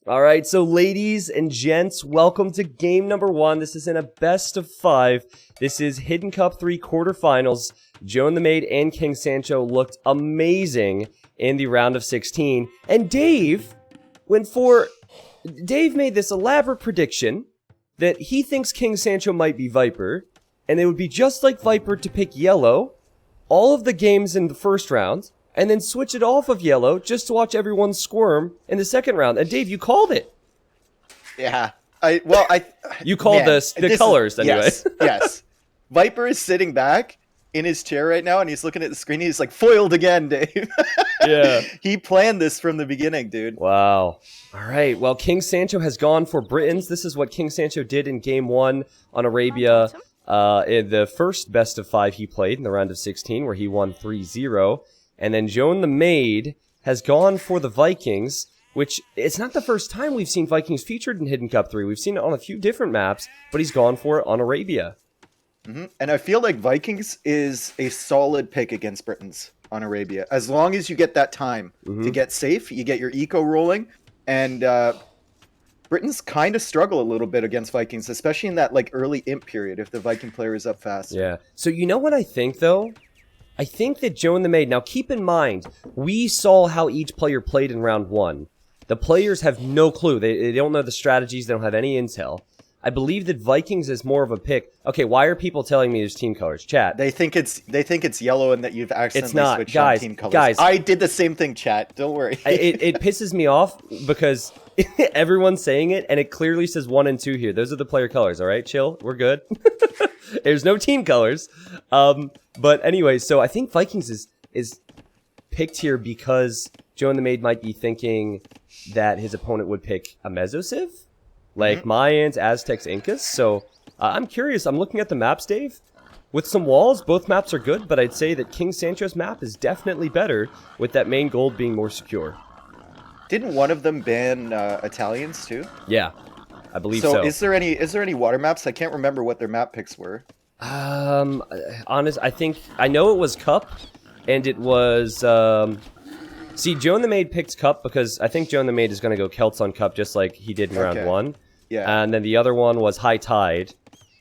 All right, so ladies and gents, welcome to game number 1. This is in a best of 5. This is Hidden Cup 3 quarterfinals. Joan the Maid and King Sancho looked amazing in the round of 16. And Dave made this elaborate prediction that he thinks King Sancho might be Viper, and it would be just like Viper to pick yellow all of the games in the first round, and then switch it off of yellow just to watch everyone squirm in the second round. And Dave, you called it. Yeah. You called the colors anyway. Yes. Viper is sitting back in his chair right now, and he's looking at the screen. He's like, foiled again, Dave. Yeah. He planned this from the beginning, dude. Wow. All right. Well, King Sancho has gone for Britons. This is what King Sancho did in game 1 on Arabia in the first best of 5 he played in the round of 16, where he won 3-0. And then Joan the Maid has gone for the Vikings, which it's not the first time we've seen Vikings featured in Hidden Cup 3. We've seen it on a few different maps, but he's gone for it on Arabia. Mm-hmm. And I feel like Vikings is a solid pick against Britons on Arabia. As long as you get that time to get safe, you get your eco rolling, and Britons kind of struggle a little bit against Vikings, especially in that like early imp period if the Viking player is up fast. Yeah. So you know what I think, though? I think that Joan the Maid, now keep in mind, we saw how each player played in round 1. The players have no clue. They don't know the strategies. They don't have any intel. I believe that Vikings is more of a pick. Okay, why are people telling me there's team colors? Chat. They think it's yellow and that you've accidentally switched on team colors. Guys, I did the same thing, chat. Don't worry. it pisses me off because everyone's saying it, and it clearly says 1 and 2 here. Those are the player colors, all right? Chill. We're good. There's no team colors. But anyway, so I think Vikings is picked here because Joan the Maid might be thinking that his opponent would pick a Mesosiv, like Mayans, Aztecs, Incas. So I'm curious. I'm looking at the maps, Dave. With some walls, both maps are good, but I'd say that King Sancho's map is definitely better, with that main gold being more secure. Didn't one of them ban Italians too? Yeah, I believe so. Is there any water maps? I can't remember what their map picks were. I know it was Cup, and it was, see, Joan the Maid picked Cup because I think Joan the Maid is going to go Celts on Cup just like he did in round 1. Yeah. And then the other one was High Tide,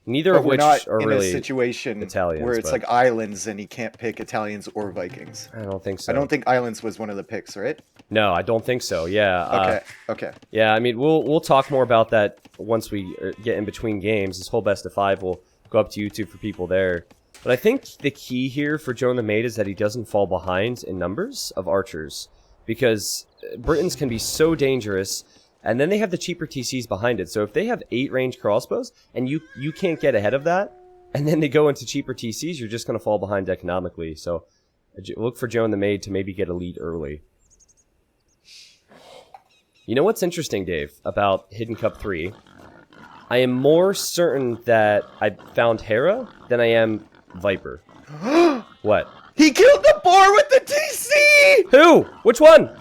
neither of which are really in a situation Italians, where it's like islands and he can't pick Italians or Vikings. I don't think so. I don't think islands was one of the picks, right? No, I don't think so. Yeah. Okay. Yeah, I mean, we'll talk more about that once we get in between games. This whole best of 5 will go up to YouTube for people there. But I think the key here for Joan the Maid is that he doesn't fall behind in numbers of archers, because Britons can be so dangerous, and then they have the cheaper TCs behind it. So if they have 8 range crossbows and you can't get ahead of that, and then they go into cheaper TCs, you're just going to fall behind economically. So look for Joan the Maid to maybe get a lead early. You know what's interesting, Dave, about Hidden Cup 3? I am more certain that I found Hera than I am Viper. What? He killed the boar with the TC! Who? Which one?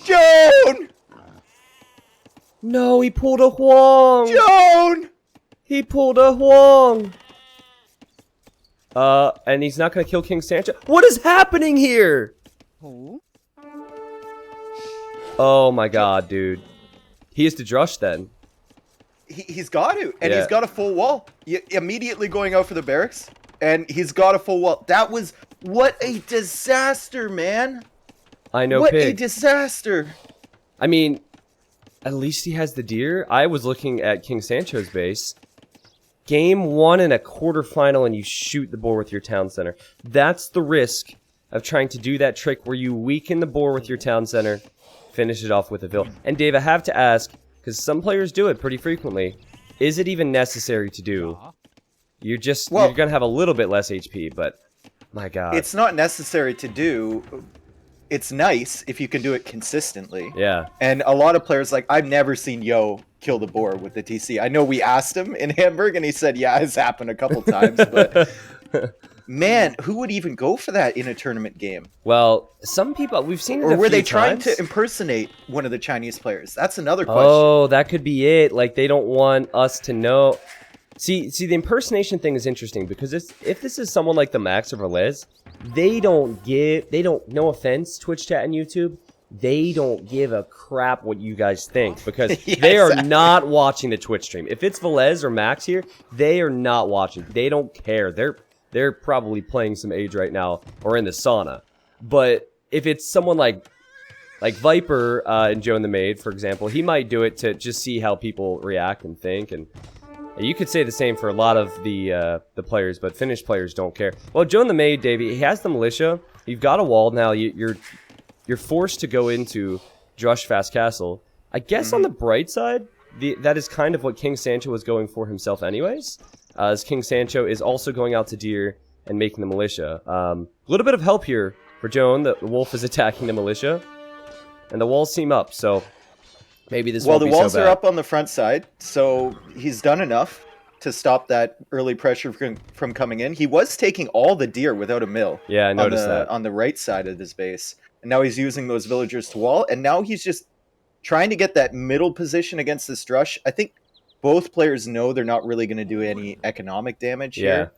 Joan! No, he pulled a Huang! Joan! He pulled a Huang! And he's not gonna kill King Sancho? What is happening here? Oh my god, dude. He is to Drush then. He's got to, and he's got a full wall. Immediately going out for the barracks, and he's got a full wall. That was, what a disaster, man. I know, what a disaster. I mean, at least he has the deer. I was looking at King Sancho's base. Game 1 in a quarterfinal, and you shoot the boar with your town center. That's the risk of trying to do that trick where you weaken the boar with your town center, finish it off with a vill. And Dave, I have to ask, because some players do it pretty frequently, is it even necessary to do? You're going to have a little bit less HP, but my god. It's not necessary to do. It's nice if you can do it consistently. Yeah. And a lot of players, like, I've never seen Yo kill the boar with the TC. I know we asked him in Hamburg, and he said, yeah, it's happened a couple times, but man, who would even go for that in a tournament game? Well, some people, we've seen it Or were they trying times. to impersonate one of the Chinese players? That's another question. Oh, that could be it. Like, they don't want us to know. See, the impersonation thing is interesting, because if this is someone like the Max or Velez, they don't, no offense, Twitch chat and YouTube, they don't give a crap what you guys think because Yeah, they are exactly. not watching the Twitch stream. If it's Velez or Max here, they are not watching. They don't care. They're probably playing some Age right now or in the sauna. But if it's someone like Viper and Joe and the Maid, for example, he might do it to just see how people react and think. And you could say the same for a lot of the players, but Finnish players don't care. Well, Joe and the Maid, Davey, he has the militia. You've got a wall now. You're forced to go into Drush Fast Castle. I guess on the bright side, that is kind of what King Sancho was going for himself anyways. As King Sancho is also going out to Deer and making the militia. A little bit of help here for Joan. The wolf is attacking the militia. And the walls seem up, so maybe this won't be so bad. Well, the walls are up on the front side, so he's done enough to stop that early pressure from coming in. He was taking all the deer without a mill. Yeah, I noticed that. On the right side of his base. And now he's using those villagers to wall, and now he's just trying to get that middle position against this Drush. I think both players know they're not really going to do any economic damage here.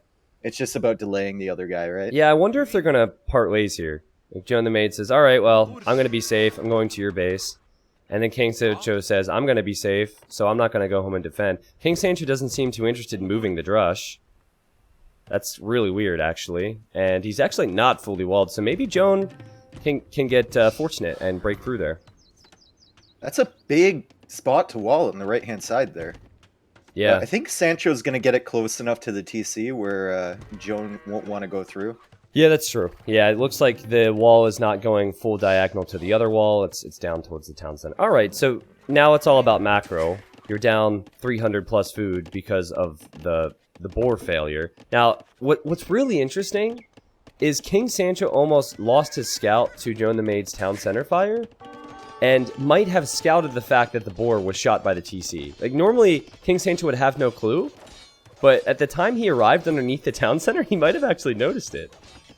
It's just about delaying the other guy, right? Yeah, I wonder if they're going to part ways here. Like Joe and the Maid says, all right, well, I'm going to be safe. I'm going to your base. And then King Sancho says, I'm going to be safe, so I'm not going to go home and defend. King Sancho doesn't seem too interested in moving the Drush. That's really weird, actually. And he's actually not fully walled, so maybe Joan can get fortunate and break through there. That's a big spot to wall on the right-hand side there. Yeah. I think Sancho's going to get it close enough to the TC where Joan won't want to go through. Yeah, that's true. Yeah, it looks like the wall is not going full diagonal to the other wall. It's down towards the town center. All right, so now it's all about macro. You're down 300 plus food because of the boar failure. Now, what's really interesting is King Sancho almost lost his scout to Joan the Maid's town center fire and might have scouted the fact that the boar was shot by the TC. Like, normally, King Sancho would have no clue, but at the time he arrived underneath the town center, he might have actually noticed it.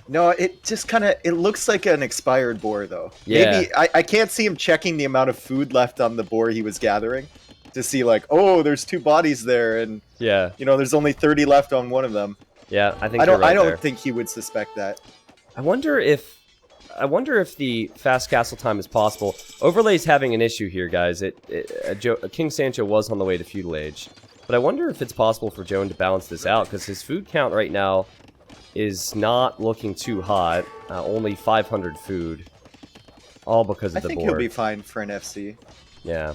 No, it just kind of, it looks like an expired boar, though. Yeah. Maybe, I can't see him checking the amount of food left on the boar he was gathering to see, like, oh, there's 2 bodies there, and, yeah, you know, there's only 30 left on one of them. Yeah, I think you're right I don't there. think he would suspect that. I wonder if the fast castle time is possible. Overlay's having an issue here, guys. King Sancho was on the way to feudal age, but I wonder if it's possible for Joan to balance this out because his food count right now is not looking too hot. Only 500 food, all because of the boar. I think he'll be fine for an FC. Yeah.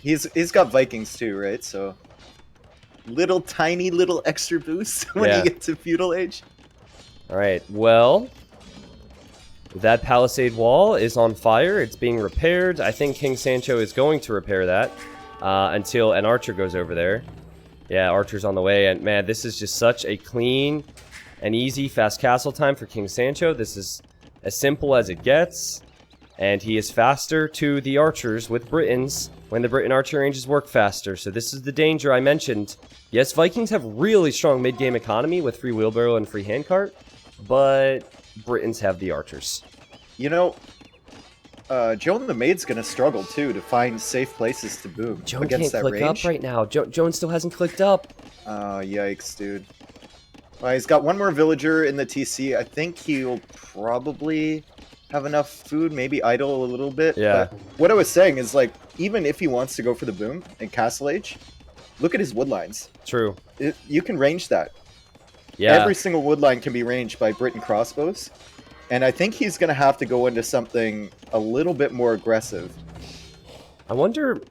He's got Vikings too, right? So tiny little extra boost when Yeah. you get to feudal age. All right. Well, that palisade wall is on fire. It's being repaired. I think King Sancho is going to repair that until an archer goes over there. Yeah, archer's on the way. And man, this is just such a clean and easy fast castle time for King Sancho. This is as simple as it gets. And he is faster to the archers with Britons when the Briton archer ranges work faster. So this is the danger I mentioned. Yes, Vikings have really strong mid-game economy with free wheelbarrow and free handcart, but Britons have the archers. You know, Joan the Maid's going to struggle too to find safe places to boom Joan against can't that click range. up right now. Joan still hasn't clicked up. Oh, yikes, dude. Well, he's got one more villager in the TC. I think he'll probably have enough food, maybe idle a little bit. Yeah. But what I was saying is, like, even if he wants to go for the boom in Castle Age, look at his wood lines. True. You can range that. Yeah. Every single wood line can be ranged by Briton crossbows. And I think he's going to have to go into something a little bit more aggressive. I wonder...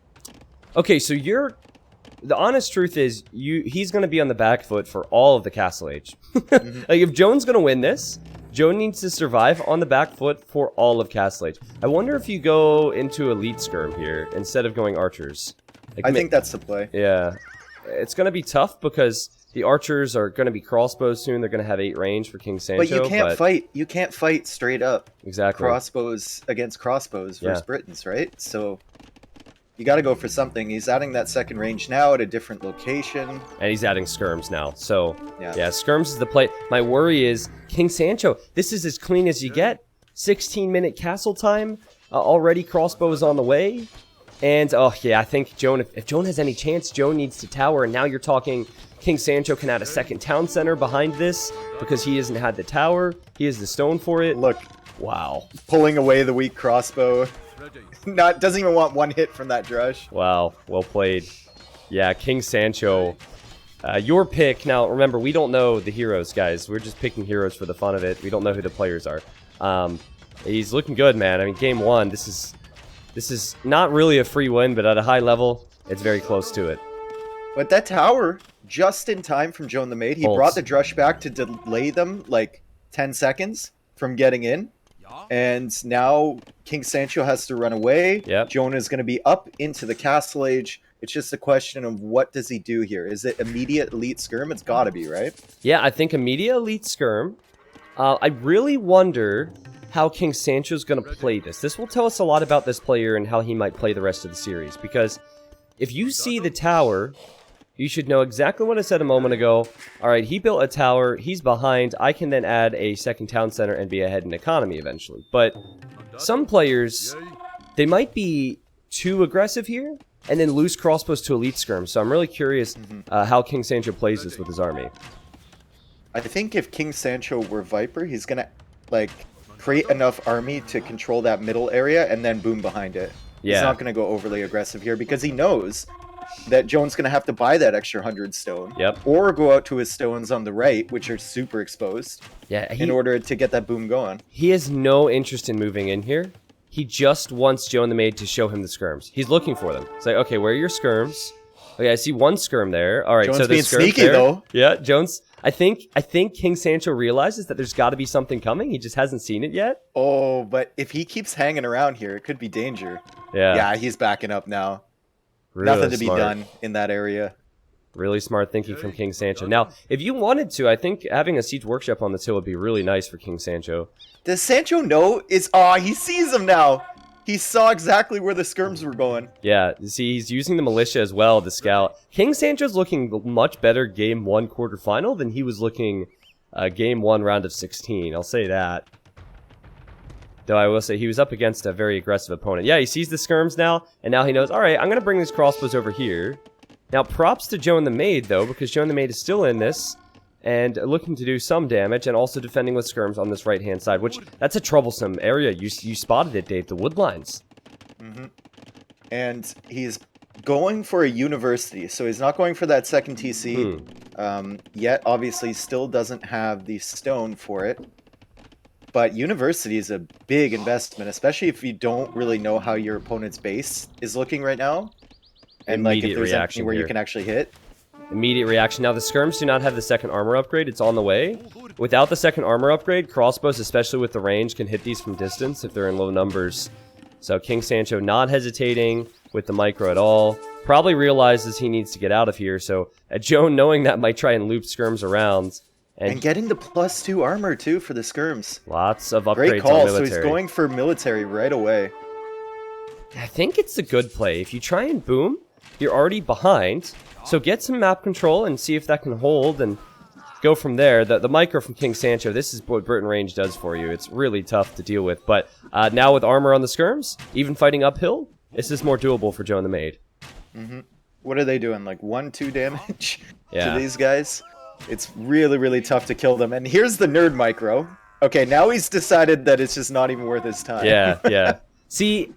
Okay, so the honest truth is, he's going to be on the back foot for all of the Castle Age. Like, if Joan's going to win this, Joan needs to survive on the back foot for all of Castle Age. I wonder if you go into Elite Skirm here instead of going Archers. Like, I think that's the play. Yeah. It's going to be tough because the Archers are going to be crossbows soon. They're going to have 8 range for King Sancho. But you can't fight. You can't fight straight up. Exactly. Crossbows against crossbows versus Yeah. Britons, right? So you got to go for something. He's adding that second range now at a different location. And he's adding skirms now. So, Yeah. skirms is the play. My worry is King Sancho. This is as clean as you get. 16-minute castle time. Already crossbows on the way. And, oh, yeah, I think Joan, if Joan has any chance, Joan needs to tower. And now you're talking King Sancho can add a second town center behind this because he hasn't had the tower. He has the stone for it. Look, Wow. pulling away the weak crossbow. Doesn't even want one hit from that drush. Wow, well played. Yeah, King Sancho. Your pick. Now, remember, we don't know the heroes, guys. We're just picking heroes for the fun of it. We don't know who the players are. He's looking good, man. I mean, game one, this is not really a free win, but at a high level, it's very close to it. But that tower, just in time from Joan the Maid, he brought the drush back to delay them like 10 seconds from getting in. And now King Sancho has to run away. Yep. Joan is going to be up into the Castle Age. It's just a question of what does he do here? Is it immediate elite skirm? It's got to be, right? Yeah, I think immediate elite skirm. I really wonder how King Sancho's going to play this. This will tell us a lot about this player and how he might play the rest of the series. Because if you see the tower, you should know exactly what I said a moment ago. All right, he built a tower. He's behind. I can then add a second town center and be ahead in economy eventually. But some players, they might be too aggressive here and then lose crossbows to elite skirm. So I'm really curious how King Sancho plays this with his army. I think if King Sancho were Viper, he's going to like create enough army to control that middle area and then boom behind it. Yeah. He's not going to go overly aggressive here because he knows that Joan's going to have to buy that extra 100 stone. Yep. Or go out to his stones on the right, which are super exposed, Yeah, in order to get that boom going. He has no interest in moving in here. He just wants Joan the Maid to show him the skirms. He's looking for them. It's like, okay, where are your skirms? Okay, I see one skirm there. All right, Joan's so the being skirm sneaky, there. though. Yeah, Jones. I think King Sancho realizes that there's got to be something coming. He just hasn't seen it yet. Oh, but if he keeps hanging around here, it could be danger. Yeah. Yeah, he's backing up now. Really Nothing to smart. be done in that area. Really smart thinking from King Sancho. Now, if you wanted to, I think having a siege workshop on this hill would be really nice for King Sancho. Does Sancho know? He sees them now. He saw exactly where the skirms were going. Yeah, see, he's using the militia as well to scout. King Sancho's looking much better game 1 quarterfinal than he was looking game 1 round of 16. I'll say that. Though I will say he was up against a very aggressive opponent. Yeah, he sees the skirms now, and now he knows, all right, I'm going to bring these crossbows over here. Now, props to Joan the Maid, though, because Joan the Maid is still in this and looking to do some damage and also defending with skirms on this right-hand side, which that's a troublesome area. You spotted it, Dave, the wood lines. Mm-hmm. And he's going for a university, so he's not going for that second TC yet. Obviously, still doesn't have the stone for it. But university is a big investment, especially if you don't really know how your opponent's base is looking right now. And like if there's anything where you can actually hit. Immediate reaction. Now, the skirms do not have the second armor upgrade. It's on the way. Without the second armor upgrade, crossbows, especially with the range, can hit these from distance if they're in low numbers. So King Sancho not hesitating with the micro at all. Probably realizes he needs to get out of here. So Joan, knowing that, might try and loop skirms around. And getting the +2 armor, too, for the skirms. Lots of upgrades Great call, on military. so he's going for military right away. I think it's a good play. If you try and boom, you're already behind. So get some map control and see if that can hold and go from there. The micro from King Sancho, this is what Britain range does for you. It's really tough to deal with. But now with armor on the skirms, even fighting uphill, this is more doable for Joan the Maid. Mm-hmm. What are they doing? Like 1-2 damage Yeah. to these guys? It's really, really tough to kill them. And here's the nerd micro. Okay, now he's decided that it's just not even worth his time. Yeah, yeah. See,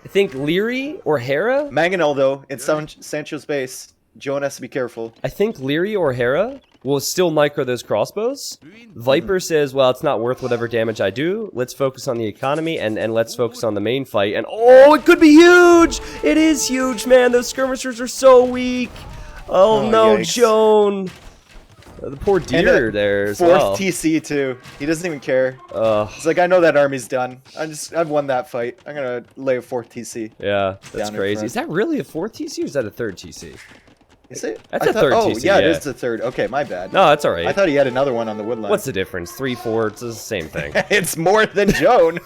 I think Leary or Hera? Mangonel, though, it's Sancho's base. Joan has to be careful. I think Leary or Hera will still micro those crossbows. Viper says, well, it's not worth whatever damage I do. Let's focus on the economy and let's focus on the main fight. And oh, it could be huge! It is huge, man. Those skirmishers are so weak. Oh no, yikes. Joan. The poor deer there as Fourth well. TC, too. He doesn't even care. He's like, I know that army's done. I've won that fight. I'm going to lay a 4th TC. Yeah, that's down in crazy. front. Is that really a 4th TC or is that a 3rd TC? Is it? That's a third Oh, TC, yeah, yeah. it is the third. Okay, my bad. No, that's all right. I thought he had another one on the woodline. What's the difference? 3, 4, it's the same thing. It's more than Joan.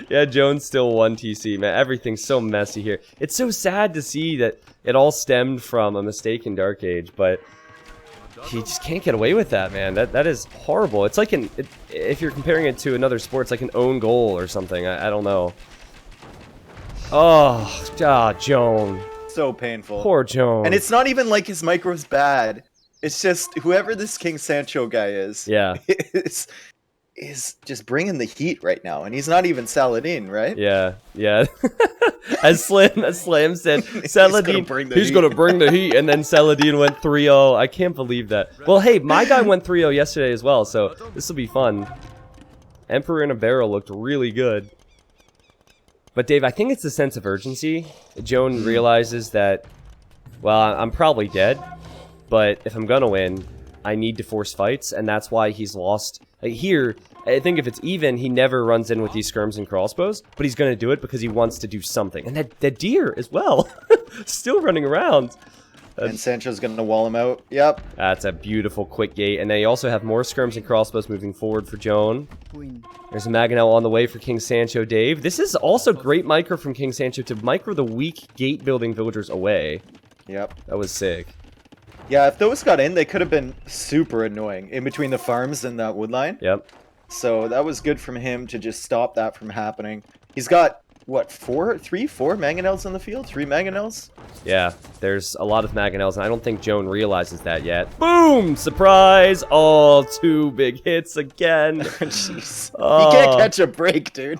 Yeah, Joan's still 1 TC, man. Everything's so messy here. It's so sad to see that it all stemmed from a mistake in Dark Age, but he just can't get away with that, man. That is horrible. It's like if you're comparing it to another sport, it's like an own goal or something. I don't know. Oh, Joan. So painful. Poor Joan. And it's not even like his micro's bad. It's just whoever this King Sancho guy is. Yeah. is just bringing the heat right now, and he's not even Saladin, right? Yeah, yeah. as Slam said, Saladin, he's gonna bring the heat, and then Saladin went 3-0. I can't believe that. Well, hey, my guy went 3-0 yesterday as well, so this will be fun. Emperor in a Barrel looked really good. But Dave, I think it's a sense of urgency. Joan realizes that, well, I'm probably dead, but if I'm gonna win, I need to force fights, and that's why he's lost. Like here, I think if it's even, he never runs in with these skirms and crossbows, but he's gonna do it because he wants to do something. And that deer as well, still running around. And Sancho's gonna wall him out. Yep. That's a beautiful quick gate, and they also have more skirms and crossbows moving forward for Joan. There's a Mangonel on the way for King Sancho, Dave. This is also great micro from King Sancho to micro the weak gate building villagers away. Yep. That was sick. Yeah, if those got in, they could have been super annoying in between the farms and that wood line. Yep. So that was good from him to just stop that from happening. He's got, what, four Mangonels in the field? 3 Mangonels? Yeah, there's a lot of Mangonels, and I don't think Joan realizes that yet. Boom! Surprise! Oh, 2 big hits again. Jeez. Oh. He can't catch a break, dude.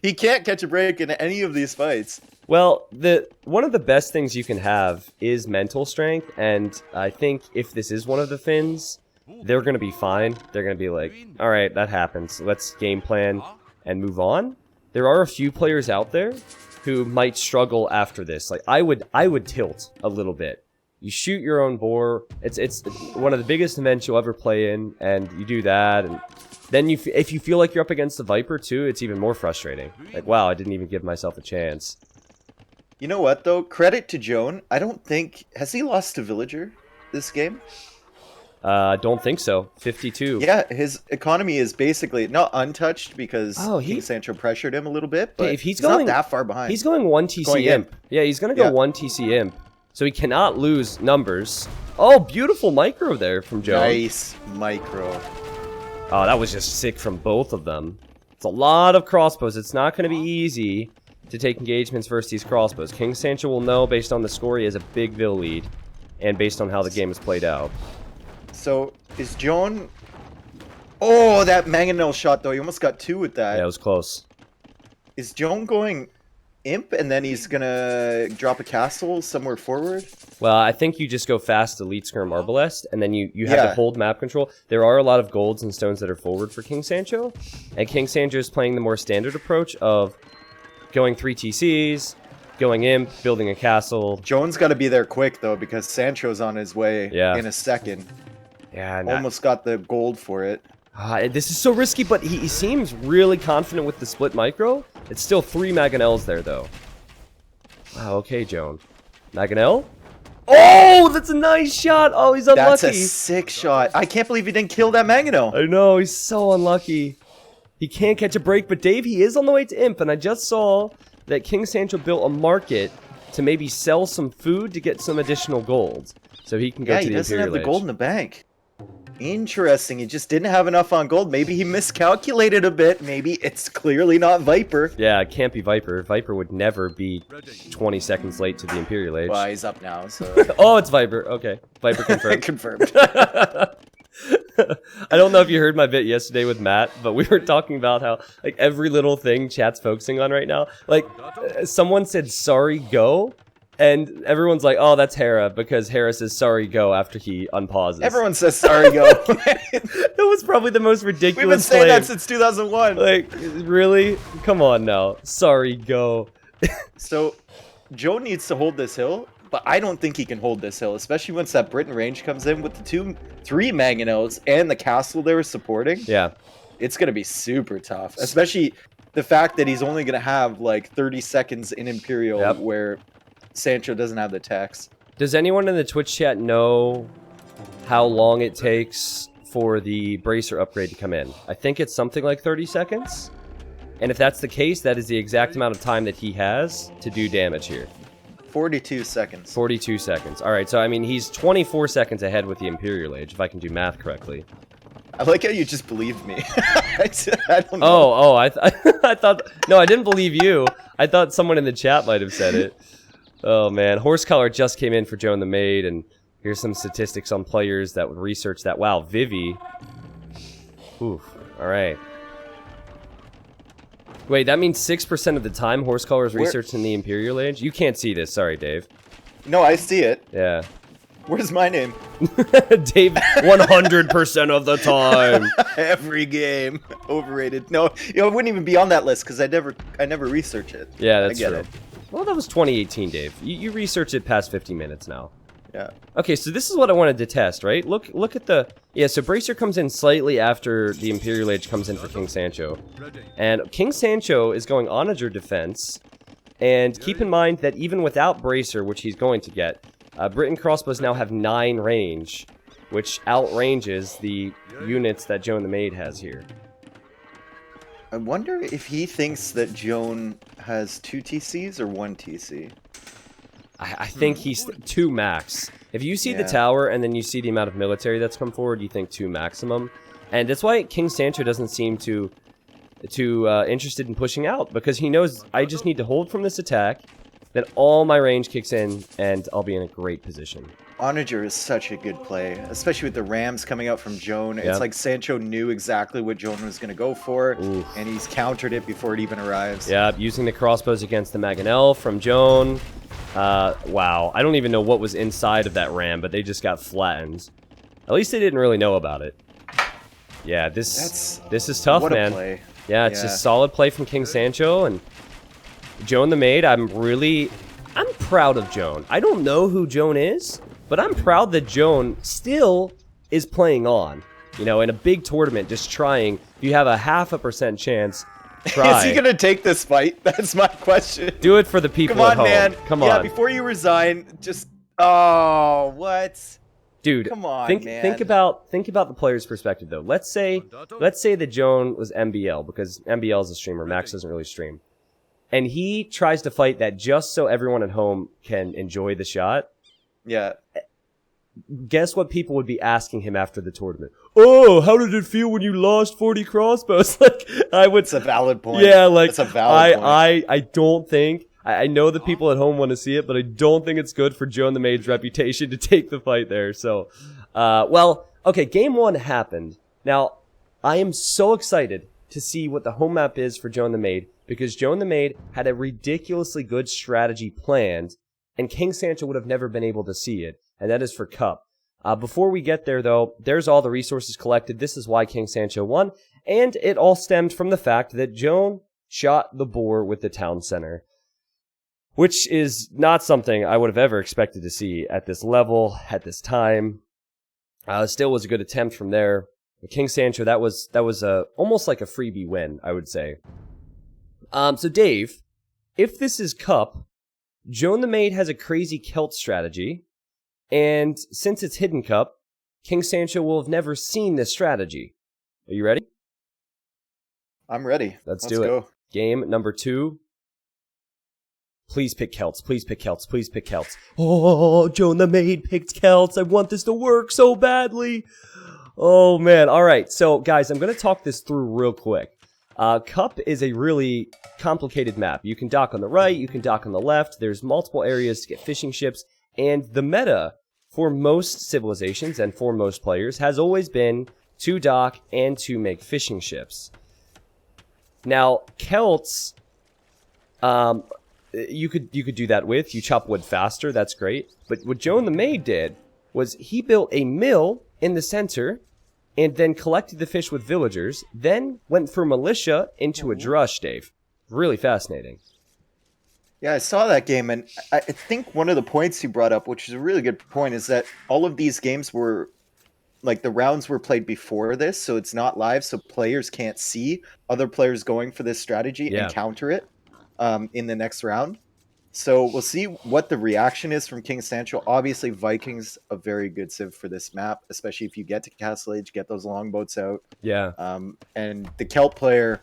He can't catch a break in any of these fights. Well, one of the best things you can have is mental strength, and I think if this is one of the Finns, they're going to be fine. They're going to be like, alright, that happens. Let's game plan and move on. There are a few players out there who might struggle after this. Like, I would tilt a little bit. You shoot your own boar. It's one of the biggest events you'll ever play in, and you do that, and then if you feel like you're up against the Viper too, it's even more frustrating. Like, wow, I didn't even give myself a chance. You know what, though? Credit to Joan. I don't think... Has he lost to Villager this game? Don't think so. 52. Yeah, his economy is basically not untouched because King Sancho pressured him a little bit, but if he's not that far behind. He's going 1 TC Imp. Yeah, he's going to go 1 TC Imp. So he cannot lose numbers. Oh, beautiful micro there from Joan. Nice micro. Oh, that was just sick from both of them. It's a lot of crossbows. It's not going to be easy to take engagements versus these crossbows. King Sancho will know based on the score he has a big Vill lead, and based on how the game is played out. So, is Joan... Oh, that Mangonel shot, though. He almost got 2 with that. Yeah, it was close. Is Joan going Imp, and then he's gonna drop a castle somewhere forward? Well, I think you just go fast Elite Skirm Arbalest, and then you have to hold map control. There are a lot of golds and stones that are forward for King Sancho, and King Sancho is playing the more standard approach of going 3 TCs, going Imp, building a castle. Joan's got to be there quick, though, because Sancho's on his way in a second. Yeah, almost got the gold for it. This is so risky, but he seems really confident with the split micro. It's still 3 Mangonels there, though. Wow, okay, Joan. Mangonel? Oh, that's a nice shot. Oh, he's unlucky. That's a sick shot. I can't believe he didn't kill that Mangonel. I know, he's so unlucky. He can't catch a break, but Dave, he is on the way to Imp, and I just saw that King Sancho built a market to maybe sell some food to get some additional gold, so he can go to the Imperial Age. Yeah, he doesn't have the gold in the bank. Interesting. He just didn't have enough on gold. Maybe he miscalculated a bit. Maybe it's clearly not Viper. Yeah, it can't be Viper. Viper would never be 20 seconds late to the Imperial Age. Well, he's up now, so... Oh, it's Viper. Okay. Viper confirmed. Confirmed. I don't know if you heard my bit yesterday with Matt, but we were talking about how, like, every little thing chat's focusing on right now. Like, someone said, sorry, go. And everyone's like, oh, that's Hera, because Hera says sorry, go after he unpauses. Everyone says sorry, go. That was probably the most ridiculous We've been saying that since 2001. Like, really? Come on now. Sorry, go. So, Joe needs to hold this hill, but I don't think he can hold this hill, especially once that Britain range comes in with the 3 Mangonels and the castle they were supporting. Yeah. It's going to be super tough, especially the fact that he's only going to have, like, 30 seconds in Imperial where... Sancho doesn't have the text. Does anyone in the Twitch chat know how long it takes for the bracer upgrade to come in? I think it's something like 30 seconds. And if that's the case, that is the exact amount of time that he has to do damage here. 42 seconds. 42 seconds. All right, so I mean, he's 24 seconds ahead with the Imperial Age, if I can do math correctly. I like how you just believed me. I don't know. I thought... No, I didn't believe you. I thought someone in the chat might have said it. Oh man, Horsecollar just came in for Joan the Maid, and here's some statistics on players that would research that. Wow, Vivi. Oof. All right. Wait, that means 6% of the time horse color is researched in the Imperial Age? You can't see this. Sorry, Dave. No, I see it. Yeah. Where's my name? Dave, 100% of the time. Every game. Overrated. No, it wouldn't even be on that list because I never research it. Yeah, that's I get true. it. Well, that was 2018, Dave. You research it past 50 minutes now. Yeah. Okay, so this is what I wanted to test, right? Look at the... Yeah, so Bracer comes in slightly after the Imperial Age comes in for King Sancho. And King Sancho is going Onager defense. And keep in mind that even without Bracer, which he's going to get, Britain crossbows now have 9 range, which outranges the units that Joan the Maid has here. I wonder if he thinks that Joan has 2 TCs or 1 TC. I think he's 2 max. If you see the Yeah. tower and then you see the amount of military that's come forward, you think 2 maximum. And that's why King Sancho doesn't seem too interested in pushing out, because he knows I just need to hold from this attack, then all my range kicks in, and I'll be in a great position. Onager is such a good play, especially with the Rams coming out from Joan. Yep. It's like Sancho knew exactly what Joan was going to go for, Oof. and he's countered it before it even arrives. Yeah, using the crossbows against the Maganel from Joan. Wow, I don't even know what was inside of that ram, but they just got flattened. At least they didn't really know about it. Yeah, this is tough, what man. A play. Yeah, it's just solid play from King Sancho, and Joan the Maid, I'm proud of Joan. I don't know who Joan is, but I'm proud that Joan still is playing on. You know, in a big tournament, just trying. If you have a 0.5% chance, try. Is he going to take this fight? That's my question. Do it for the people Come on, at home. man. Come Yeah, on. before you resign, just... Oh, what? Dude, Come on, think man. about the player's perspective though. Let's say that Joan was MBL, because MBL is a streamer, Max doesn't really stream. And he tries to fight that just so everyone at home can enjoy the shot. Yeah. Guess what people would be asking him after the tournament? Oh, how did it feel when you lost 40 crossbows? Like, I would... It's a valid point. Yeah, like, It's a valid point. I don't think... I know the people at home want to see it, but I don't think it's good for Joan the Maid's reputation to take the fight there. So, well, okay, game 1 happened. Now, I am so excited to see what the home map is for Joan the Maid, because Joan the Maid had a ridiculously good strategy planned, and King Sancho would have never been able to see it, and that is for Cup. Before we get there, though, there's all the resources collected. This is why King Sancho won, and it all stemmed from the fact that Joan shot the boar with the town center, which is not something I would have ever expected to see at this level, at this time. Still was a good attempt from there. But King Sancho, that was almost like a freebie win, I would say. So Dave, if this is Cup, Joan the Maid has a crazy Celt strategy, and since it's Hidden Cup, King Sancho will have never seen this strategy. Are you ready? I'm ready. Let's Let's do go. it. Game number 2. Please pick Celts. Please pick Celts. Please pick Celts. Oh, Joan the Maid picked Celts. I want this to work so badly. Oh, man. All right. So, guys, I'm going to talk this through real quick. Cup is a really complicated map. You can dock on the right. You can dock on the left. There's multiple areas to get fishing ships. And the meta for most civilizations and for most players has always been to dock and to make fishing ships. Now, Celts... You could do that with. You chop wood faster, that's great. But what Joan the Maid did was he built a mill in the center and then collected the fish with villagers, then went for militia into a drush, Dave. Really fascinating. Yeah, I saw that game, and I think one of the points you brought up, which is a really good point, is that all of these games were, like, the rounds were played before this, so it's not live, so players can't see other players going for this strategy and counter it. In the next round. So we'll see what the reaction is from King Sancho. Obviously, Vikings a very good civ for this map, especially if you get to Castle Age, get those longboats out. Yeah. And the Celt player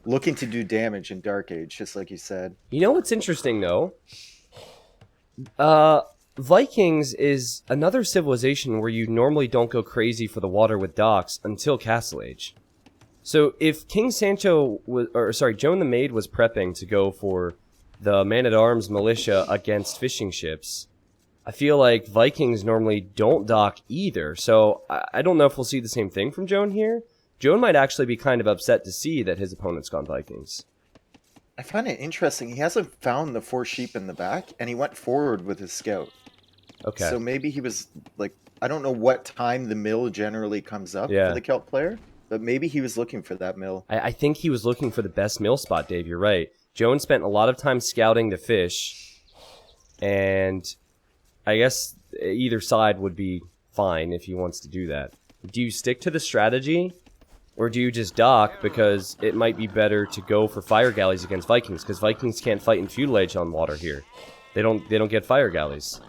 looking to do damage in Dark Age, just like you said. You know what's interesting, though? Vikings is another civilization where you normally don't go crazy for the water with docks until Castle Age. So if King Sancho was, Joan the Maid was prepping to go for the man-at-arms militia against fishing ships, I feel like Vikings normally don't dock either. So I don't know if we'll see the same thing from Joan here. Joan might actually be kind of upset to see that his opponent's gone Vikings. I find it interesting. He hasn't found the 4 sheep in the back, and he went forward with his scout. Okay. So maybe he was like, I don't know what time the mill generally comes up Yeah. for the Celt player, but maybe he was looking for that mill. I think he was looking for the best mill spot, Dave. You're right. Joan spent a lot of time scouting the fish, and I guess either side would be fine if he wants to do that. Do you stick to the strategy, or do you just dock because it might be better to go for fire galleys against Vikings? Because Vikings can't fight in feudal age on water here. They don't get fire galleys.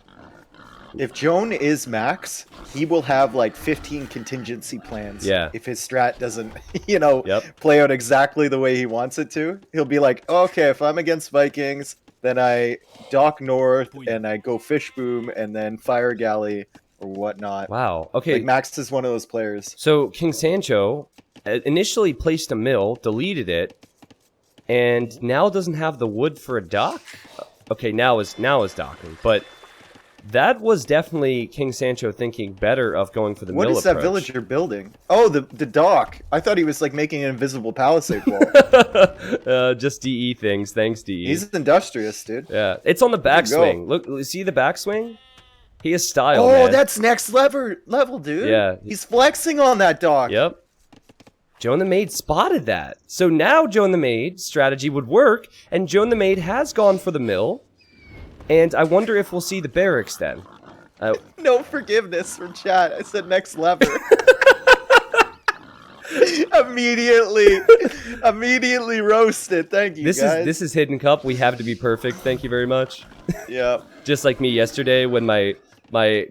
If Joan is max, he will have like 15 contingency plans. Yeah. If his strat doesn't, Yep. play out exactly the way he wants it to, he'll be like, okay, if I'm against Vikings, then I dock north and I go fish boom and then fire galley or whatnot. Wow. Okay. Like Max is one of those players. So King Sancho initially placed a mill, deleted it, and now doesn't have the wood for a dock. Okay, now is docking, but that was definitely King Sancho thinking better of going for the mill approach. What is that villager building? Oh, the dock. I thought he was like making an invisible palisade wall. Just DE things. Thanks, DE. He's industrious, dude. Yeah, it's on the backswing. Look, see the backswing? He has style, man. That's next level, dude. Yeah. He's flexing on that dock. Yep. Joan the Maid spotted that. So now Joan the Maid's strategy would work, and Joan the Maid has gone for the mill. And I wonder if we'll see the barracks then. No forgiveness from chat. I said next lever. Immediately roasted. Thank you, guys. This is Hidden Cup. We have to be perfect. Thank you very much. Yeah. Just like me yesterday when my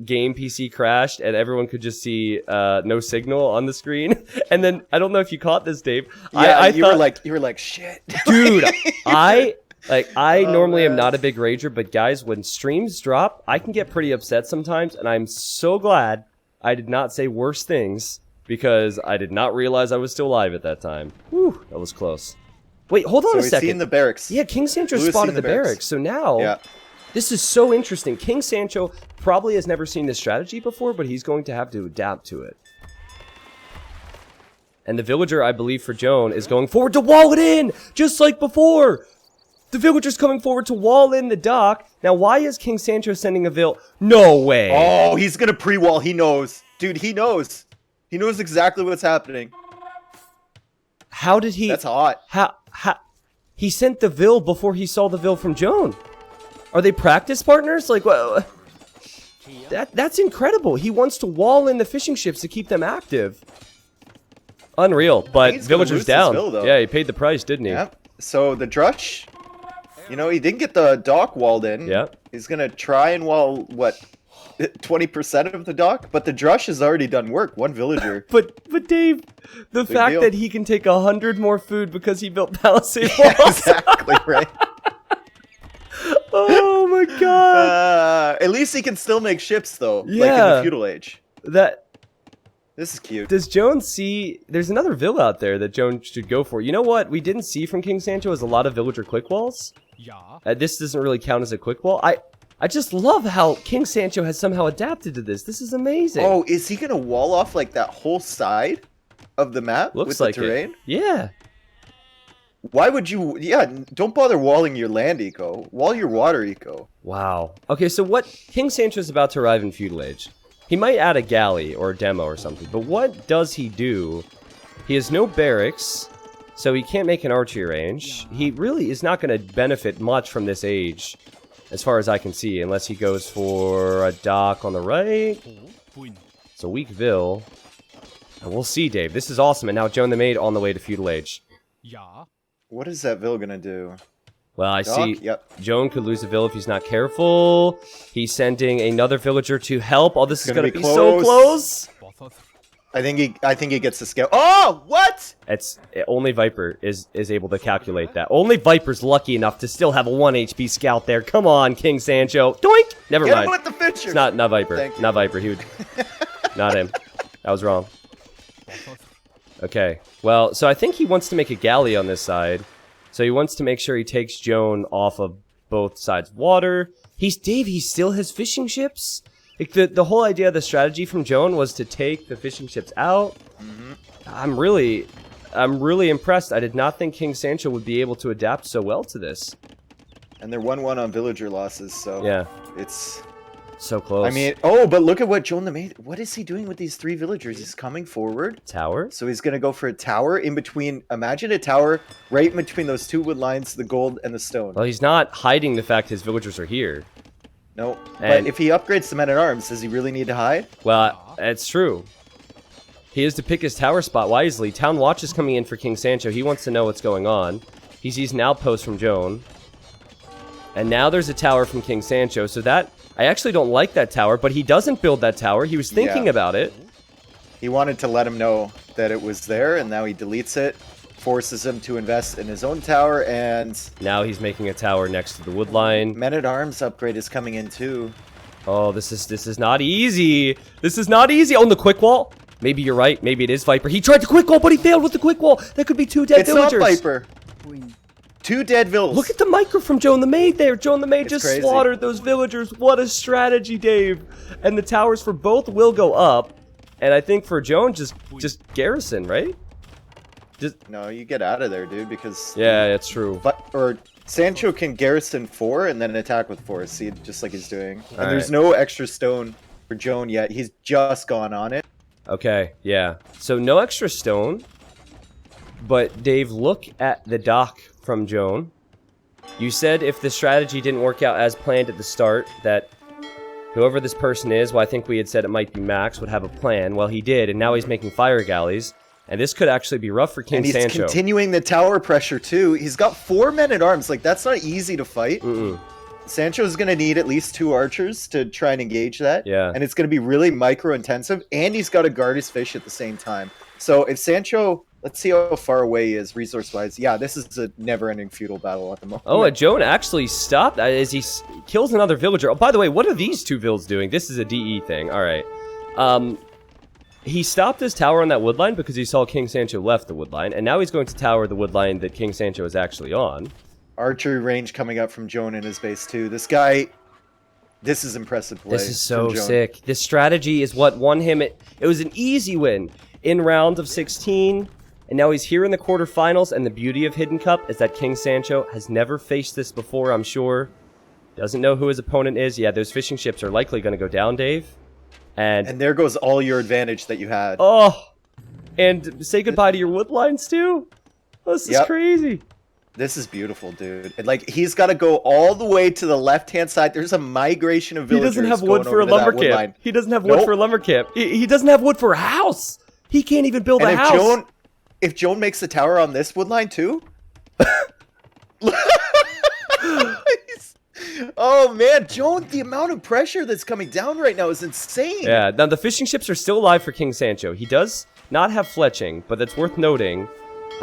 game PC crashed and everyone could just see no signal on the screen. And then I don't know if you caught this, Dave. Yeah, you were like shit, dude. I normally am man. not a big rager, but guys, when streams drop, I can get pretty upset sometimes, and I'm so glad I did not say worse things because I did not realize I was still live at that time. Whew, that was close. Wait, hold on a second. Seen the barracks. Yeah, King Sancho Louis spotted seen the the barracks. barracks. So now, Yeah. this is so interesting. King Sancho probably has never seen this strategy before, but he's going to have to adapt to it. And the villager, I believe, for Joan, is going forward to wall it in, just like before. The villager's coming forward to wall in the dock. Now, why is King Sancho sending a vill? No way. Oh, he's gonna pre-wall. He knows, dude. He knows. He knows exactly what's happening. How did he? That's hot. How? He sent the vill before he saw the vill from Joan. Are they practice partners? Like, what? That's incredible. He wants to wall in the fishing ships to keep them active. Unreal, but he's gonna villager's lose his down. vill, though. Yeah, he paid the price, didn't he? Yep. So the drush, he didn't get the dock walled in. Yeah. He's gonna try and wall 20% of the dock, but the drush has already done work. One villager. But Dave, the Big fact deal. that he can take 100 more food because he built palisade walls. Yeah, exactly right. Oh my god. At least he can still make ships though, like in Yeah. the feudal age. This is cute. Does Joan see... There's another villa out there that Joan should go for. You know what we didn't see from King Sancho is a lot of villager quick walls. Yeah. This doesn't really count as a quick wall. I just love how King Sancho has somehow adapted to this. This is amazing. Oh, is he gonna wall off like that whole side of the map Looks with like the terrain? it. Yeah. Why would you? Yeah, don't bother walling your land eco. Wall your water eco. Wow. Okay, so what... King Sancho's about to arrive in feudal age. He might add a galley or a demo or something, but what does he do? He has no barracks, so he can't make an archery range. He really is not going to benefit much from this age, as far as I can see, unless he goes for a dock on the right. It's a weak vill. And we'll see, Dave. This is awesome. And now Joan the Maid on the way to feudal age. Yeah. What is that vill gonna do? Well, I Dock? see Yep. Joan could lose a vill if he's not careful. He's sending another villager to help. Oh, this is Gonna going to be be so close. close. I think he gets the scale. Oh, what? It's only Viper is able to calculate that. Only Viper's lucky enough to still have a 1 HP scout there. Come on, King Sancho. Doink! Never Get mind. him with the Fisher. It's not Viper. Thank you. Not Viper. He would not him. That was wrong. Okay. Well, so I think he wants to make a galley on this side. So he wants to make sure he takes Joan off of both sides of water. He still has fishing ships. Like the whole idea of the strategy from Joan was to take the fishing ships out. I'm really impressed. I did not think King Sancho would be able to adapt so well to this. And they're 1-1 on villager losses, so yeah, it's so close. I mean, oh, but look at what Joan the Maid. What is he doing with these 3 villagers? He's coming forward. Tower. So he's gonna go for a tower in between. Imagine a tower right in between those 2 wood lines, the gold and the stone. Well, he's not hiding the fact his villagers are here. No, And but if he upgrades to men-at-arms, does he really need to hide? Well, it's true. He has to pick his tower spot wisely. Town Watch is coming in for King Sancho. He wants to know what's going on. He's using an outpost from Joan. And now there's a tower from King Sancho. So that... I actually don't like that tower, but he doesn't build that tower. He was thinking about it. He wanted to let him know that it was there, and now he deletes it. Forces him to invest in his own tower, and... Now he's making a tower next to the wood line. Men-at-Arms upgrade is coming in too. Oh, this is not easy. This is not easy. Oh, and the quick wall? Maybe you're right. Maybe it is Viper. He tried the quick wall, but he failed with the quick wall. That could be 2 dead villagers. It's not Viper. 2 dead vills. Look at the micro from Joan the Maid there. Joan the Maid just crazy. slaughtered those villagers. What a strategy, Dave. And the towers for both will go up. And I think for Joan, just garrison, right? No, you get out of there, dude, because... Yeah, that's true. Or Sancho can garrison 4 and then attack with 4, see, just like he's doing. And All there's no extra stone for Joan yet. He's just gone on it. Okay, yeah. So no extra stone. But Dave, look at the dock from Joan. You said if the strategy didn't work out as planned at the start, that whoever this person is, well, I think we had said it might be Max, would have a plan. Well, he did, and now he's making fire galleys. And this could actually be rough for King Sancho. And he's continuing the tower pressure, too. He's got 4 men-at-arms. Like, that's not easy to fight. Sancho's going to need at least 2 archers to try and engage that. Yeah. And it's going to be really micro-intensive. And he's got to guard his fish at the same time. So if Sancho... Let's see how far away he is resource-wise. Yeah, this is a never-ending feudal battle at the moment. Oh, and Joan actually stopped as he kills another villager. Oh, by the way, what are these 2 vills doing? This is a DE thing. All right. He stopped his tower on that wood line because he saw King Sancho left the wood line, and now he's going to tower the wood line that King Sancho is actually on. Archery range coming up from Joan in his base, too. This guy... This is impressive play. This is so sick. This strategy is what won him. It was an easy win in round of 16. And now he's here in the quarterfinals, and the beauty of Hidden Cup is that King Sancho has never faced this before, I'm sure. Doesn't know who his opponent is. Yeah, those fishing ships are likely going to go down, Dave. And there goes all your advantage that you had. Oh, and say goodbye to your wood lines, too? This is crazy. This is beautiful, dude. And, like, he's got to go all the way to the left-hand side. There's a migration of villagers. He doesn't have wood for a lumber camp. He doesn't have wood for a lumber camp. He doesn't have wood for a house. He can't even build a house. If Joan makes the tower on this wood line too? Oh man, Joan, the amount of pressure that's coming down right now is insane. Yeah, now the fishing ships are still alive for King Sancho. He does not have fletching, but that's worth noting.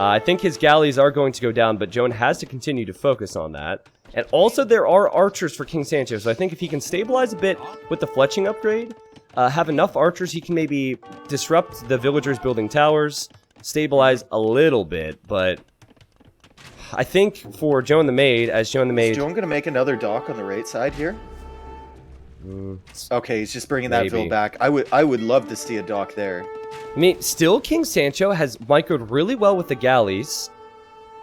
I think his galleys are going to go down, but Joan has to continue to focus on that. And also there are archers for King Sancho, so I think if he can stabilize a bit with the fletching upgrade, have enough archers, he can maybe disrupt the villagers building towers, stabilize a little bit, but I think for Joan the Maid, Is Joan going to make another dock on the right side here? Okay, he's just bringing that vill back. I would love to see a dock there. I mean, still King Sancho has microed really well with the galleys,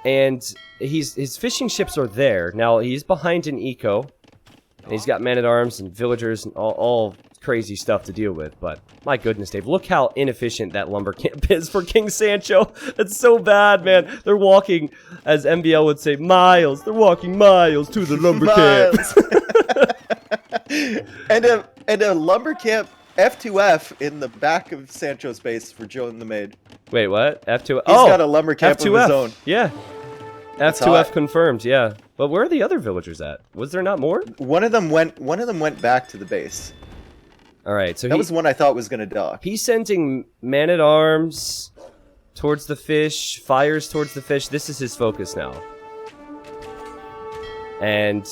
and his fishing ships are there. Now, he's behind an eco, and he's got men-at-arms and villagers and all crazy stuff to deal with, but my goodness, Dave, look how inefficient that lumber camp is for King Sancho. It's so bad, man. They're walking, as MBL would say, miles. They're walking miles to the lumber camp. and a lumber camp F2F in the back of Sancho's base for Joan the Maid. Wait, what? F2F? He's got a lumber camp F2F. of his own. Yeah. F2F confirmed, yeah. But where are the other villagers at? Was there not more? One of them went back to the base. All right, so that was the one I thought was going to dock. He's sending man-at-arms towards the fish, fires towards the fish. This is his focus now. And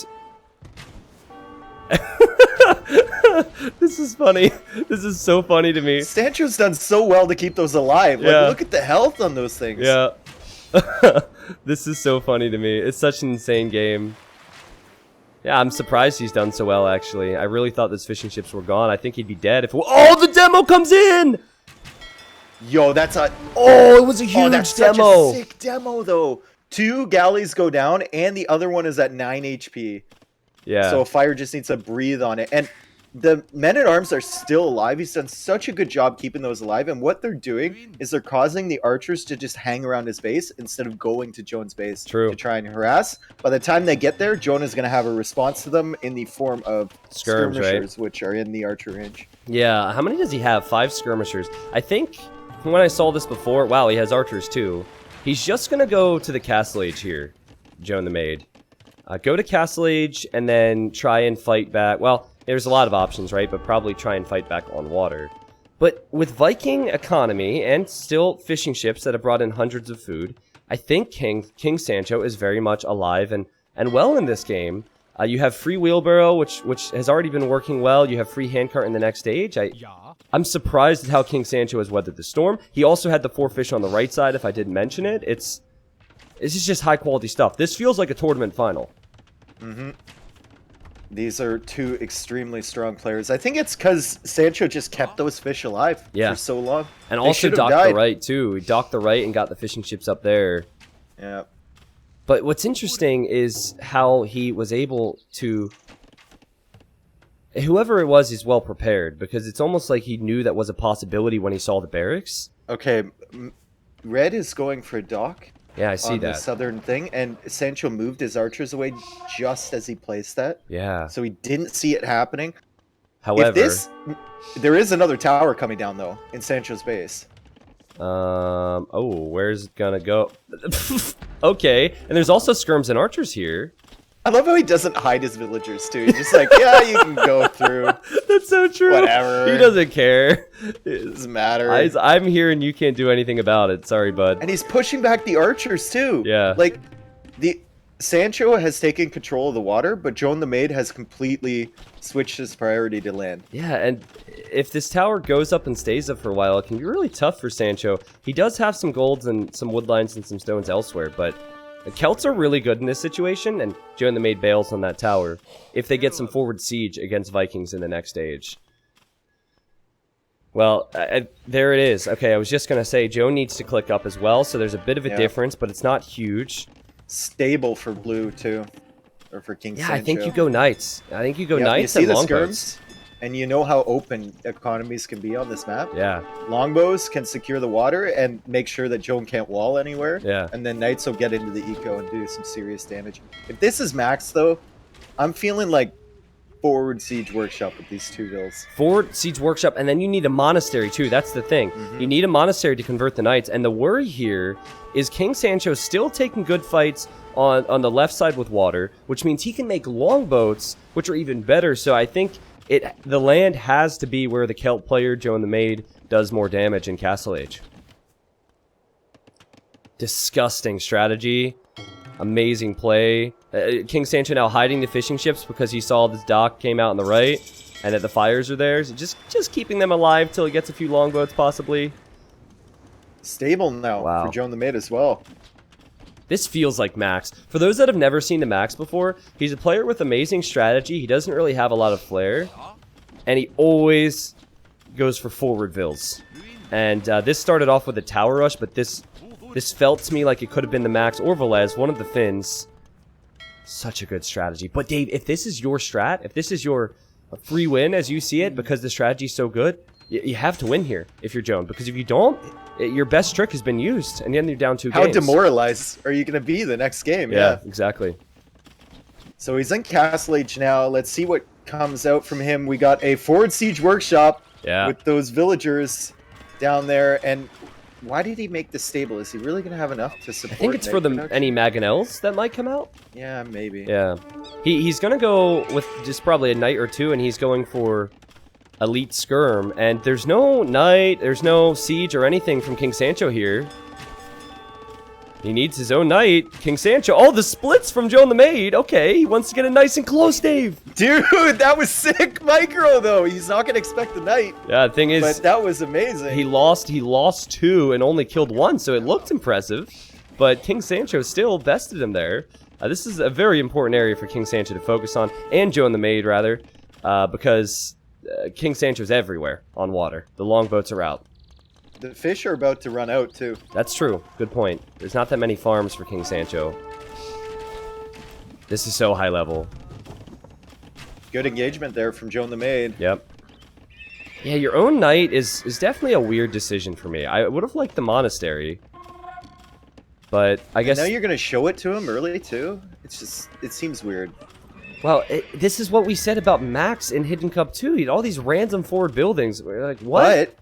this is funny. This is so funny to me. Sancho's done so well to keep those alive. Like, look at the health on those things. Yeah. This is so funny to me. It's such an insane game. Yeah, I'm surprised he's done so well, actually. I really thought those fishing ships were gone. I think he'd be dead if... Oh, the demo comes in! Yo, that's a Oh, it was a huge that's demo. such a sick demo though. 2 galleys go down, and the other one is at 9 HP. Yeah. So Fire just needs to breathe on it. And the men-at-arms are still alive. He's done such a good job keeping those alive. And what they're doing is they're causing the archers to just hang around his base instead of going to Joan's base to try and harass. By the time they get there, Joan is going to have a response to them in the form of skirmishers, which are in the archer range. Yeah, how many does he have? 5 skirmishers. I think when I saw this before, wow, he has archers too. He's just going to go to the Castle Age here, Joan the Maid. Go to Castle Age and then try and fight back. Well, there's a lot of options, right? But probably try and fight back on water. But with Viking economy and still fishing ships that have brought in hundreds of food, I think King Sancho is very much alive and well in this game. You have free wheelbarrow, which has already been working well. You have free handcart in the next stage. I'm surprised at how King Sancho has weathered the storm. He also had the 4 fish on the right side, if I didn't mention it. It's just high quality stuff. This feels like a tournament final. Mm-hmm. These are 2 extremely strong players. I think it's because Sancho just kept those fish alive for so long. And also docked the right, too. He docked the right and got the fishing ships up there. Yeah. But what's interesting is how he was able to... Whoever it was is well prepared, because it's almost like he knew that was a possibility when he saw the barracks. Okay, Red is going for a dock. Yeah, I see on that. The southern thing, and Sancho moved his archers away just as he placed that. Yeah. So he didn't see it happening. However... there is another tower coming down, though, in Sancho's base. Oh, where's it gonna go? Okay, and there's also skirms and archers here. I love how he doesn't hide his villagers, too. He's just like, yeah, you can go through. That's so true. Whatever. He doesn't care. It doesn't matter. I'm here and you can't do anything about it. Sorry, bud. And he's pushing back the archers, too. Yeah. Like, Sancho has taken control of the water, but Joan the Maid has completely switched his priority to land. Yeah, and if this tower goes up and stays up for a while, it can be really tough for Sancho. He does have some golds and some wood lines and some stones elsewhere, but the Celts are really good in this situation, and Joan the Maid bails on that tower if they get some forward siege against Vikings in the next stage. Well, there it is. Okay, I was just going to say, Joan needs to click up as well, so there's a bit of a difference, but it's not huge. Stable for blue, too. Or for King Sancho. I think you go Knights. I think you go Knights and Longbows. And you know how open economies can be on this map. Yeah. Longbows can secure the water and make sure that Joan can't wall anywhere. Yeah. And then Knights will get into the eco and do some serious damage. If this is max, though, I'm feeling like forward siege workshop with these 2 vills. Forward siege workshop, and then you need a monastery too. That's the thing. You need a monastery to convert the knights, and the worry here is King Sancho still taking good fights on the left side with water, which means he can make longboats, which are even better. So I think the land has to be where the Celt player, Joan the Maid, does more damage in Castle Age. Disgusting strategy. Amazing play. King Sancho now hiding the fishing ships because he saw this dock came out on the right and that the fires are there. So just keeping them alive till he gets a few longboats possibly. Stable now for Joan the Maid as well. This feels like Max. For those that have never seen the Max before, he's a player with amazing strategy. He doesn't really have a lot of flair. And he always goes for forward vills. And this started off with a tower rush, but this felt to me like it could have been the Max or Velez, one of the Finns. Such a good strategy. But Dave, if this is your strat, if this is your free win as you see it, because the strategy's so good, you have to win here if you're Joan. Because if you don't, your best trick has been used, and then you're down 2 games. How demoralized are you going to be the next game? Yeah, exactly. So he's in Castle Age now. Let's see what comes out from him. We got a forward siege workshop with those villagers down there, and why did he make this stable? Is he really going to have enough to support? I think it's for any Mangonels that might come out. Yeah, maybe. Yeah. He's going to go with just probably a knight or 2, and he's going for elite skirm. And there's no knight, there's no siege or anything from King Sancho here. He needs his own knight. King Sancho. Oh, the splits from Joan the Maid. Okay, he wants to get it nice and close, Dave. Dude, that was sick micro, though. He's not going to expect the knight. Yeah, the thing is... But that was amazing. He lost 2 and only killed 1, so it looked impressive. But King Sancho still bested him there. This is a very important area for King Sancho to focus on. And Joan the Maid, rather. Because King Sancho's everywhere on water. The longboats are out. The fish are about to run out, too. That's true. Good point. There's not that many farms for King Sancho. This is so high level. Good engagement there from Joan the Maid. Yep. Yeah, your own knight is definitely a weird decision for me. I would have liked the monastery. But I guess... And now you're going to show it to him early, too? It's just... It seems weird. Well, this is what we said about Max in Hidden Cup 2. He had all these random forward buildings. We're like, what? But,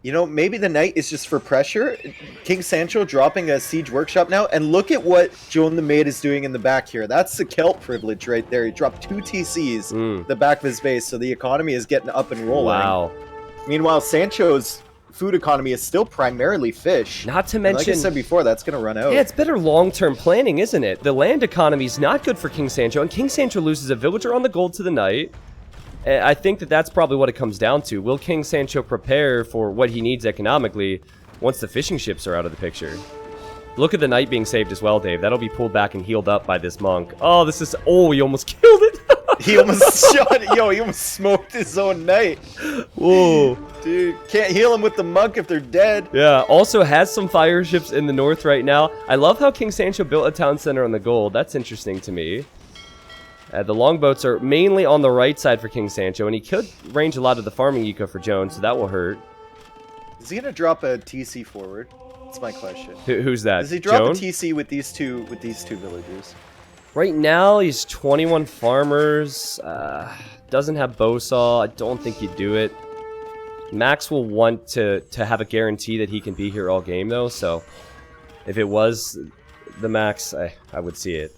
you know, maybe the knight is just for pressure. King Sancho dropping a siege workshop now. And look at what Joan the Maid is doing in the back here. That's the Celt privilege right there. He dropped 2 TCs the back of his base, so the economy is getting up and rolling. Wow. Meanwhile, Sancho's food economy is still primarily fish. Not to mention... Like I said before, that's going to run out. Yeah, it's better long-term planning, isn't it? The land economy is not good for King Sancho, and King Sancho loses a villager on the gold to the knight. And I think that that's probably what it comes down to. Will King Sancho prepare for what he needs economically once the fishing ships are out of the picture? Look at the knight being saved as well, Dave. That'll be pulled back and healed up by this monk. Oh, this is... Oh, he almost killed it! He almost shot it. Yo, he almost smoked his own knight. Whoa. Dude, can't heal him with the monk if they're dead. Yeah, also has some fire ships in the north right now. I love how King Sancho built a town center on the gold. That's interesting to me. The longboats are mainly on the right side for King Sancho, and he could range a lot of the farming eco for Joan, so that will hurt. Is he gonna drop a TC forward? That's my question. Who's that? Does he drop Joan? a TC with these two villagers? Right now, he's 21 farmers. Doesn't have bowsaw. I don't think he'd do it. Max will want to have a guarantee that he can be here all game, though. So, if it was the Max, I would see it.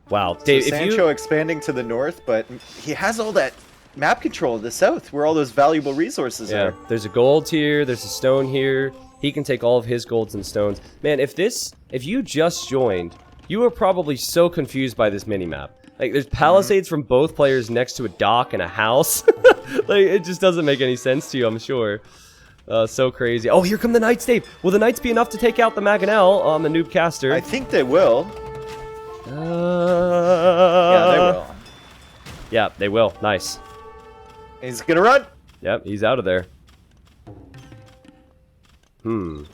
Wow, Dave, so Sancho expanding to the north, but he has all that map control to the south, where all those valuable resources are. There's a gold here. There's a stone here. He can take all of his golds and stones. Man, if you just joined, you were probably so confused by this minimap. Like, there's palisades from both players next to a dock and a house. Like, it just doesn't make any sense to you, I'm sure. So crazy. Oh, here come the knights, Dave. Will the knights be enough to take out the Mangonel on the noob caster? I think they will. Yeah, they will. Yeah, they will. Nice. He's gonna run. Yep, he's out of there.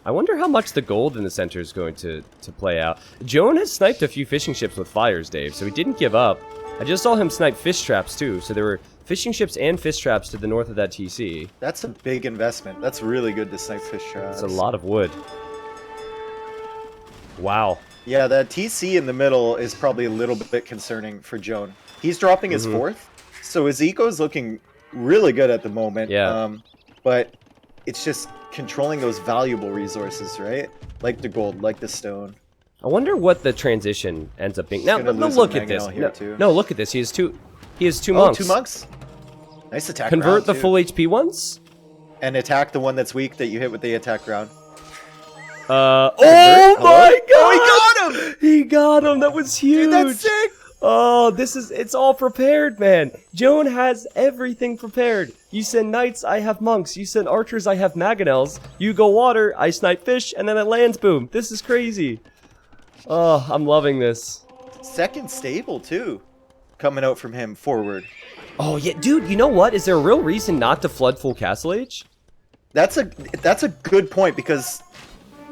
I wonder how much the gold in the center is going to play out. Joan has sniped a few fishing ships with fires, Dave, so he didn't give up. I just saw him snipe fish traps, too, so there were fishing ships and fish traps to the north of that TC. That's a big investment. That's really good to snipe fish traps. That's a lot of wood. Wow. Yeah, that TC in the middle is probably a little bit concerning for Joan. He's dropping his fourth, so his eco is looking really good at the moment. Yeah. But it's just controlling those valuable resources, right? Like the gold, like the stone. I wonder what the transition ends up being. Now, look at this. No, look at this. He has two monks. 2 monks? Nice attack. Convert the full HP ones? And attack the one that's weak that you hit with the attack round. Oh my god! Oh, he got him! He got him! That was huge! Dude, that's sick! Oh, it's all prepared, man. Joan has everything prepared. You send knights, I have monks. You send archers, I have mangonels. You go water, I snipe fish, and then it lands, boom. This is crazy. Oh, I'm loving this. Second stable, too. Coming out from him, forward. Oh, yeah, dude, you know what? Is there a real reason not to flood full Castle Age? That's a good point, because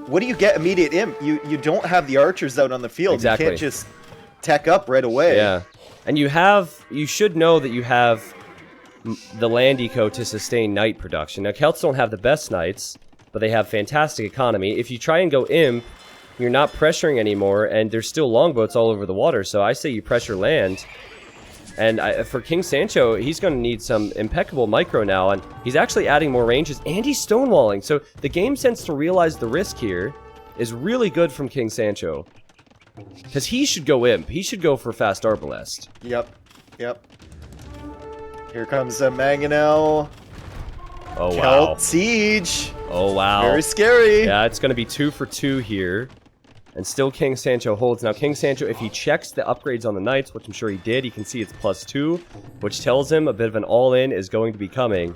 what do you get immediate imp? You don't have the archers out on the field. Exactly. You can't just tech up right away. Yeah. And you should know that you have the land eco to sustain knight production. Now, Celts don't have the best knights, but they have fantastic economy. If you try and go imp, you're not pressuring anymore, and there's still longboats all over the water, so I say you pressure land. And for King Sancho, he's going to need some impeccable micro now, and he's actually adding more ranges, and he's stonewalling. So the game sense to realize the risk here is really good from King Sancho. Because he should go imp. He should go for fast arbalest. Yep. Here comes a Mangonel. Oh, wow. Celt siege. Oh, wow. Very scary. Yeah, it's going to be 2 for 2 here. And still King Sancho holds. Now, King Sancho, if he checks the upgrades on the knights, which I'm sure he did, he can see it's +2, which tells him a bit of an all-in is going to be coming.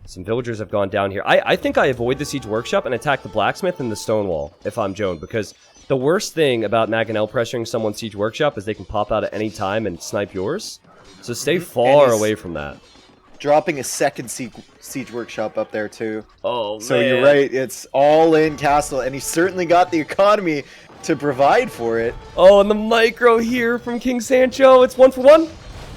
Some villagers have gone down here. I think I avoid the siege workshop and attack the blacksmith and the stone wall if I'm Joan, because the worst thing about Mangonel pressuring someone's siege workshop is they can pop out at any time and snipe yours. So stay far away from that. dropping a second siege workshop up there too. Oh, So man. you're right, it's all in castle, and he's certainly got the economy to provide for it. Oh, and the micro here from King Sancho. It's 1 for 1.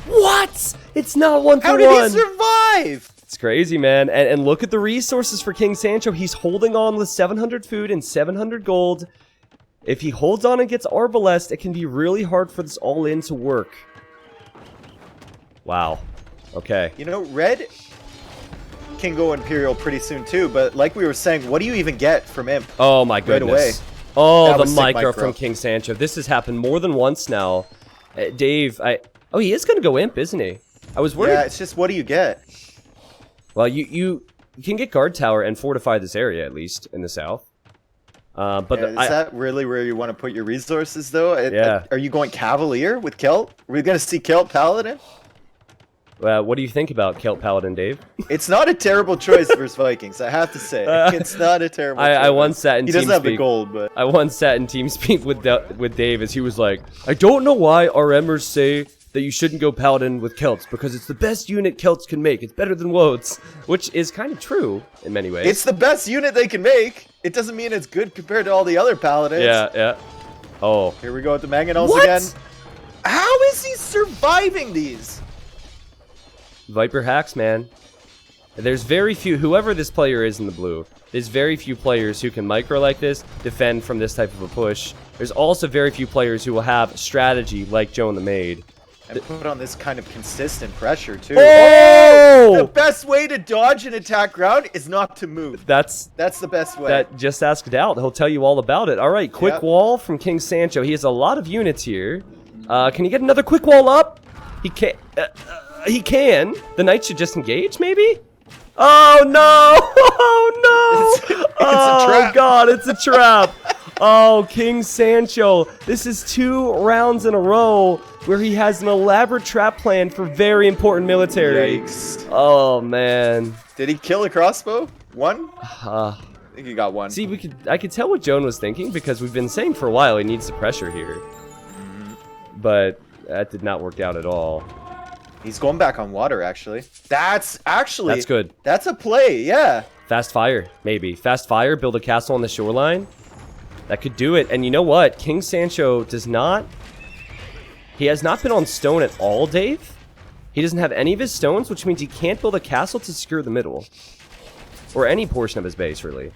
What? It's not 1 for 1. How did he survive? It's crazy, man. And look at the resources for King Sancho. He's holding on with 700 food and 700 gold. If he holds on and gets Arbalest, it can be really hard for this all-in to work. Wow. Okay. You know, red can go Imperial pretty soon too, but like we were saying, what do you even get from Imp? Oh my Right goodness. away. Oh, That the was sick micro micro. from King Sancho. This has happened more than once now. Dave, oh, he is going to go Imp, isn't he? I was worried. Yeah, it's just what do you get? Well, you can get Guard Tower and fortify this area, at least, in the south. But Yeah, is that really where you want to put your resources, though? Yeah. Are you going Cavalier with Kelt? Are we going to see Kelt Paladin? what do you think about Kelt Paladin, Dave? It's not a terrible choice versus Vikings, I have to say. It's not a terrible choice. I once sat in He doesn't have the TeamSpeak. gold, but... I once sat in TeamSpeak with Dave as he was like, I don't know why RMers say that you shouldn't go Paladin with Celts, because it's the best unit Celts can make. It's better than Wodes, which is kind of true in many ways. It's the best unit they can make. It doesn't mean it's good compared to all the other Paladins. Yeah. Oh. Here we go with the Mangonels What? again. How is he surviving these? Viper hacks, man. There's very few, whoever this player is in the blue, there's very few players who can micro like this, defend from this type of a push. There's also very few players who will have strategy like Joan the Maid. And put on this kind of consistent pressure, too. Oh! The best way to dodge an attack ground is not to move. That's the best way. that. Just ask Doubt. He'll tell you all about it. All right, quick Yep. wall from King Sancho. He has a lot of units here. Can he get another quick wall up? He can't. He can. The knight should just engage, maybe? Oh, no! Oh, no! It's a Oh, trap. God, it's a trap. Oh, King Sancho. This is 2 rounds in a row where he has an elaborate trap plan for very important military. Yikes. Oh, man. Did he kill a crossbow? One? Uh, I think he got one. see, I could tell what Joan was thinking because we've been saying for a while he needs the pressure here. But that did not work out at all. He's going back on water, actually. That's good. That's a play, yeah. Fast fire, maybe. Fast fire, build a castle on the shoreline. That could do it. And you know what? King Sancho does not... He has not been on stone at all, Dave. He doesn't have any of his stones, which means he can't build a castle to secure the middle. Or any portion of his base, really.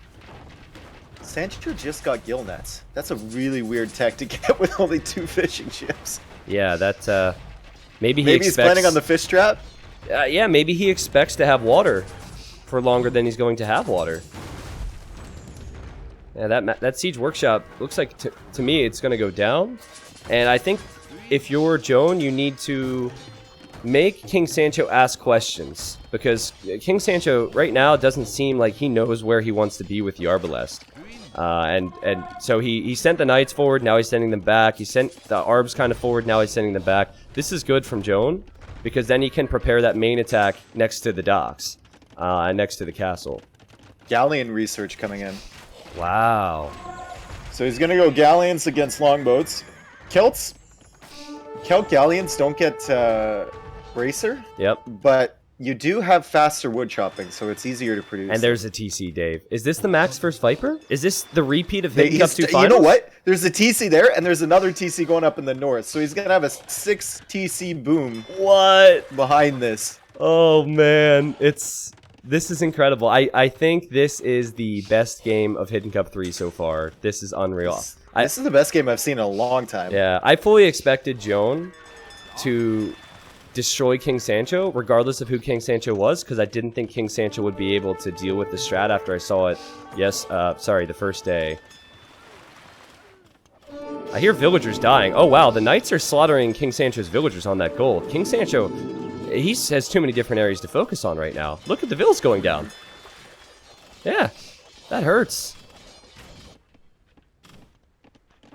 Sancho just got gill nets. That's a really weird tech to get with only 2 fishing ships. Yeah, that... maybe Maybe he's planning on the fish trap? yeah, maybe he expects to have water for longer than he's going to have water. Yeah, that siege workshop looks like to me it's going to go down, and I think if you're Joan, you need to make King Sancho ask questions because King Sancho right now doesn't seem like he knows where he wants to be with the Arbalest. And so he sent the knights forward, now he's sending them back. He sent the Arbs kind of forward, now he's sending them back. This is good from Joan, because then he can prepare that main attack next to the docks, and next to the castle. Galleon research coming in. Wow. So he's gonna go galleons against longboats. Kelt galleons don't get bracer, Yep. but you do have faster wood chopping, so it's easier to produce. And there's a TC, Dave. Is this the Max vs Viper? Is this the repeat of Hidden Cup 2 you finals? know what? There's a TC there, and there's another TC going up in the north. So he's gonna have a 6 TC boom What? behind this. Oh, man. This is incredible. I think this is the best game of Hidden Cup 3 so far. This is unreal. This is the best game I've seen in a long time. Yeah, I fully expected Joan to destroy King Sancho, regardless of who King Sancho was, because I didn't think King Sancho would be able to deal with the strat after I saw it, the first day. I hear villagers dying. Oh, wow, the knights are slaughtering King Sancho's villagers on that gold. King Sancho, he has too many different areas to focus on right now. Look at the vills going down. Yeah, that hurts.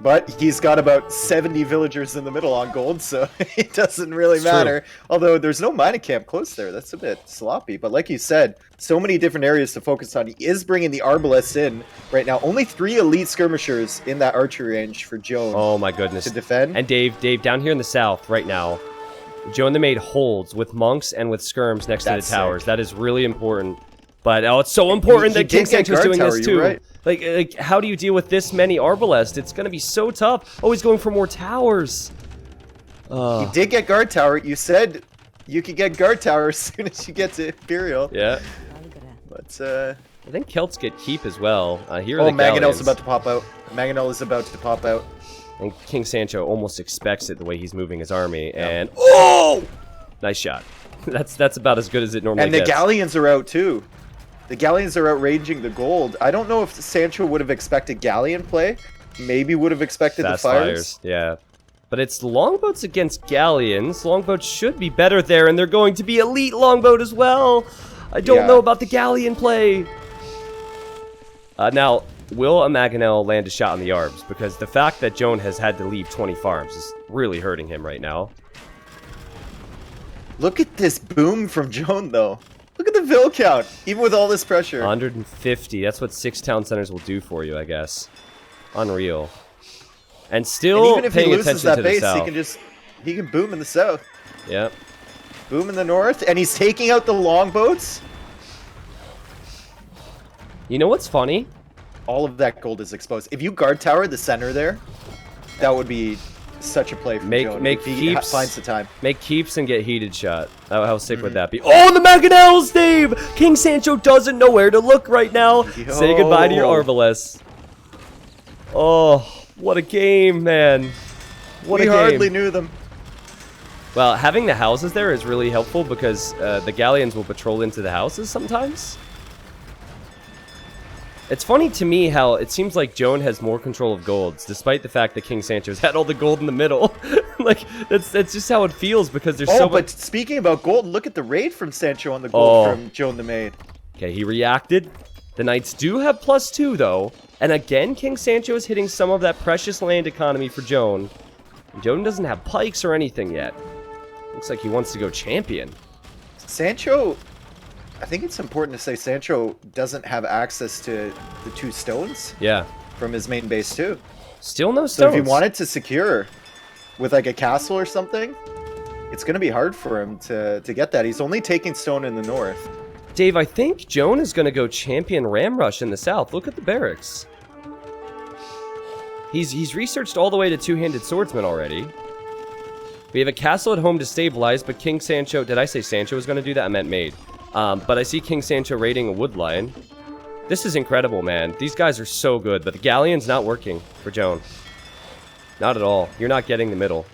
But he's got about 70 villagers in the middle on gold, so it doesn't really It's matter. true. Although there's no mining camp close there. That's a bit sloppy. But like you said, so many different areas to focus on. He is bringing the Arbalests in right now. Only 3 elite skirmishers in that archery range for Joan Oh, my goodness. to defend. And Dave, down here in the south right now, Joan the Maid holds with monks and with skirms next to the towers. Sick. That is really important. But it's so important that King Sancho's doing this too. Right. Like, how do you deal with this many Arbalest? It's going to be so tough. Oh, he's going for more towers. You did get guard tower. You said you could get guard tower as soon as you get to Imperial. Yeah. But I think Celts get keep as well. Here are oh, the Galleons. Mangonel's about to pop out. Mangonel is about to pop out. And King Sancho almost expects it the way he's moving his army, and oh, nice shot. That's about as good as it normally gets. And the Galleons are out too. The Galleons are outraging the gold. I don't know if Sancho would have expected Galleon play. Maybe would have expected Fast the fires. Yeah. But it's longboats against Galleons. Longboats should be better there, and they're going to be elite longboat as well. I don't know about the Galleon play. Now, will a Mangonel land a shot on the Arbs? Because the fact that Joan has had to leave 20 farms is really hurting him right now. Look at this boom from Joan, though. Look at the Vil count, even with all this pressure. 150. That's what 6 town centers will do for you, I guess. Unreal. And still even if he paying loses attention that to the base, south. he can boom in the south. Yep. Boom in the north, and he's taking out the longboats. You know what's funny? All of that gold is exposed. If you guard tower the center there, that would be such a play from Joan. Make if he keeps. finds the time. Make keeps and get heated shot. How sick would that be? Oh, the Mangonels, Dave! King Sancho doesn't know where to look right now. Say goodbye to your Arbalest. Oh, what a game, man. What a game. We hardly knew them. Well, having the houses there is really helpful because the Galleons will patrol into the houses sometimes. It's funny to me how it seems like Joan has more control of golds, despite the fact that King Sancho's had all the gold in the middle. Like, that's just how it feels because there's so much. But speaking about gold, look at the raid from Sancho on the gold from Joan the Maid. Okay, he reacted. The Knights do have +2, though. And again, King Sancho is hitting some of that precious land economy for Joan. Joan doesn't have pikes or anything yet. Looks like he wants to go champion. Sancho, I think it's important to say Sancho doesn't have access to the 2 stones. Yeah. From his main base too. Still no So stones. if he wanted to secure with like a castle or something, it's going to be hard for him to get that. He's only taking stone in the north. Dave, I think Joan is going to go champion Ram Rush in the south. Look at the barracks. He's researched all the way to two-handed swordsman already. We have a castle at home to stabilize, but King Sancho... Did I say Sancho was going to do that? I meant Maid. But I see King Sancho raiding a wood line. This is incredible, man. These guys are so good, but the Galleon's not working for Joan. Not at all. You're not getting the middle.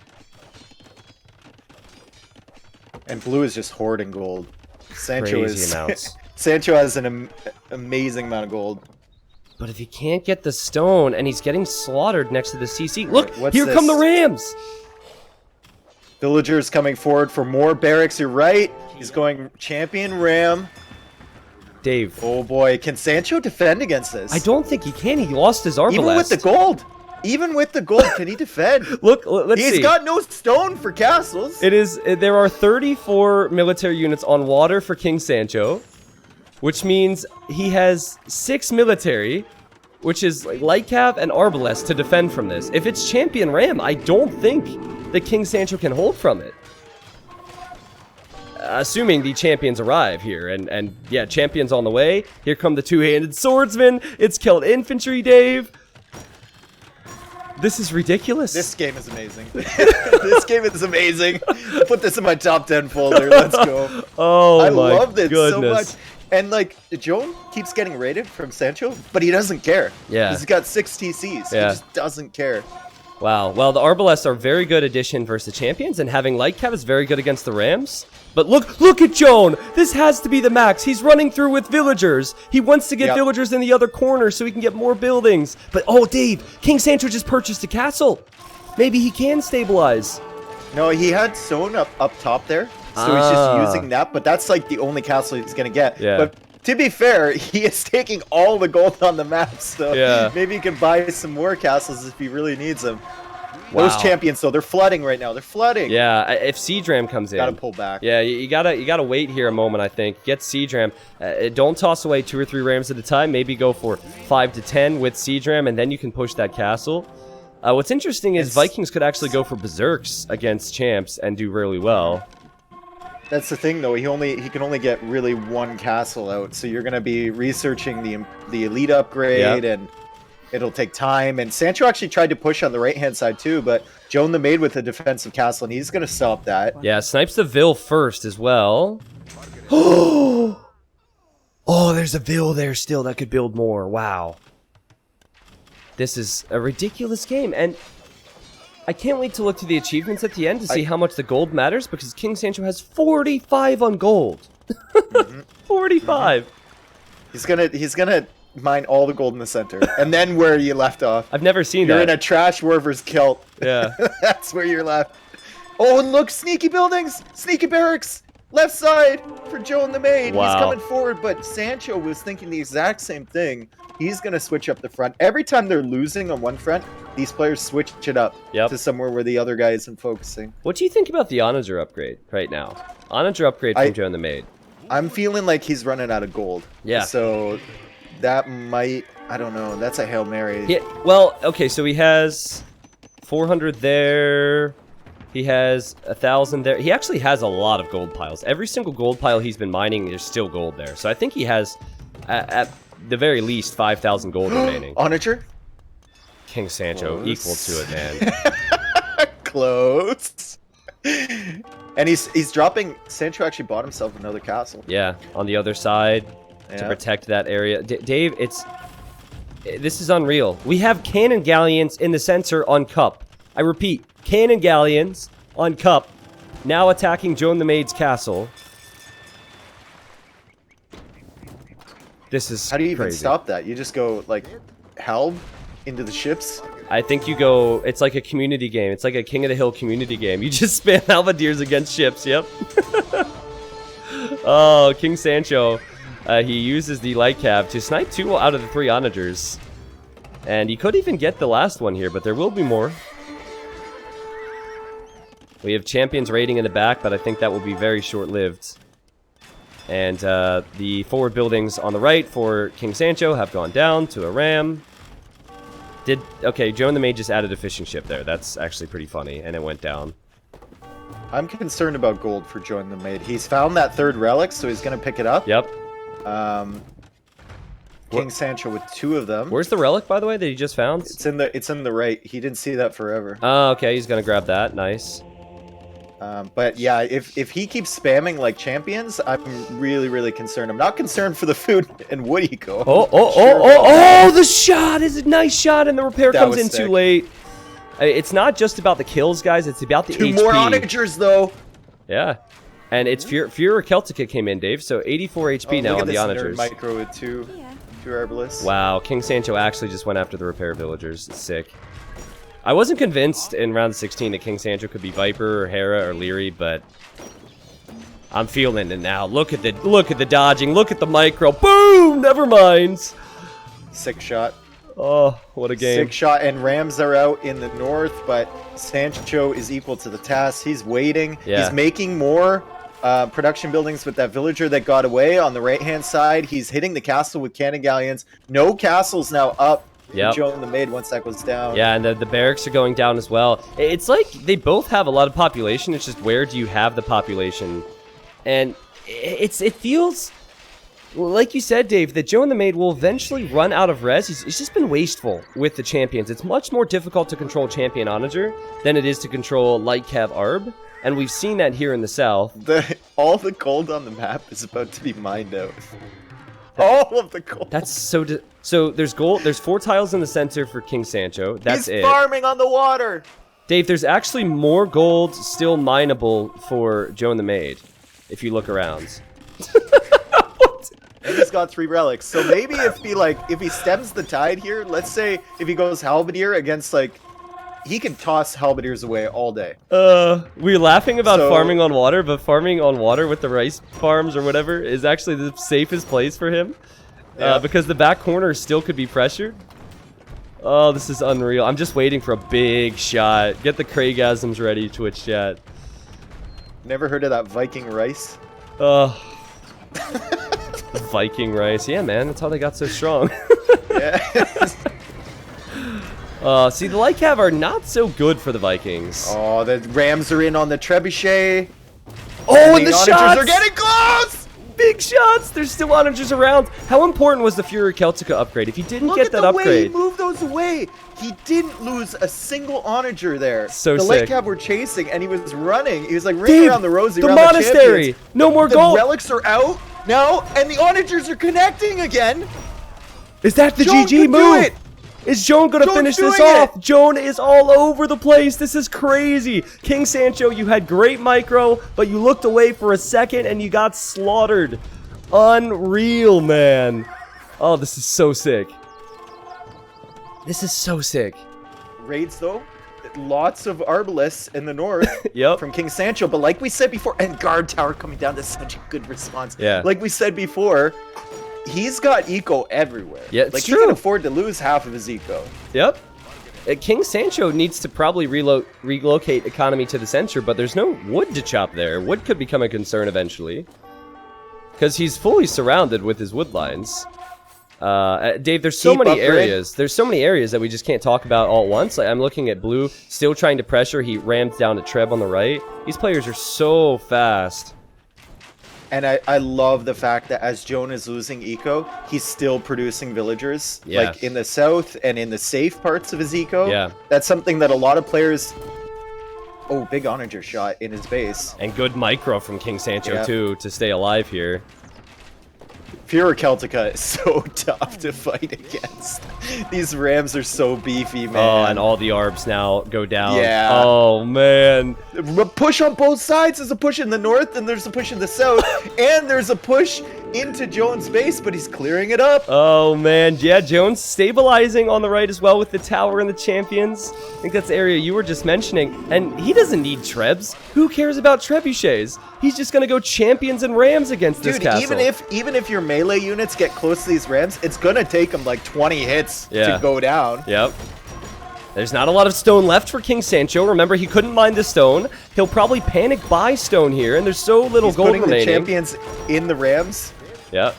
And blue is just hoarding gold. Sancho Crazy amounts. Sancho has an amazing amount of gold. But if he can't get the stone, and he's getting slaughtered next to the CC... Look! What's Here come the Rams! Villagers coming forward for more barracks. You're right. He's going champion Ram. Dave. Oh boy, can Sancho defend against this? I don't think he can. He lost his Arbalest. Even with the gold. Even with the gold, can he defend? Look, let's see. He's got no stone for castles. There are 34 military units on water for King Sancho, which means he has 6 military, which is light cav and Arbalest to defend from this. If it's champion Ram, I don't think that King Sancho can hold from it. Assuming the champions arrive here, and yeah, champions on the way. Here come the two-handed swordsmen. It's killed infantry, Dave. This is ridiculous. This game is amazing. This game is amazing. I'll put this in my top 10 folder. Let's go. Oh, I my loved it goodness. so much. And like, Joan keeps getting raided from Sancho, but he doesn't care. Yeah. He's got 6 TCs. Yeah. He just doesn't care. Wow. Well, the Arbalests are very good addition versus the champions, and having light cav is very good against the Rams. But look at Joan! This has to be the max. He's running through with villagers. He wants to get villagers in the other corner so he can get more buildings. But, oh, Dave, King Sancho just purchased a castle. Maybe he can stabilize. No, he had stone up top there, so he's just using that, but that's like the only castle he's going to get. Yeah. But to be fair, he is taking all the gold on the map, so maybe he can buy some more castles if he really needs them. Wow. Those champions, though, they're flooding right now. They're flooding. Yeah, if Seadram comes in, gotta pull back. Yeah, you gotta wait here a moment. I think get Seadram. Don't toss away 2 or 3 Rams at a time. Maybe go for 5 to 10 with Seadram, and then you can push that castle. What's interesting is Vikings could actually go for berserks against champs and do really well. That's the thing, though. He can only get really one castle out, so you're gonna be researching the elite upgrade, and it'll take time. And Sancho actually tried to push on the right-hand side too, but Joan the Maid with a defensive castle, and he's gonna stop that. Yeah, snipes the Vil first as well. Oh, there's a Vil there still that could build more. Wow. This is a ridiculous game, and I can't wait to look to the achievements at the end to see how much the gold matters, because King Sancho has 45 on gold. 45. He's gonna mine all the gold in the center, and then where you left off. I've never seen You're that. in a trash Werver's kilt. Yeah. That's where you're left. Oh, and look, sneaky buildings, sneaky barracks, left side for Joan the Maid. Wow. He's coming forward, but Sancho was thinking the exact same thing. He's gonna switch up the front. Every time they're losing on one front, these players switch it up to somewhere where the other guy isn't focusing. What do you think about the Onager upgrade right now? Onager upgrade from Joan the Maid. I'm feeling like he's running out of gold. Yeah. So that might, I don't know, that's a Hail Mary. Yeah, well, okay, so he has 400 there. He has 1,000 there. He actually has a lot of gold piles. Every single gold pile he's been mining, there's still gold there. So I think he has, at the very least, 5,000 gold remaining. Onager? King Sancho, equal to it, man. Close. And he's dropping. Sancho actually bought himself another castle. Yeah, on the other side to protect that area. Dave, this is unreal. We have cannon galleons in the center on Cup. I repeat, cannon galleons on Cup, now attacking Joan the Maid's castle. This is How do you even crazy. stop that? You just go like Helm into the ships? I think you go, it's like a community game. It's like a King of the Hill community game. You just spam halberdiers against ships, yep. Oh, King Sancho. He uses the light cab to snipe 2 out of the 3 onagers. And he could even get the last one here, but there will be more. We have champions raiding in the back, but I think that will be very short-lived. And the forward buildings on the right for King Sancho have gone down to a ram. Okay, Joan the Maid just added a fishing ship there. That's actually pretty funny, and it went down. I'm concerned about gold for Joan the Maid. He's found that 3rd relic, so he's going to pick it up. Yep. King Sancho with 2 of them. Where's the relic, by the way, that he just found? It's in the right. He didn't see that forever. Oh, okay, he's going to grab that. Nice. But yeah, if he keeps spamming like champions, I'm really, really concerned. I'm not concerned for the food and wood eco. Oh, the shot is a nice shot, and the repair comes in sick. too late. It's not just about the kills, guys. It's about the 2 HP. more onagers, though. Yeah. And it's Furor Celtica came in, Dave, so 84 HP now on the onagers. Micro with 2 Arbalists. Wow, King Sancho actually just went after the repair villagers. It's sick. I wasn't convinced in round 16 that King Sancho could be Viper or Hera or Leary, but I'm feeling it now. Look at the dodging. Look at the micro. Boom! Never mind. Sick shot. Oh, what a game. Sick shot, and Rams are out in the north, but Sancho is equal to the task. He's waiting. Yeah. He's making more production buildings with that villager that got away on the right-hand side. He's hitting the castle with cannon galleons. No castles now up. Yep. Joan the Maid once that goes down. Yeah, and the barracks are going down as well. It's like they both have a lot of population. It's just where do you have the population? And it feels, like you said, Dave, that Joan the Maid will eventually run out of res. He's just been wasteful with the champions. It's much more difficult to control champion onager than it is to control light cav arb. And we've seen that here in the south. All the gold on the map is about to be mined out. All of the gold. That's so there's gold. There's 4 tiles in the center for King Sancho. That's He's farming on the water. Dave, there's actually more gold still mineable for Joan the Maid, if you look around. And he's got 3 relics. So maybe if he stems the tide here, let's say if he goes halberdier against he can toss halberdiers away all day. We're laughing about farming on water, but farming on water with the rice farms or whatever is actually the safest place for him. Yeah. Because the back corner still could be pressured. Oh, this is unreal. I'm just waiting for a big shot. Get the Craigasms ready, Twitch chat. Never heard of that Viking rice? Viking rice. Yeah, man, that's how they got so strong. Yeah. See, the light cav are not so good for the Vikings. Oh, the Rams are in on the trebuchet. Oh, and the onagers shots are getting close. Big shots! There's still onagers around. How important was the Fury Celtica upgrade? If you didn't Look get at that the way he upgrade, moved those away. He didn't lose a single onager there. So the sick. light cab were chasing, and he was running. He was like running Dave, around the rosy. the around monastery. The champions. No more The gold. relics are out now, and the onagers are connecting again. Is that the Joan GG could do move? it. Is Joan gonna Joan's finish this doing off? it. Joan is all over the place. This is crazy. King Sancho, you had great micro, but you looked away for a second and you got slaughtered. Unreal, man. Oh, this is so sick. This is so sick. Raids though, lots of arbalists in the north. Yep. From King Sancho, but like we said before, and guard tower coming down. That's such a good response. Yeah. Like we said before, he's got eco everywhere. Yeah, it's like true. he can afford to lose half of his eco. Yep. King Sancho needs to probably relocate economy to the center, but there's no wood to chop there. Wood could become a concern eventually. Because he's fully surrounded with his wood lines. Dave, there's so Keep many upgrade. areas. There's so many areas that we just can't talk about all at once. Like, I'm looking at blue, still trying to pressure. He rammed down a Treb on the right. These players are so fast. And I love the fact that as Joan is losing eco, he's still producing villagers. Yeah. Like in the south and in the safe parts of his eco. Yeah. That's something that a lot of players... Oh, big onager shot in his base. And good micro from King Sancho, Yeah. too, to stay alive here. Fury Celtica is so tough to fight against. These Rams are so beefy, man. Oh, and all the arbs now go down. Yeah. Oh, man. A push on both sides. There's a push in the north, and there's a push in the south, and there's a push into Jones' base, but he's clearing it up. Oh, man. Yeah, Jones stabilizing on the right as well with the tower and the champions. I think that's the area you were just mentioning. And he doesn't need Trebs. Who cares about trebuchets? He's just going to go champions and rams against this Dude, castle. even if your melee units get close to these Rams, it's gonna take them like 20 hits to go down. Yep. There's not a lot of stone left for King Sancho. Remember, he couldn't mine the stone. He'll probably panic buy stone here, and there's so little He's gold putting remaining. the champions in the Rams. Yep.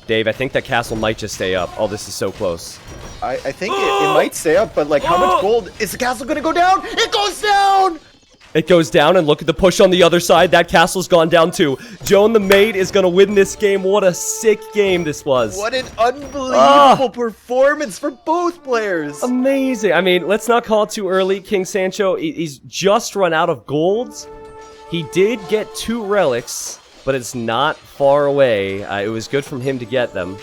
Dave, I think that castle might just stay up. Oh, this is so close. I think it might stay up, but like how much gold is the castle gonna go down? It goes down! It goes down, and look at the push on the other side. That castle's gone down too. Joan the Maid is going to win this game. What a sick game this was. What an unbelievable performance for both players. Amazing. I mean, let's not call it too early. King Sancho, he's just run out of golds. He did get 2 relics, but it's not far away. It was good from him to get them.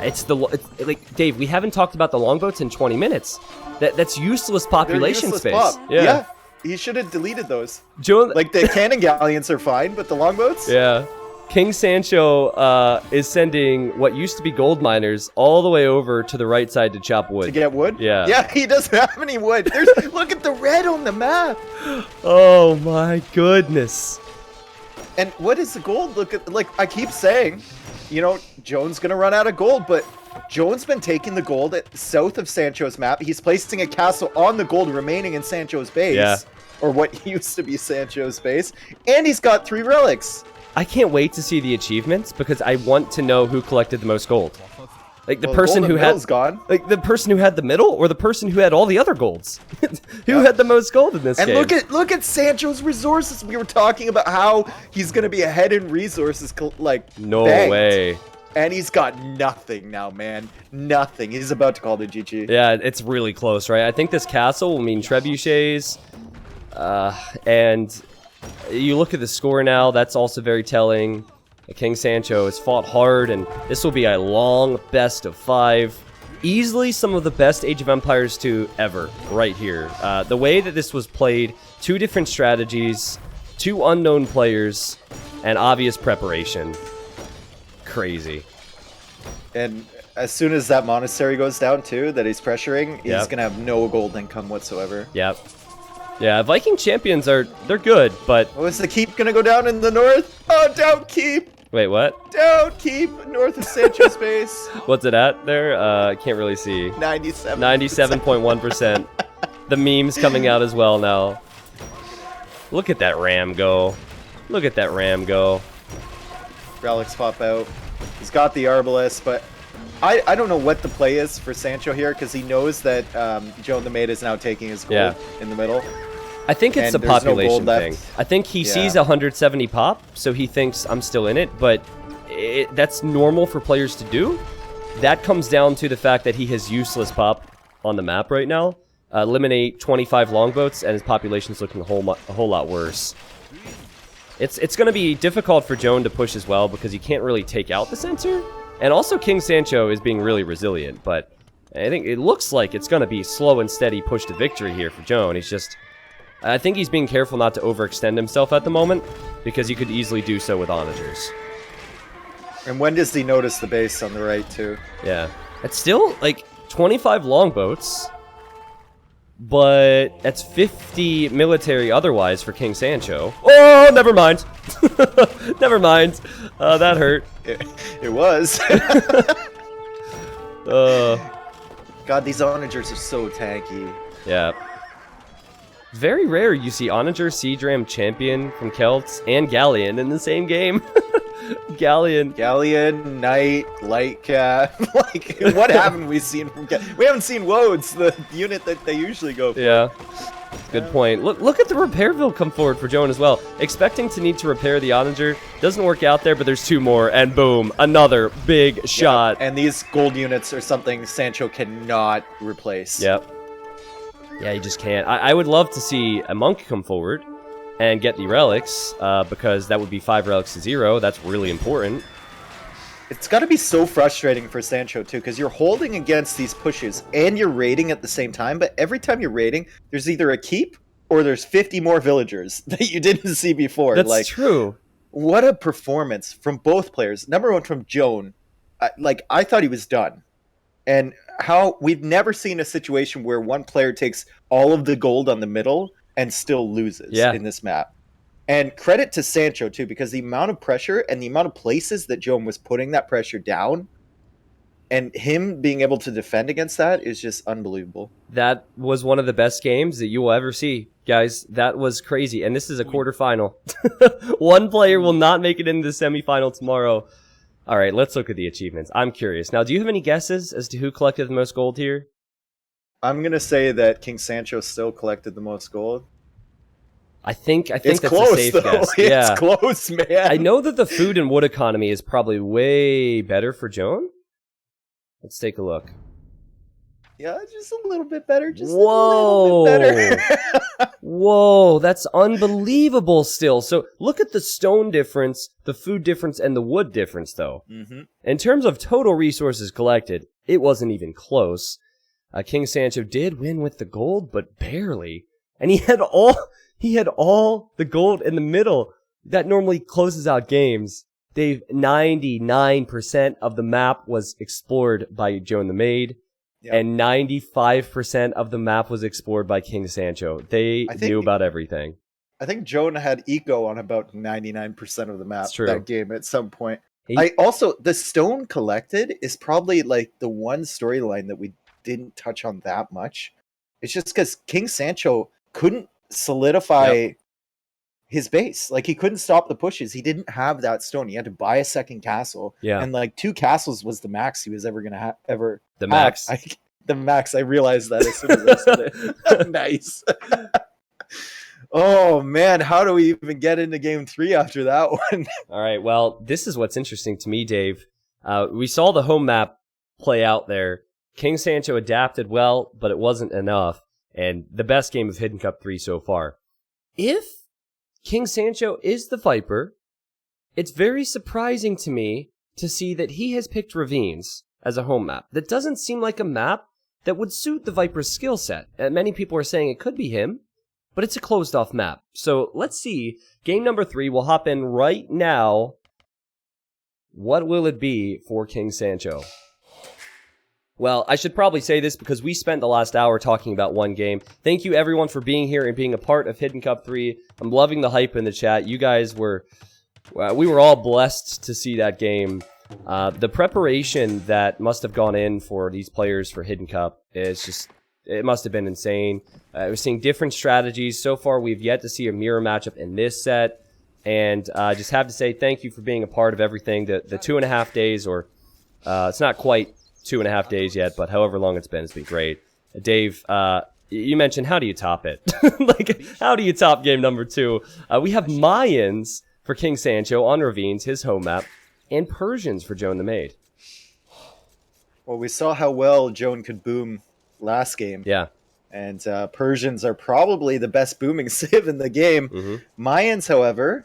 It's like, Dave, we haven't talked about the longboats in 20 minutes. That's useless population Useless space. pop. Yeah. He should have deleted those. Joan, Like the cannon galleons are fine, but the longboats? yeah. King Sancho is sending what used to be gold miners all the way over to the right side to chop wood. To get wood? Yeah. Yeah, he doesn't have any wood. There's look at the red on the map. Oh my goodness. And what is the gold? Look at, like I keep saying, you know, Joan's gonna run out of gold, but Joan's been taking the gold at south of Sancho's map. He's placing a castle on the gold remaining in Sancho's base. Yeah. Or what used to be Sancho's base. And he's got 3 relics. I can't wait to see the achievements because I want to know who collected the most gold. Like the person who had gone. like the person who had the middle or the person who had all the other golds. Who had the most gold in this And game? look at Sancho's resources. We were talking about how he's gonna be ahead in resources, like No banked. way. And he's got nothing now, man. Nothing. He's about to call the GG. Yeah, it's really close, right? I think this castle will mean trebuchets. And you look at the score now, that's also very telling. King Sancho has fought hard, and this will be a long best of 5. Easily some of the best Age of Empires 2 ever, right here. The way that this was played, 2 different strategies, 2 unknown players, and obvious preparation. Crazy. And as soon as that monastery goes down too, that he's pressuring, he's Yep. gonna have no gold income whatsoever. Yep. Yeah, Viking champions they're good, but... Oh, is the keep gonna go down in the north? Oh, down keep! Wait, what? Down keep! North of Sancho's base. What's it at there? I can't really see. 97. 97.1%. The memes coming out as well now. Look at that ram go. Look at that ram go. Relics pop out. He's got the Arbalest, but I don't know what the play is for Sancho here, because he knows that Joan the Maid is now taking his gold in the middle. I think it's And a there's no population gold thing. left. I think he sees 170 pop, so he thinks I'm still in it, but that's normal for players to do. That comes down to the fact that he has useless pop on the map right now. Eliminate 25 longboats, and his population's looking a whole lot worse. It's going to be difficult for Joan to push as well, because he can't really take out the center. And also King Sancho is being really resilient, but I think it looks like it's going to be slow and steady push to victory here for Joan. I think he's being careful not to overextend himself at the moment, because he could easily do so with onagers. And when does he notice the base on the right, too? Yeah. It's still, like, 25 longboats, but that's 50 military otherwise for King Sancho. Oh, never mind. Never mind. That hurt. It was. God, these onagers are so tanky. Yeah. Very rare you see Onager, Seadram, Champion from Celts, and Galleon in the same game. Galleon, Knight, Lightcap. Like, what haven't we seen from We haven't seen Wodes, the unit that they usually go for. Yeah. Good point. Look at the Repairville come forward for Joan as well. Expecting to need to repair the Onager. Doesn't work out there, but there's 2 more, and boom, another big shot. And these gold units are something Sancho cannot replace. Yep. Yeah, you just can't. I would love to see a monk come forward and get the relics, because that would be 5 relics to 0. That's really important. It's got to be so frustrating for Sancho, too, because you're holding against these pushes, and you're raiding at the same time, but every time you're raiding, there's either a keep, or there's 50 more villagers that you didn't see before. That's true. What a performance from both players. Number one, from Joan. I thought he was done. And how we've never seen a situation where one player takes all of the gold on the middle and still loses in this map. And credit to Sancho, too, because the amount of pressure and the amount of places that Joan was putting that pressure down, and him being able to defend against that is just unbelievable. That was one of the best games that you will ever see, guys. That was crazy. And this is a quarterfinal. One player will not make it into the semifinal tomorrow. All right, let's look at the achievements. I'm curious. Now, do you have any guesses as to who collected the most gold here? I'm going to say that King Sancho still collected the most gold. I think it's that's close, a safe though. guess. It's close, man. I know that the food and wood economy is probably way better for Joan. Let's take a look. Yeah, just a little bit better. Just Whoa. a little bit better. Whoa, that's unbelievable still. So look at the stone difference, the food difference, and the wood difference, though. Mm-hmm. In terms of total resources collected, it wasn't even close. King Sancho did win with the gold, but barely. And he had all the gold in the middle. That normally closes out games. 99% of the map was explored by Joan the Maid. Yep. And 95% of the map was explored by King Sancho. They knew about everything. I think Joan had eco on about 99% of the map that game at some point. The stone collected is probably like the one storyline that we didn't touch on that much. It's just because King Sancho couldn't solidify his base. Like, he couldn't stop the pushes. He didn't have that stone. He had to buy a second castle. Yeah. And like 2 castles was the max he was ever going to have. The max? The max. I realized that as soon as I said it. Nice. Oh, man. How do we even get into game 3 after that one? All right. Well, this is what's interesting to me, Dave. We saw the home map play out there. King Sancho adapted well, but it wasn't enough. And the best game of Hidden Cup 3 so far. If King Sancho is the Viper, it's very surprising to me to see that he has picked Ravines as a home map. That doesn't seem like a map that would suit the Viper's skill set. And many people are saying it could be him, but it's a closed-off map. So let's see. Game number 3, we'll hop in right now. What will it be for King Sancho? Well, I should probably say this because we spent the last hour talking about one game. Thank you, everyone, for being here and being a part of Hidden Cup 3. I'm loving the hype in the chat. You guys were... we were all blessed to see that game. The preparation that must have gone in for these players for Hidden Cup is just... It must have been insane. We're seeing different strategies. So far, we've yet to see a mirror matchup in this set. And I just have to say thank you for being a part of everything. The 2.5 days, or it's not quite 2.5 days yet, but however long it's been great. Dave, you mentioned, how do you top it? Like, how do you top game number 2? We have Mayans for King Sancho on Ravines, his home map, and Persians for Joan the Maid. Well, we saw how well Joan could boom last game. Yeah. And Persians are probably the best booming civ in the game. Mayans, however,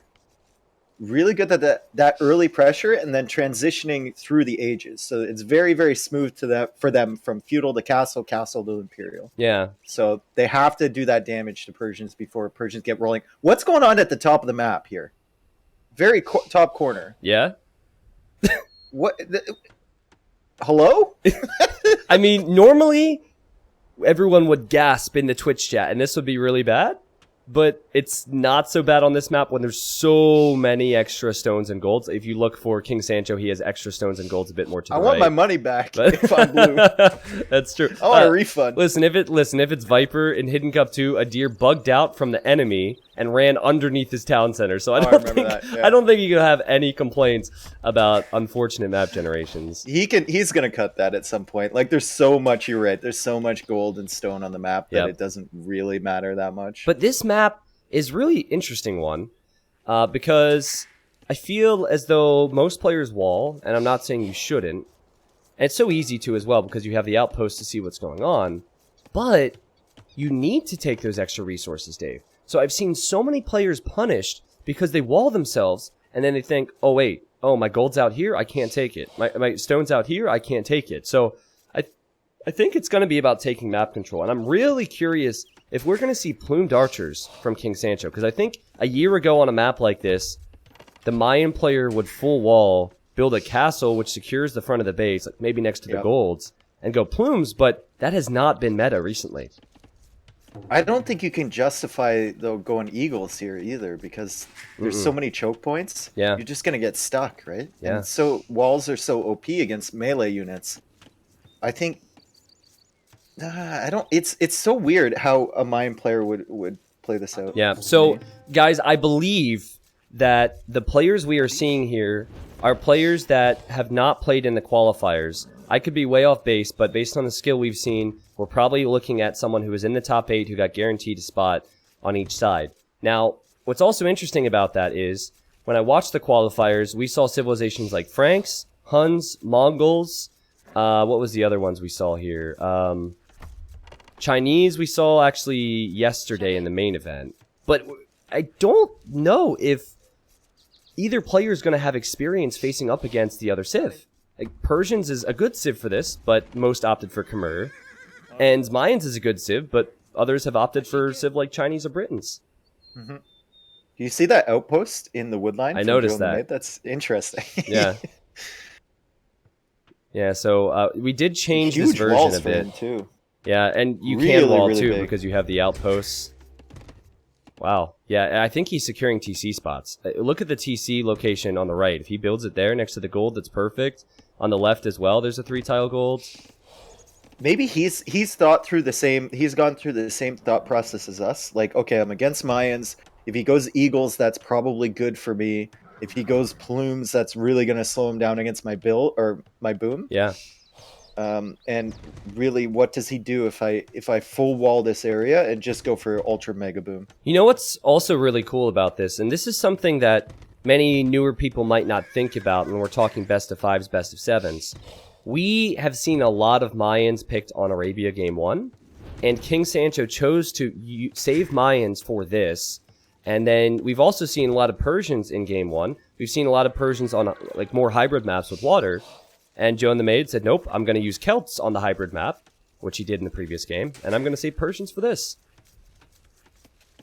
really good at that early pressure and then transitioning through the ages. So it's very, very smooth for them from feudal to castle, castle to imperial. Yeah. So they have to do that damage to Persians before Persians get rolling. What's going on at the top of the map here? Very top corner. Yeah. What? Hello? I mean, normally everyone would gasp in the Twitch chat, and this would be really bad. But it's not so bad on this map when there's so many extra stones and golds. If you look for King Sancho, he has extra stones and golds a bit more to the right. I want my money back if I'm blue. That's true. I want a refund. Listen, if it's Viper in Hidden Cup 2, a deer bugged out from the enemy and ran underneath his town center. So I don't think you can have any complaints about unfortunate map generations. He's gonna cut that at some point. Like, there's so much, you're right, there's so much gold and stone on the map that it doesn't really matter that much. But this map is really interesting one because I feel as though most players wall, and I'm not saying you shouldn't, and it's so easy to as well because you have the outpost to see what's going on, but you need to take those extra resources, Dave. So I've seen so many players punished because they wall themselves and then they think, oh wait, my gold's out here, I can't take it. My stone's out here, I can't take it. So I think it's going to be about taking map control, and I'm really curious if we're going to see plumed archers from King Sancho, because I think a year ago on a map like this, the Mayan player would full wall, build a castle which secures the front of the base, like maybe next to the golds, and go plumes, but that has not been meta recently. I don't think you can justify, though, going eagles here either, because there's so many choke points. Yeah. You're just going to get stuck, right? Yeah. And so walls are so OP against melee units. I think... I don't... It's so weird how a Mayan player would play this out. Yeah, so, guys, I believe that the players we are seeing here are players that have not played in the qualifiers. I could be way off base, but based on the skill we've seen, we're probably looking at someone who was in the top 8 who got guaranteed a spot on each side. Now, what's also interesting about that is, when I watched the qualifiers, we saw civilizations like Franks, Huns, Mongols, what was the other ones we saw here? Chinese we saw actually yesterday in the main event. But I don't know if either player is going to have experience facing up against the other civ. Like, Persians is a good civ for this, but most opted for Khmer. And Mayans is a good civ, but others have opted for civ like Chinese or Britons. Do you see that outpost in the woodline? I noticed that. That's interesting. Yeah. Yeah, so we did change Huge this version walls a bit. for him, too. Yeah, and you Really, can wall really too big. because you have the outposts. Wow. Yeah, I think he's securing TC spots. Look at the TC location on the right. If he builds it there next to the gold, that's perfect. On the left as well, there's a 3-tile gold. Maybe he's thought through the same. He's gone through the same thought process as us. Like, okay, I'm against Mayans. If he goes eagles, that's probably good for me. If he goes plumes, that's really going to slow him down against my bill or my boom. Yeah. And really, what does he do if I full wall this area and just go for ultra mega boom? You know what's also really cool about this, and this is something that many newer people might not think about when we're talking best of 5s, best of 7s. We have seen a lot of Mayans picked on Arabia Game 1, and King Sancho chose to save Mayans for this. And then we've also seen a lot of Persians in Game 1. We've seen a lot of Persians on like more hybrid maps with water. And Joan the Maid said, nope, I'm going to use Celts on the hybrid map, which he did in the previous game, and I'm going to save Persians for this.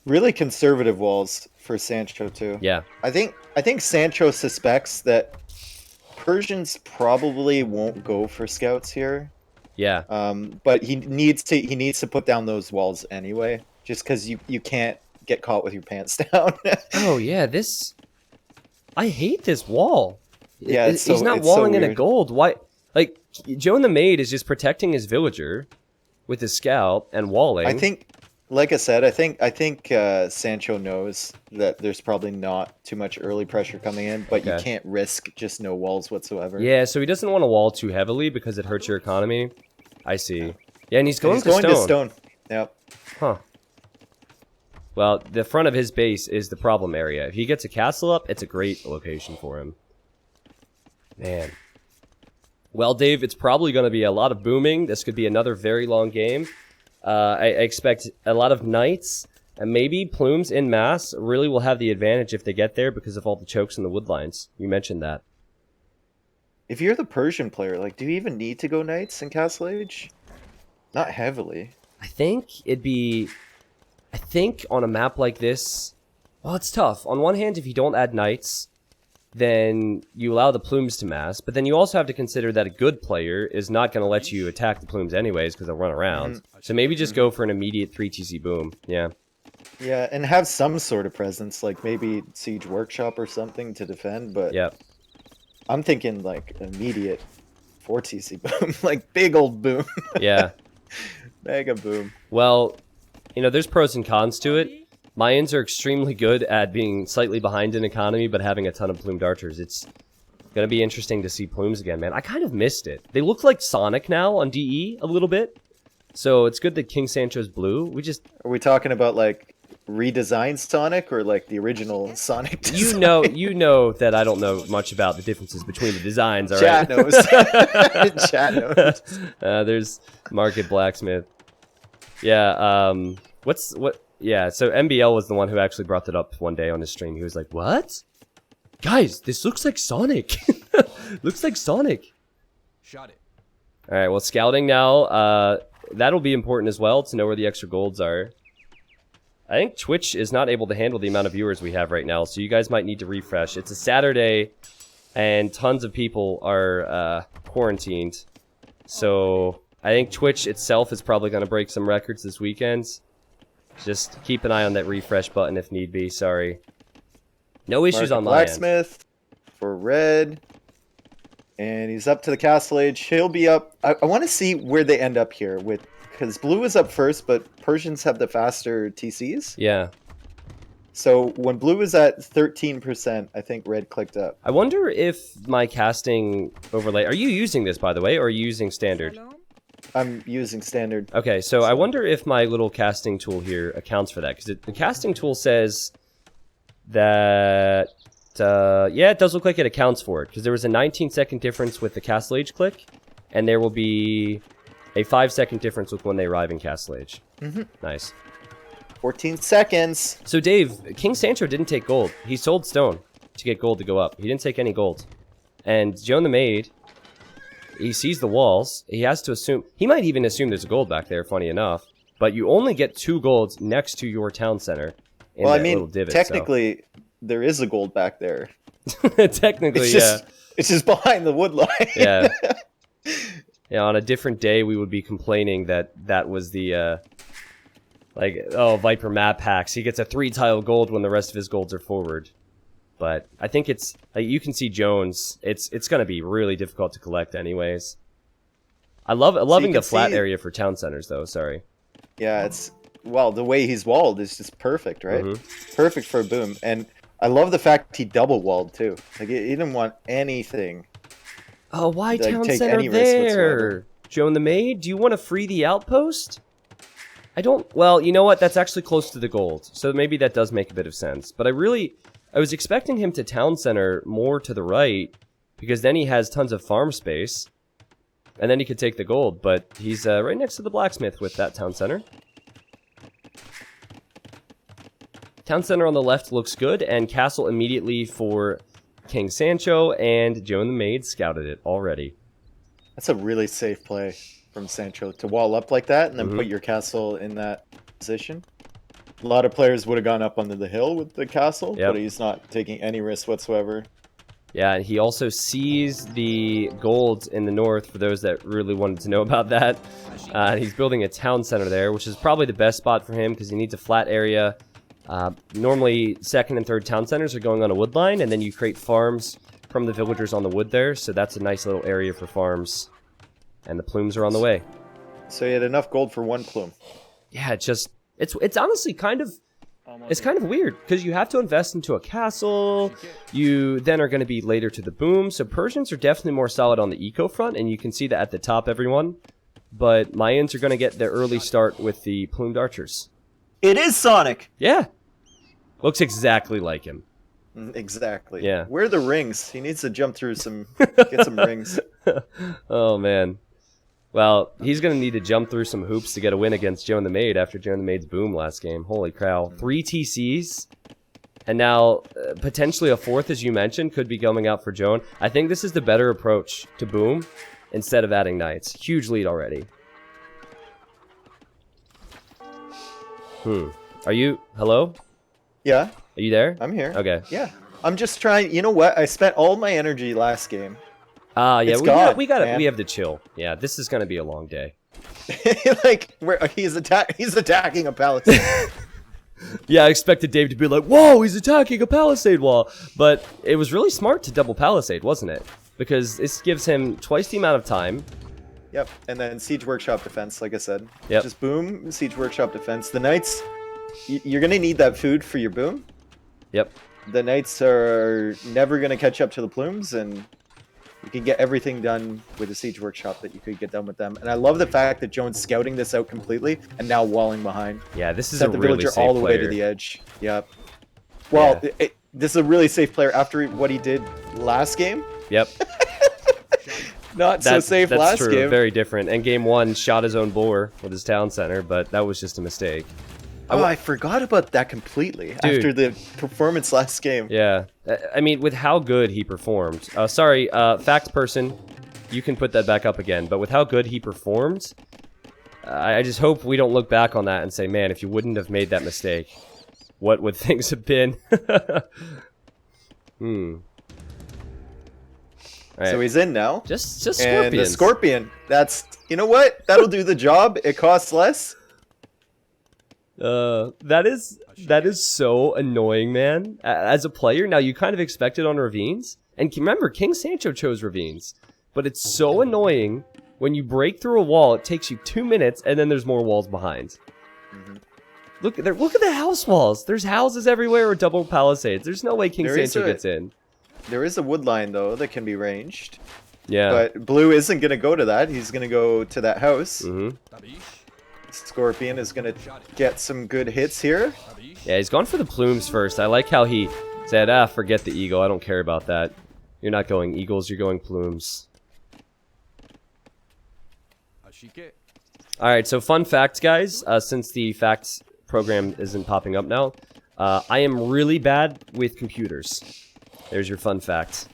Really conservative walls for Sancho too. Yeah. I think Sancho suspects that Persians probably won't go for scouts here. Yeah. But he needs to put down those walls anyway, just because you can't get caught with your pants down. Oh yeah, I hate this wall. Yeah, he's not walling in a gold. Why? Like, Joan the Maid is just protecting his villager with his scout and walling. I think Like I said, I think Sancho knows that there's probably not too much early pressure coming in, but you Okay. can't risk just no walls whatsoever. Yeah, so he doesn't want to wall too heavily because it hurts your economy. I see. Yeah, and he's And going he's to going to stone. stone. Yep. Huh. Well, the front of his base is the problem area. If he gets a castle up, it's a great location for him. Man. Well, Dave, it's probably going to be a lot of booming. This could be another very long game. I expect a lot of knights, and maybe plumes in mass really will have the advantage if they get there because of all the chokes and the wood lines. You mentioned that. If you're the Persian player, like, do you even need to go knights in Castle Age? Not heavily. I think it'd be... I think on a map like this... Well, it's tough. On one hand, if you don't add knights, then you allow the plumes to mass. But then you also have to consider that a good player is not going to let you attack the plumes anyways because they'll run around. So maybe just go for an immediate 3 TC boom. Yeah. Yeah, and have some sort of presence, like maybe Siege Workshop or something to defend, but Yep. I'm thinking like immediate 4 TC boom, like big old boom. Yeah. Mega boom. Well, you know, there's pros and cons to it. Mayans are extremely good at being slightly behind in economy, but having a ton of plumed archers. It's going to be interesting to see plumes again, man. I kind of missed it. They look like Sonic now on DE a little bit. So it's good that King Sancho's blue. Are we talking about like redesigned Sonic or like the original Sonic design? You know that I don't know much about the differences between the designs, all Chat right? knows. Chat knows. There's Market Blacksmith. Yeah, yeah, so MBL was the one who actually brought that up one day on his stream. He was like, "What? Guys, this looks like Sonic." Looks like Sonic. Shot it. All right, well, scouting now, that'll be important as well to know where the extra golds are. I think Twitch is not able to handle the amount of viewers we have right now, so you guys might need to refresh. It's a Saturday, and tons of people are quarantined. So I think Twitch itself is probably going to break some records this weekend. Just keep an eye on that refresh button if need be. Sorry. No issues on my end. Blacksmith for red. And he's up to the Castle Age. He'll be up. I want to see where they end up here with, because blue is up first, but Persians have the faster TCs. Yeah. So when blue is at 13%, I think red clicked up. I wonder if my casting overlay... Are you using this, by the way, or are you using standard? I'm using standard. Okay, so I wonder if my little casting tool here accounts for that. Because the casting tool says that... yeah, it does look like it accounts for it. Because there was a 19-second difference with the Castle Age click. And there will be a 5-second difference with when they arrive in Castle Age. Nice. 14 seconds. So Dave, King Sancho didn't take gold. He sold stone to get gold to go up. He didn't take any gold. And Joan the Maid, he sees the walls. He has to assume... He might even assume there's a gold back there, funny enough. But you only get 2 golds next to your town center. In Well, I that mean, little divot, technically, there is a gold back there. Technically, It's just behind the wood line. Yeah. Yeah, on a different day, we would be complaining that that was the... like, oh, Viper map hacks. He gets a 3-tile gold when the rest of his golds are forward. But I think it's... Like, you can see Jones. It's going to be really difficult to collect anyways. Loving the flat area for town centers, though. Sorry. Yeah, it's... Well, the way he's walled is just perfect, right? Perfect for a boom. And I love the fact he double walled, too. Like, he didn't want anything. Oh, why Like, town take center any risk there? whatsoever. Joan the Maid, do you want to free the outpost? I don't... Well, you know what? That's actually close to the gold. So maybe that does make a bit of sense. But I was expecting him to town center more to the right, because then he has tons of farm space. And then he could take the gold, but he's right next to the blacksmith with that town center. Town center on the left looks good, and castle immediately for King Sancho, and Joan the Maid scouted it already. That's a really safe play from Sancho to wall up like that and then put your castle in that position. A lot of players would have gone up onto the hill with the castle, but he's not taking any risk whatsoever. Yeah, and he also sees the gold in the north, for those that really wanted to know about that. He's building a town center there, which is probably the best spot for him, because he needs a flat area. Normally, second and third town centers are going on a wood line, and then you create farms from the villagers on the wood there, so that's a nice little area for farms. And the plumes are on the way. So he had enough gold for 1 plume. Yeah, just It's honestly kind of weird because you have to invest into a castle. You then are going to be later to the boom. So Persians are definitely more solid on the eco front, and you can see that at the top, everyone. But Mayans are going to get their early start with the plumed archers. It is Sonic. Yeah, looks exactly like him. Exactly. Yeah. Where are the rings? He needs to jump through get some rings. Oh man. Well, he's going to need to jump through some hoops to get a win against Joan the Maid after Joan the Maid's boom last game. Holy cow. 3 TCs. And now, potentially a 4th, as you mentioned, could be coming out for Joan. I think this is the better approach to boom instead of adding knights. Huge lead already. Are you... Hello? Yeah. Are you there? I'm here. Okay. Yeah. I'm just trying... You know what? I spent all my energy last game. Yeah, we have to chill. Yeah, this is gonna be a long day. Like, he's attacking a palisade. Yeah, I expected Dave to be like, "Whoa, he's attacking a palisade wall," but it was really smart to double palisade, wasn't it? Because this gives him twice the amount of time. Yep, and then Siege Workshop defense, like I said. Yep. Just boom, Siege Workshop defense. The knights, you're gonna need that food for your boom. Yep. The knights are never gonna catch up to the plumes, and you can get everything done with the Siege Workshop that you could get done with them. And I love the fact that Joan's scouting this out completely and now walling behind. Yeah, this is Set a the really villager safe all the way player. to the edge. Yep. Well, Yeah. this is a really safe player after what he did last game. Yep. Not so safe that's last true. game. Very different. And game 1 shot his own boar with his town center, but that was just a mistake. I forgot about that completely after the performance last game. Yeah. I mean, with how good he performed. Sorry, fact person, you can put that back up again. But with how good he performed, I just hope we don't look back on that and say, man, if you wouldn't have made that mistake, what would things have been? Right. So he's in now. Just And scorpions. the scorpion, you know what? That'll do the job. It costs less. That is so annoying, man. As a player, now you kind of expect it on ravines. And remember, King Sancho chose ravines. But it's so annoying when you break through a wall, it takes you 2 minutes, and then there's more walls behind. Look at the house walls. There's houses everywhere with double palisades. There's no way King Sancho gets in. There is a wood line, though, that can be ranged. Yeah. But Blue isn't going to go to that. He's going to go to that house. Scorpion is going to get some good hits here. Yeah, he's gone for the plumes first. I like how he said, forget the eagle. I don't care about that. You're not going eagles, you're going plumes. Alright, so fun fact, guys. Since the facts program isn't popping up now, I am really bad with computers. There's your fun fact.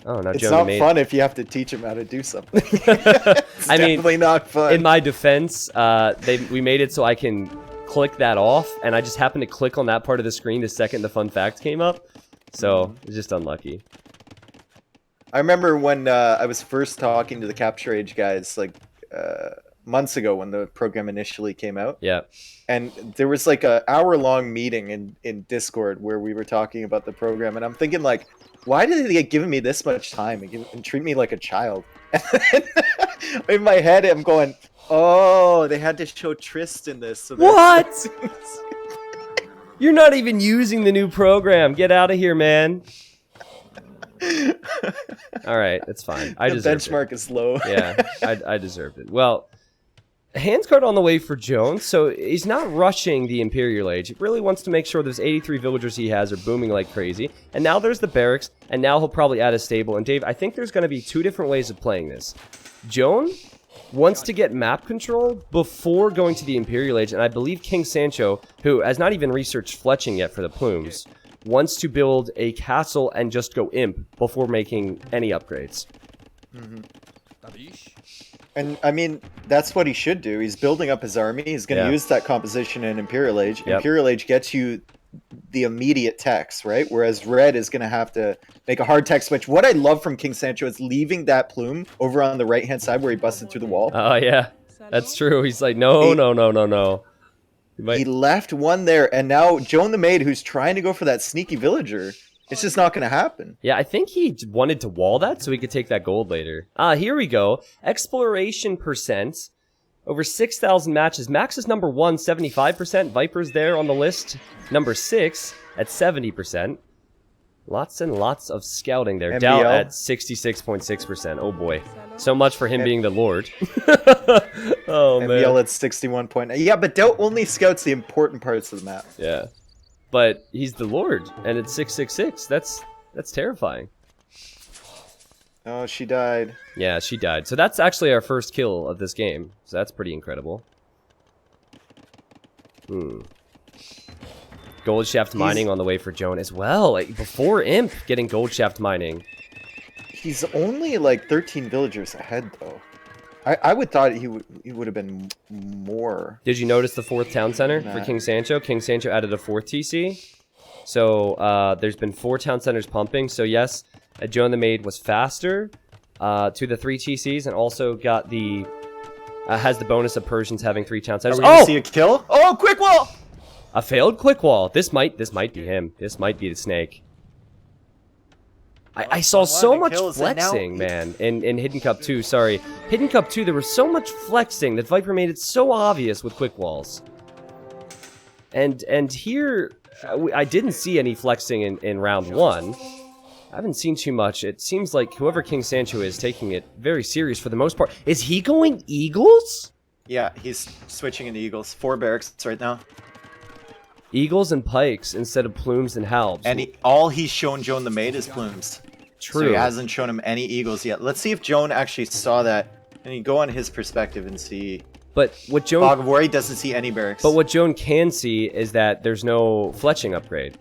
Oh, now It's Joan not made... fun if you have to teach him how to do something. I mean, definitely not fun. In my defense, we made it so I can click that off, and I just happened to click on that part of the screen the second the fun fact came up. So, it's just unlucky. I remember when I was first talking to the Capture Age guys, like, months ago when the program initially came out. Yeah. And there was like a hour-long meeting in Discord where we were talking about the program, and I'm thinking like, why did they give me this much time and treat me like a child? And in my head, I'm going, oh, they had to show Trist in this. So what? You're not even using the new program. Get out of here, man. All right, it's fine. I the deserved benchmark is low. Yeah, I deserved it. Well, hands card on the way for Jones, so he's not rushing the Imperial Age. He really wants to make sure those 83 villagers he has are booming like crazy. And now there's the barracks, and now he'll probably add a stable. And Dave, I think there's going to be 2 different ways of playing this. Joan wants to get map control before going to the Imperial Age, and I believe King Sancho, who has not even researched fletching yet for the plumes, wants to build a castle and just go imp before making any upgrades. And I mean, that's what he should do. He's building up his army. He's going to use that composition in Imperial Age. Yep. Imperial Age gets you the immediate text, right? Whereas Red is going to have to make a hard text switch. What I love from King Sancho is leaving that plume over on the right-hand side where he busted through the wall. Oh, yeah. That's true. He's like, no. He left one there, and now Joan the Maid, who's trying to go for that sneaky villager, it's just not going to happen. Yeah, I think he wanted to wall that so he could take that gold later. Here we go. Exploration percent. Over 6,000 matches. Max is number 1, 75%. Viper's there on the list. Number 6 at 70%. Lots and lots of scouting there. MBL. Dow at 66.6%. Oh boy. So much for him being the Lord. Oh man. MBL at 61 point. Yeah, but Dow only scouts the important parts of the map. Yeah. But he's the Lord, and it's 666. That's terrifying. Oh, she died. Yeah, she died. So that's actually our first kill of this game. So that's pretty incredible. Gold shaft mining on the way for Joan as well. Like before Imp getting gold shaft mining. He's only like 13 villagers ahead though. I would thought he would have been more. Did you notice the 4th town center for King Sancho? King Sancho added a 4th TC. So there's been 4 town centers pumping. So yes, Joan the Maid was faster to the 3 TCs and also got the has the bonus of Persians having 3 town centers. Are we gonna see a kill? Oh, quick wall! A failed quick wall. This might be him. This might be the snake. I saw so much flexing, man, in Hidden Cup 2, sorry. Hidden Cup 2, there was so much flexing that Viper made it so obvious with quick walls. And here, I didn't see any flexing in round 1. I haven't seen too much. It seems like whoever King Sancho is taking it very serious for the most part. Is he going Eagles? Yeah, he's switching into Eagles. 4 barracks right now. Eagles and pikes instead of plumes and halbs. And all he's shown Joan the Maid is plumes. True. So he hasn't shown him any eagles yet. Let's see if Joan actually saw that. And you go on his perspective and see. But what Joan... Fog of War, he doesn't see any barracks. But what Joan can see is that there's no fletching upgrade.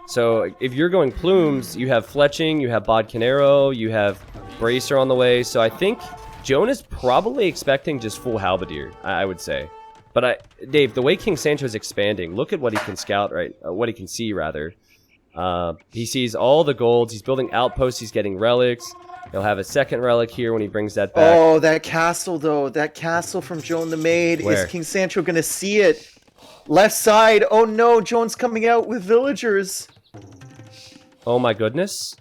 So if you're going plumes, you have fletching, you have Bodcanero, you have Bracer on the way. So I think Joan is probably expecting just full Halberdier, I would say. But Dave, the way King Sancho is expanding, look at what he can scout, right? What he can see, rather. He sees all the golds. He's building outposts. He's getting relics. He'll have a second relic here when he brings that back. Oh, that castle, though. That castle from Joan the Maid. Where? Is King Sancho going to see it? Left side. Oh, no. Joan's coming out with villagers. Oh, my goodness.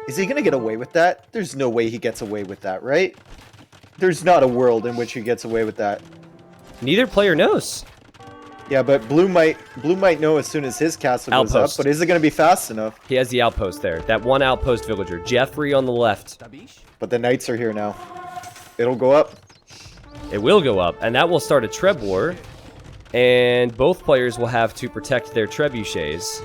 Is he going to get away with that? There's no way he gets away with that, right? There's not a world in which he gets away with that. Neither player knows. Yeah, but Blue might know as soon as his castle goes up, but is it going to be fast enough? He has the outpost there. That one outpost villager. Jeffrey on the left. But the knights are here now. It'll go up. It will go up, and that will start a Treb war. And both players will have to protect their trebuchets.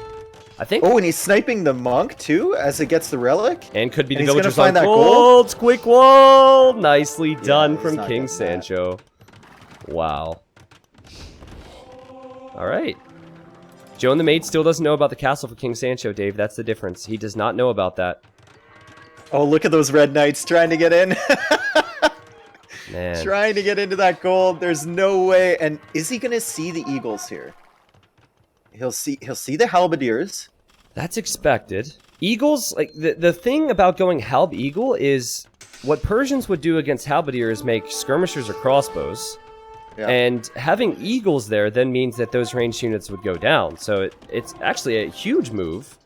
I think... Oh, and he's sniping the monk, too, as it gets the relic? And could be the he's villagers gonna find on that gold. Quick wall! Nicely done he's from not King getting that. Sancho. Wow. Alright. Joan the Maid still doesn't know about the castle for King Sancho, Dave. That's the difference. He does not know about that. Oh, look at those red knights trying to get in. Man. Trying to get into that gold. There's no way. And is he going to see the eagles here? He'll see the halberdiers. That's expected. Eagles, like, the thing about going halb eagle is what Persians would do against halberdier is make skirmishers or crossbows. Yeah. And having eagles there then means that those ranged units would go down. So it's actually a huge move.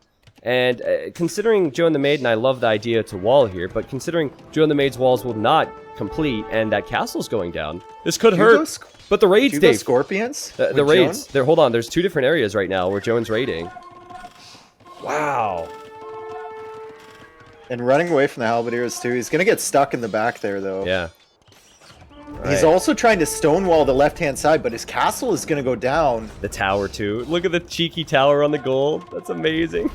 And considering Joan the Maid, and I love the idea to wall here, but considering Joan the Maid's walls will not complete and that castle's going down, this could hurt. But the raids, Dave. Scorpions? The raids. There. Hold on. There's two different areas right now where Joan's raiding. Wow. And running away from the halberdiers too. He's gonna get stuck in the back there though. Yeah. He's also trying to stonewall the left-hand side, but his castle is gonna go down. The tower too. Look at the cheeky tower on the gold. That's amazing.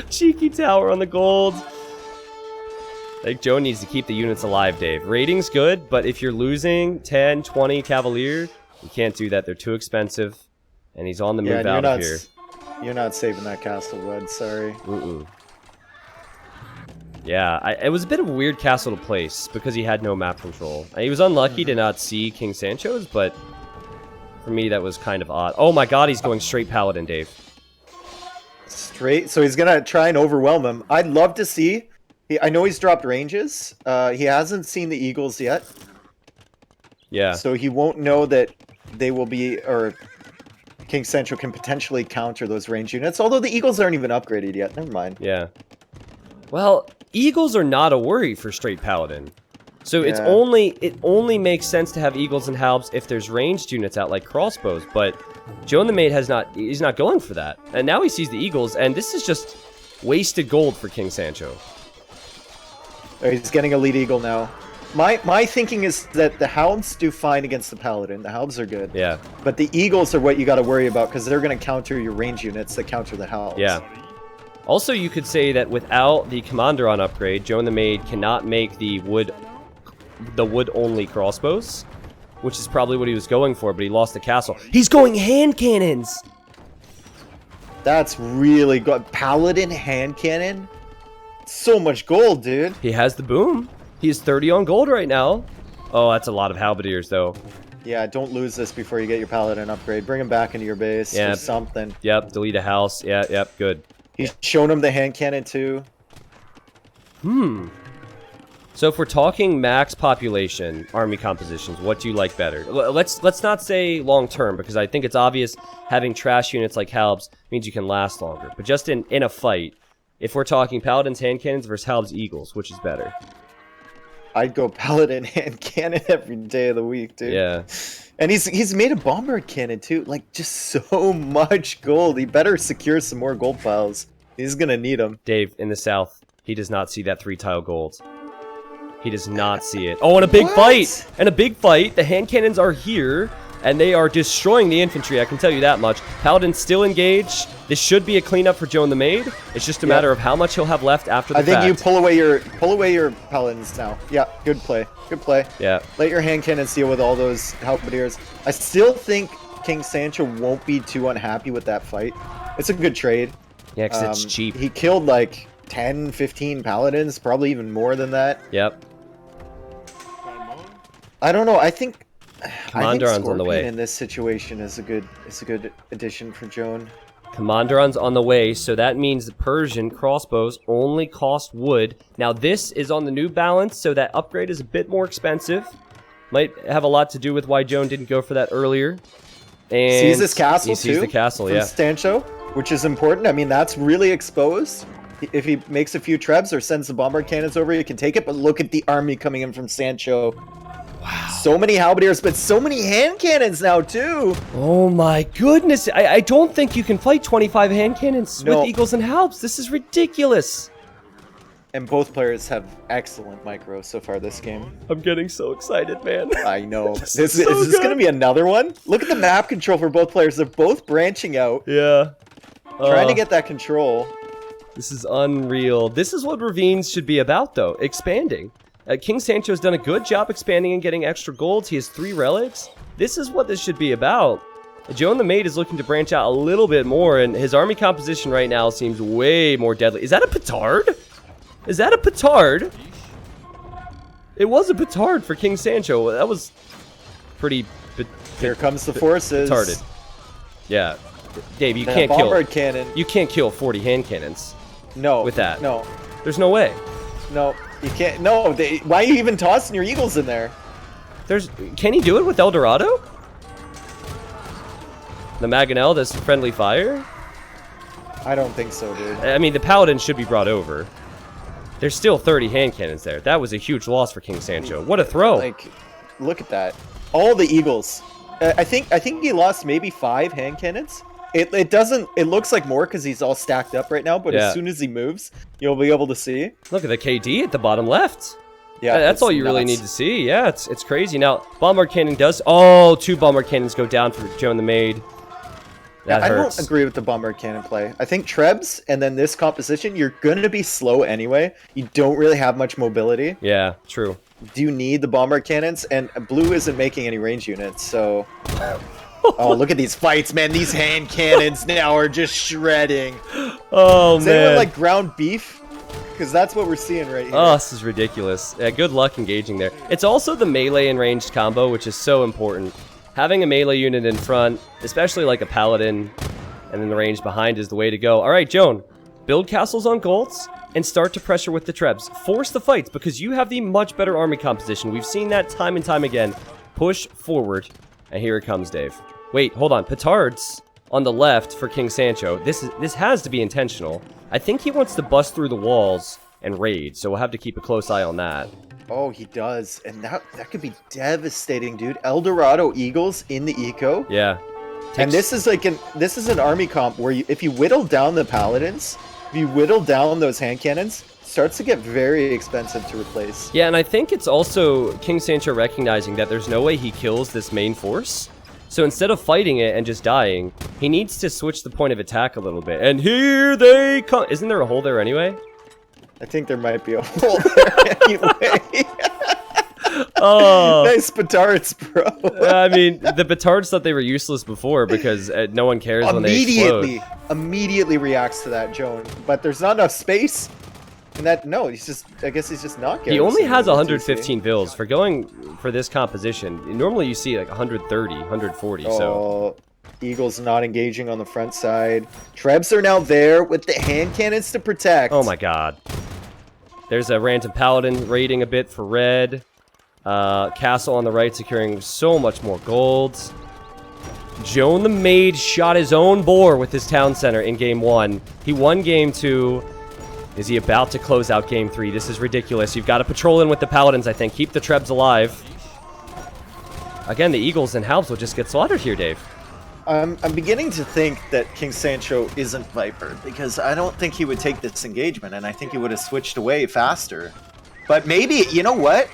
Cheeky tower on the gold. I think Joan needs to keep the units alive, Dave. Rating's good, but if you're losing 10, 20 Cavalier, you can't do that. They're too expensive. And he's on the move out of here. You're not saving that castle, bud. Sorry. Yeah, it was a bit of a weird castle to place because he had no map control. He was unlucky to not see King Sancho's, but for me that was kind of odd. Oh my god, he's going straight Paladin, Dave. Straight? So he's going to try and overwhelm him. I'd love to see... I know he's dropped ranges. He hasn't seen the Eagles yet. Yeah. So he won't know that they will be... or King Sancho can potentially counter those range units. Although the Eagles aren't even upgraded yet. Never mind. Yeah. Well, Eagles are not a worry for straight Paladin. So it only makes sense to have Eagles and Halbs if there's ranged units out like crossbows, but Joe and the Maid he's not going for that. And now he sees the Eagles, and this is just wasted gold for King Sancho. He's getting a lead Eagle now. My thinking is that the Hounds do fine against the Paladin. The Halbs are good. Yeah. But the Eagles are what you got to worry about because they're going to counter your range units that counter the Halbs. Yeah. Also, you could say that without the Commander on upgrade, Joe and the Maid cannot make the wood-only crossbows, which is probably what he was going for, but he lost the castle. He's going hand cannons! That's really good. Paladin hand cannon? So much gold, dude. He has the boom. He is 30 on gold right now. Oh, that's a lot of halberdiers, though. Yeah, don't lose this before you get your Paladin upgrade. Bring him back into your base or something. Yep, delete a house. Yeah, yep, good. He's shown him the hand cannon, too. So if we're talking max population, army compositions, what do you like better? Let's not say long term, because I think it's obvious having trash units like Halbs means you can last longer. But just in a fight, if we're talking Paladins hand cannons versus Halbs Eagles, which is better? I'd go Paladin hand cannon every day of the week, dude. Yeah. And he's made a bombard cannon too. Like, just so much gold. He better secure some more gold piles. He's gonna need them. Dave, in the south, he does not see that 3-tile gold. He does not see it. Oh, and a big fight! And a big fight. The hand cannons are here, and they are destroying the infantry, I can tell you that much. Paladin's still engaged. This should be a cleanup for Joe and the Maid. It's just a matter of how much he'll have left after the fact. I think you pull away your Paladins now. Yeah, good play. Good play. Yeah. Let your hand cannons deal with all those halberdiers. I still think King Sancho won't be too unhappy with that fight. It's a good trade. Yeah, because it's cheap. He killed like 10, 15 Paladins, probably even more than that. Yep. I don't know. I think Commanderon's on the way. In this situation is a good addition for Joan. Commanderon's on the way, so that means the Persian crossbows only cost wood. Now this is on the new balance, so that upgrade is a bit more expensive. Might have a lot to do with why Joan didn't go for that earlier. And sees this castle he sees too, the castle, from yeah. Sancho, which is important. I mean, that's really exposed. If he makes a few trebs or sends the bombard cannons over, you can take it. But look at the army coming in from Sancho. Wow. So many halberdiers, but so many hand cannons now, too. Oh my goodness. I don't think you can fight 25 hand cannons with Eagles and Halbs. This is ridiculous. And both players have excellent micro so far this game. I'm getting so excited, man. I know. Is this going to be another one? Look at the map control for both players. They're both branching out. Yeah. Trying to get that control. This is unreal. This is what Ravines should be about, though. Expanding. King Sancho's done a good job expanding and getting extra golds. He has 3 relics. This is what this should be about. Joe and the Maid is looking to branch out a little bit more, and his army composition right now seems way more deadly. Is that a petard? Is that a petard? It was a petard for King Sancho. That was pretty... Here comes the forces. Petarded. Yeah. Dave, you can't kill... bombard cannon. You can't kill 40 hand cannons. No. With that. No. There's no way. No. You can't. No. Why are you even tossing your eagles in there? Can he do it with El Dorado? The Mangonel, this friendly fire? I don't think so, dude. I mean, the Paladin should be brought over. There's still 30 hand cannons there. That was a huge loss for King Sancho. What a throw. Like, look at that. All the eagles. I think he lost maybe 5 hand cannons. It doesn't. It looks like more because he's all stacked up right now. But as soon as he moves, you'll be able to see. Look at the KD at the bottom left. Yeah, that's all you really need to see. Yeah, it's crazy. Now, bombard cannon does. Oh, 2 bombard cannons go down for Joe and the Maid. That hurts. I don't agree with the bombard cannon play. I think trebs and then this composition, you're going to be slow anyway. You don't really have much mobility. Yeah, true. Do you need the bombard cannons? And blue isn't making any range units, so... Oh, look at these fights, man. These hand cannons now are just shredding. Oh, Does man. anyone like ground beef? Because that's what we're seeing right here. Oh, this is ridiculous. Yeah, good luck engaging there. It's also the melee and ranged combo, which is so important. Having a melee unit in front, especially like a paladin, and then the range behind is the way to go. All right, Joan, build castles on golds and start to pressure with the trebs. Force the fights because you have the much better army composition. We've seen that time and time again. Push forward. And here it comes, Dave. Wait, hold on. Petards on the left for King Sancho. This has to be intentional. I think he wants to bust through the walls and raid, so we'll have to keep a close eye on that. Oh, he does, and that could be devastating, dude. Eldorado Eagles in the eco. Yeah. And this is an army comp where if you whittle down the paladins, if you whittle down those hand cannons, it starts to get very expensive to replace. Yeah, and I think it's also King Sancho recognizing that there's no way he kills this main force. So instead of fighting it and just dying, he needs to switch the point of attack a little bit. And here they come. Isn't there a hole there anyway? I think there might be a hole there anyway. Oh, nice petards, bro. I mean, the petards thought they were useless before because no one cares when they explode. Immediately reacts to that, Joan. But there's not enough space. And I guess he's just not getting. He only has 115 bills for going for this composition. Normally you see like 130, 140. So Eagles not engaging on the front side. Trebs are now there with the hand cannons to protect. Oh my god. There's a random paladin raiding a bit for red. Castle on the right securing so much more gold. Joan the Maid shot his own boar with his town center in game 1. He won game 2. Is he about to close out game 3? This is ridiculous. You've got to patrol in with the paladins, I think. Keep the Trebs alive. Again, the Eagles and Halbs will just get slaughtered here, Dave. I'm beginning to think that King Sancho isn't Viper, because I don't think he would take this engagement, and I think he would have switched away faster. But maybe, you know what?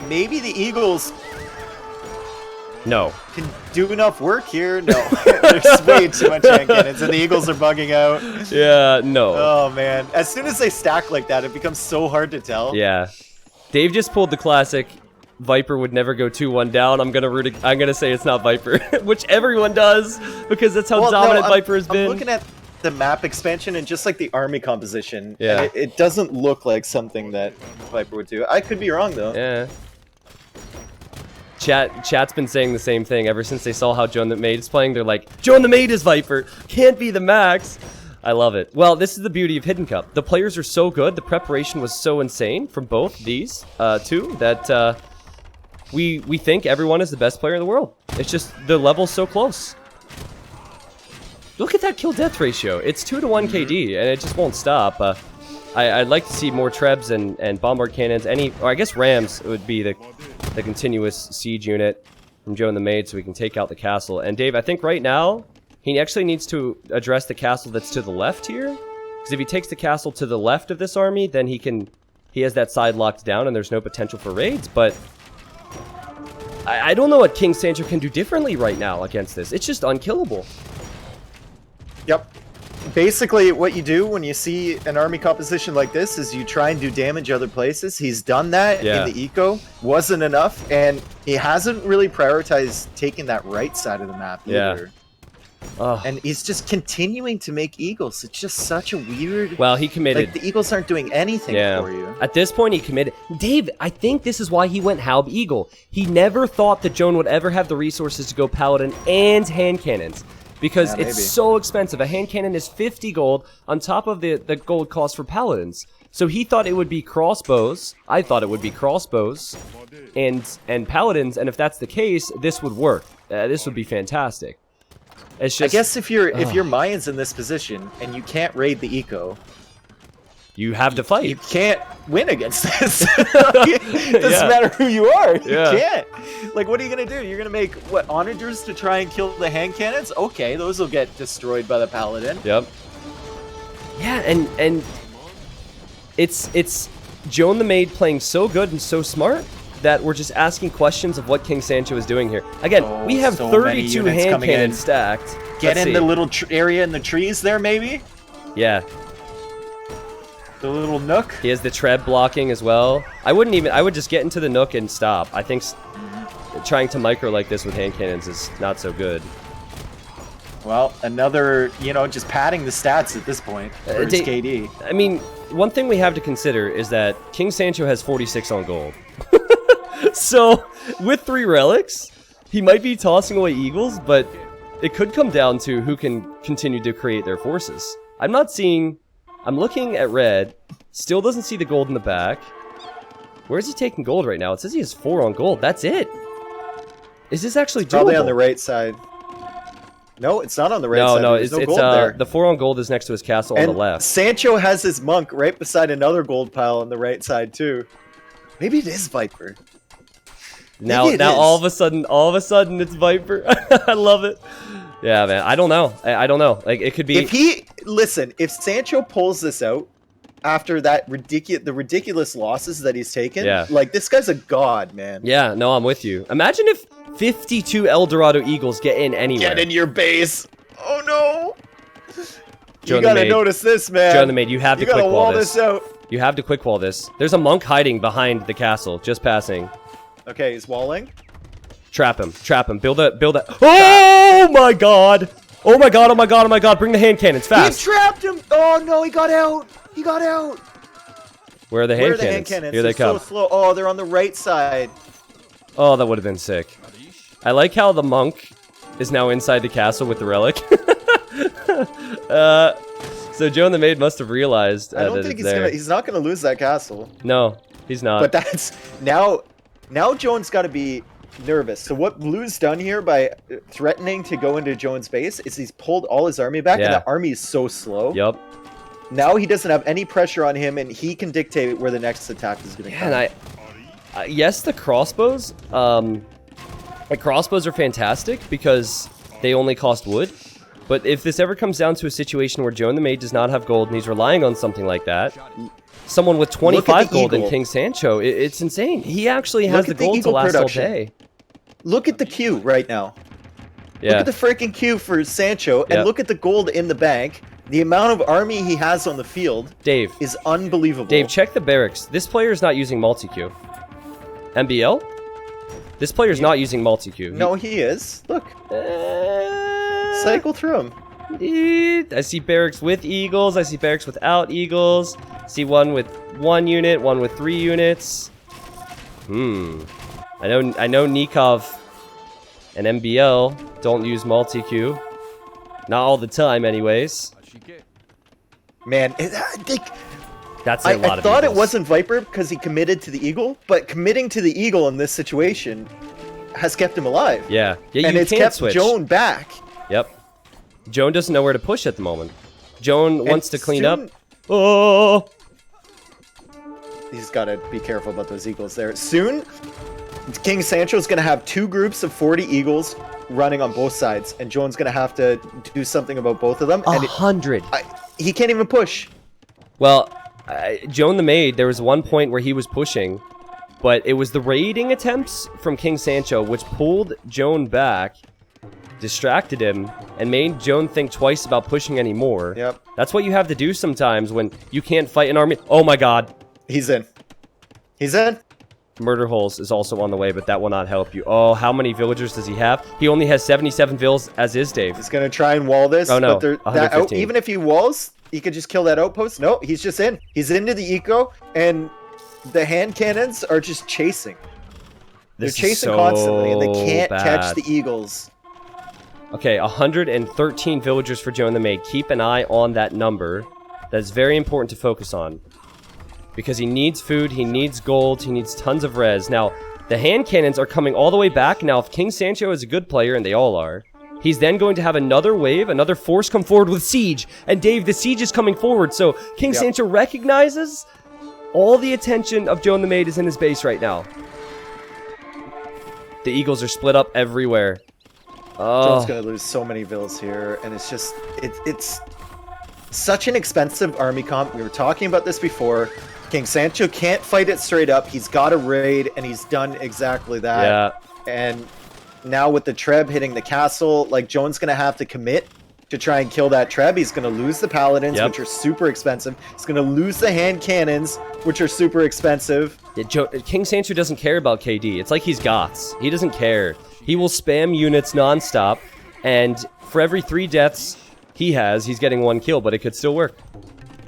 Maybe the Eagles No. can do enough work here. No, there's way too much hand cannons, and the Eagles are bugging out. Yeah, no. Oh, man. As soon as they stack like that, it becomes so hard to tell. Yeah. Dave just pulled the classic Viper would never go 2-1 down. I'm gonna say it's not Viper, which everyone does because that's how dominant Viper has been. I'm looking at the map expansion and just like the army composition. Yeah. And it doesn't look like something that Viper would do. I could be wrong though. Yeah. Chat's been saying the same thing ever since they saw how Joan the Maid is playing. They're like, Joan the Maid is Viper. Can't be the max. I love it. Well, this is the beauty of Hidden Cup. The players are so good. The preparation was so insane from both these two that we think everyone is the best player in the world. It's just the level's so close. Look at that kill-death ratio. It's 2-to-1 KD, and it just won't stop. I'd like to see more Trebs and Bombard Cannons. Or I guess Rams would be the continuous siege unit from Joan the Maid so we can take out the castle. And Dave, I think right now, he actually needs to address the castle that's to the left here. Because if he takes the castle to the left of this army, then he has that side locked down and there's no potential for raids. But I don't know what King Sancho can do differently right now against this. It's just unkillable. Yep. Basically, what you do when you see an army composition like this is you try and do damage other places. He's done that in the eco. Wasn't enough, and he hasn't really prioritized taking that right side of the map either. And he's just continuing to make eagles. It's just such a weird... Well, he committed. Like, the eagles aren't doing anything for you. At this point, he committed. Dave, I think this is why he went Halb Eagle. He never thought that Joan would ever have the resources to go Paladin and hand cannons. Because it's so expensive. A hand cannon is 50 gold on top of the gold cost for paladins. So he thought it would be crossbows. I thought it would be crossbows and paladins. And if that's the case, this would work. This would be fantastic. It's just, I guess if you're Mayans in this position and you can't raid the eco, you have to fight. You can't win against this. It doesn't matter who you are. You can't. Like, what are you going to do? You're going to make, what, onagers to try and kill the hand cannons? Okay, those will get destroyed by the paladin. Yep. Yeah, and it's Joan the Maid playing so good and so smart that we're just asking questions of what King Sancho is doing here. Again, we have so 32 hand cannons stacked. Get in the little area in the trees there, maybe? Yeah. The little nook. He has the Treb blocking as well. I would just get into the nook and stop. I think trying to micro like this with hand cannons is not so good. Well, another, just padding the stats at this point for his KD. I mean, one thing we have to consider is that King Sancho has 46 on gold. So, with 3 relics, he might be tossing away eagles, but it could come down to who can continue to create their forces. I'm looking at red, still doesn't see the gold in the back. Where's he taking gold right now? It says he has 4 on gold. That's it. Is this actually doable? Probably on the right side. No, it's not on the right side. No, it's gold there. The 4 on gold is next to his castle on the left. Sancho has his monk right beside another gold pile on the right side too. Maybe it is Viper. Now Maybe it is. all of a sudden it's Viper. I love it. Yeah, man. I don't know. I don't know. Like, it could be. If Sancho pulls this out after the ridiculous losses that he's taken, Yeah. like, this guy's a god, man. Yeah, no, I'm with you. Imagine if 52 El Dorado Eagles get in anywhere. Get in your base. Oh no. Joe You the gotta Maid. notice this, man. Joe the Maid, you have to quick gotta wall wall this. out. You have to quick wall this. There's a monk hiding behind the castle, just passing. Okay, he's walling. Trap him. Trap him. Build a. Oh my god! Oh my god! Oh my god! Oh my god! Bring the hand cannons fast. He trapped him. Oh no, he got out. He got out. Where are the hand cannons? Here they come. So slow. Oh, they're on the right side. Oh, that would have been sick. I like how the monk is now inside the castle with the relic. So Joe and the Maid must have realized I don't that think it's there. he's not gonna lose that castle. No, he's not. But that's now Jones got to be nervous. So what Blue's done here by threatening to go into Jones' base is he's pulled all his army back, and Yeah. the army is so slow. Yup. Now he doesn't have any pressure on him, and he can dictate where the next attack is going to come. And yes, the crossbows. The crossbows are fantastic because they only cost wood. But if this ever comes down to a situation where Joe and the Maid does not have gold and he's relying on something like that, someone with 25 gold in King Sancho, it's insane. He actually has the gold to last all day. Look at the queue right now. Yeah. Look at the freaking queue for Sancho, and look at the gold in the bank. The amount of army he has on the field Dave is unbelievable. Dave, check the barracks. This player is not using multi-queue. MBL? This player is not using multi-queue. No, he is. Look. Cycle through him. I see barracks with eagles. I see barracks without eagles. I see one with 1 unit, one with 3 units. I know Nikov and MBL don't use multi-queue. Not all the time, anyways. Man, That's a lot I of thought eagles. it wasn't Viper because he committed to the Eagle, but committing to the Eagle in this situation has kept him alive. Yeah. Yeah, And you it's can't kept switch. Joan back. Yep. Joan doesn't know where to push at the moment. Joan wants to clean up. soon- Oh! He's got to be careful about those Eagles there. Soon, King Sancho's going to have 2 groups of 40 Eagles running on both sides, and Joan's going to have to do something about both of them. And 100. he can't even push. Well, Joan the Maid, there was one point where he was pushing, but it was the raiding attempts from King Sancho which pulled Joan back, distracted him, and made Joan think twice about pushing anymore. Yep. That's what you have to do sometimes when you can't fight an army. Oh my god. He's in. He's in. Murder Holes is also on the way, but that will not help you. Oh, how many villagers does he have? He only has 77 vills, as is Dave. He's going to try and wall this. Oh, no. But that 115. even if he walls, he could just kill that outpost. No, he's just in. He's into the eco, and the hand cannons are just chasing. This They're is chasing so constantly, and they can't catch bad. the eagles. Okay, 113 villagers for Joan the Maid. Keep an eye on that number. That's very important to focus on. Because he needs food, he needs gold, he needs tons of res. Now, the hand cannons are coming all the way back. Now, if King Sancho is a good player, and they all are, he's then going to have another wave, another force come forward with siege. And Dave, the siege is coming forward. So King Sancho recognizes all the attention of Joan the Maid is in his base right now. The eagles are split up everywhere. Joan's gonna lose so many vills here, and it's just it's such an expensive army comp. We were talking about this before. King Sancho can't fight it straight up. He's got a raid, and he's done exactly that. Yeah. And now with the Treb hitting the castle, like, Joan's gonna have to commit to try and kill that Treb. He's gonna lose the Paladins, which are super expensive. He's gonna lose the hand cannons, which are super expensive. Yeah, King Sancho doesn't care about KD. It's like he's Goths. He doesn't care. He will spam units nonstop, and for every 3 deaths he's getting 1 kill, but it could still work.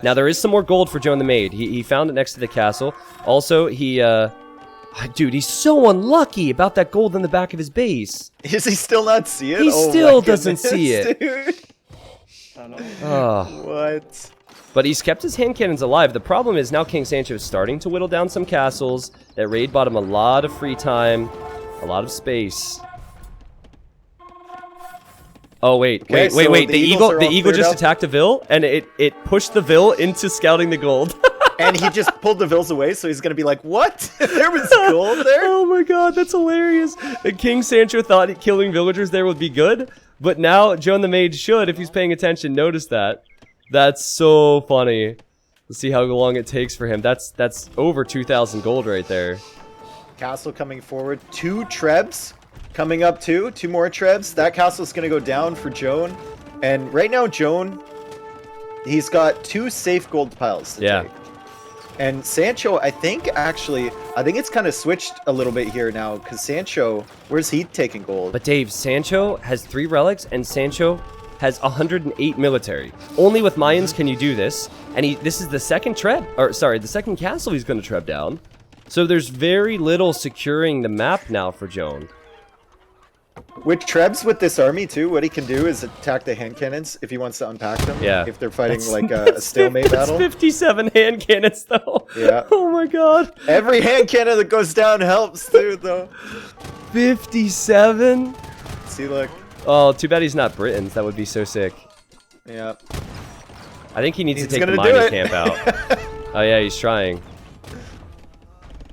Now, there is some more gold for Joan the Maid. He found it next to the castle. Also, dude, he's so unlucky about that gold in the back of his base. Is he still not see it? He Oh still my doesn't goodness, see it. Dude. Oh. What? But he's kept his hand cannons alive. The problem is now King Sancho is starting to whittle down some castles. That raid bought him a lot of free time, a lot of space. Oh wait. Okay, The so the Eagles eagle are all just cleared up. attacked a Vill, and it pushed the Vill into scouting the gold. And he just pulled the Vils away, so he's going to be like, what? There was gold there? Oh my god, that's hilarious. And King Sancho thought killing villagers there would be good, but now Joan the Maid should, if he's paying attention, notice that. That's so funny. Let's see how long it takes for him. That's over 2,000 gold right there. Castle coming forward. 2 Trebs coming up too. 2 more Trebs. That castle's going to go down for Joan. And right now, Joan, he's got 2 safe gold piles to take. And Sancho, I think it's kind of switched a little bit here now, because Sancho, where's he taking gold? But Dave, Sancho has 3 relics, and Sancho has 108 military. Only with Mayans can you do this, and this is the second the second castle he's going to treb down. So there's very little securing the map now for Joan. With Trebs with this army too, what he can do is attack the hand cannons if he wants to unpack them. Yeah. If they're fighting a stalemate battle. That's 57 hand cannons though. Yeah. Oh my god. Every hand cannon that goes down helps too, though. 57? See, look. Oh, too bad he's not Britons. That would be so sick. Yeah. I think he needs to take the mining camp out. Oh yeah, he's trying.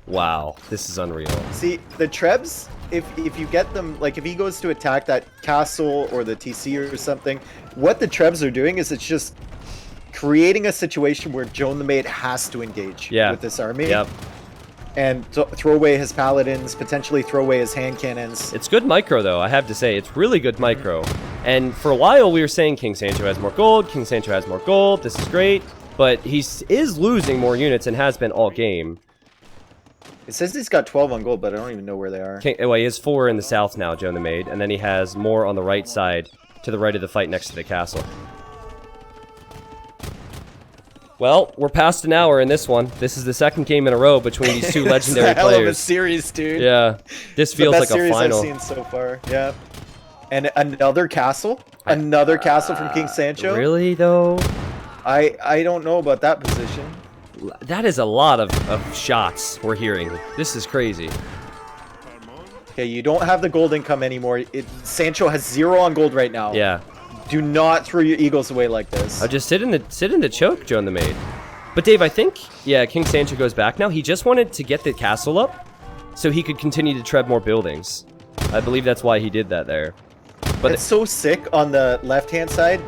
Wow, this is unreal. See, the Trebs, if you get them, like if he goes to attack that castle or the TC or something, what the Trebs are doing is it's just creating a situation where Joan the Maid has to engage with this army. Yep. And throw away his paladins, potentially throw away his hand cannons. It's good micro, though, I have to say. It's really good micro. And for a while, we were saying King Sancho has more gold, King Sancho has more gold, this is great. But he is losing more units and has been all game. It says he's got 12 on gold, but I don't even know where they are. Well, he has 4 in the south now, Joan the Maid. And then he has more on the right side, to the right of the fight next to the castle. Well, we're past an hour in this one. This is the second game in a row between these 2 legendary players. Hell of a players. Series, dude. Yeah, this feels like a series final. I've seen so far. Yeah, and another castle, another castle from King Sancho. Really though? I don't know about that position. That is a lot of shots we're hearing. This is crazy. Okay, you don't have the gold income anymore. Sancho has 0 on gold right now. Yeah. Do not throw your eagles away like this. I'll just sit in the choke, Joan the Maid. But Dave, I think, yeah, King Sancho goes back now. He just wanted to get the castle up so he could continue to tread more buildings. I believe that's why he did that there. But it's so sick on the left-hand side.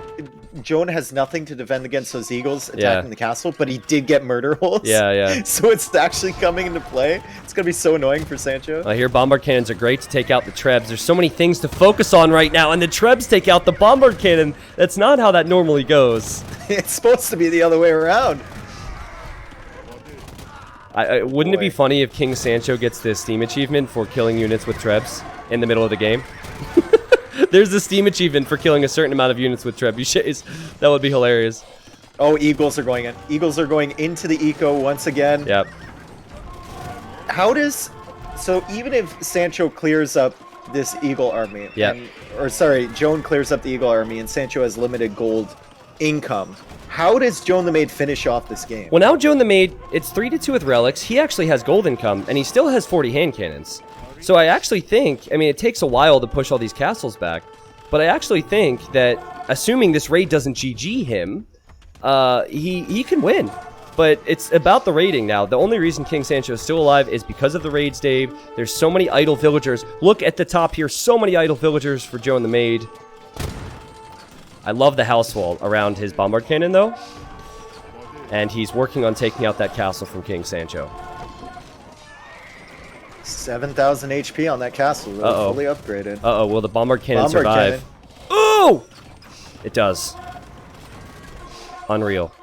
Joan has nothing to defend against those eagles attacking the castle, but he did get murder holes. Yeah, yeah. So it's actually coming into play. It's going to be so annoying for Sancho. I hear bombard cannons are great to take out the Trebs. There's so many things to focus on right now, and the Trebs take out the bombard cannon. That's not how that normally goes. It's supposed to be the other way around. Wouldn't it be funny if King Sancho gets the Steam achievement for killing units with Trebs in the middle of the game? There's the Steam achievement for killing a certain amount of units with trebuchets. That would be hilarious. Oh, eagles are going in. Eagles are going into the eco once again. Yep. So even if Sancho clears up this eagle army, Joan clears up the eagle army and Sancho has limited gold income, how does Joan the Maid finish off this game? Well, now Joan the Maid, it's 3-2 with relics. He actually has gold income, and he still has 40 hand cannons. So I actually think, I mean, it takes a while to push all these castles back, but I actually think that, assuming this raid doesn't GG him, he can win. But it's about the raiding now. The only reason King Sancho is still alive is because of the raids, Dave. There's so many idle villagers. Look at the top here. So many idle villagers for Joan the Maid. I love the house wall around his bombard cannon, though. And he's working on taking out that castle from King Sancho. 7,000 HP on that castle. Really fully upgraded. Uh-oh, will the bombard cannon survive? Ooh! It does. Unreal.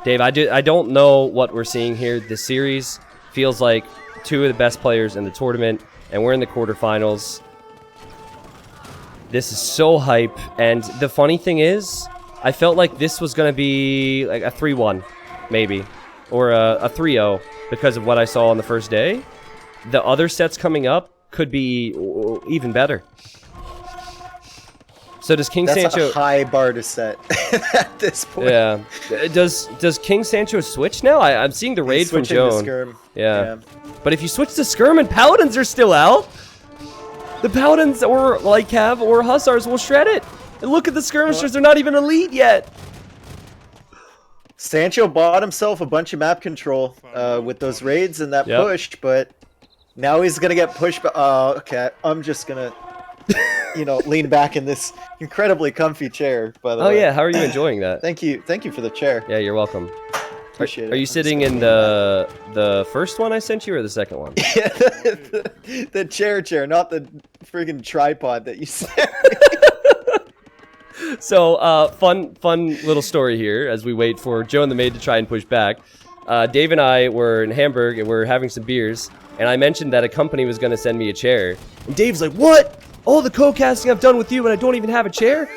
Dave, I don't know what we're seeing here. This series feels like 2 of the best players in the tournament, and we're in the quarterfinals. This is so hype, and the funny thing is, I felt like this was going to be like a 3-1, maybe, or a 3-0 because of what I saw on the first day. The other sets coming up could be even better. So does King Sancho... That's a high bar to set at this point. Yeah. Does King Sancho switch now? I'm seeing the raid from Joan. Yeah. But if you switch to Skirm and Paladins are still out, the Paladins or Lycav or Hussars will shred it. And look at the Skirmishers, they're not even elite yet. Sancho bought himself a bunch of map control with those raids and that Yep. push, but now he's gonna get pushed. Okay, I'm just gonna, lean back in this incredibly comfy chair. By the way. Oh yeah, how are you enjoying that? Thank you for the chair. Yeah, you're welcome. Appreciate it. Are you sitting in the first one I sent you or the second one? Yeah, the chair, not the friggin' tripod that you said. So, fun little story here as we wait for Joe and the Maid to try and push back. Dave and I were in Hamburg and we're having some beers, and I mentioned that a company was going to send me a chair. And Dave's like, "What? All the co-casting I've done with you and I don't even have a chair?"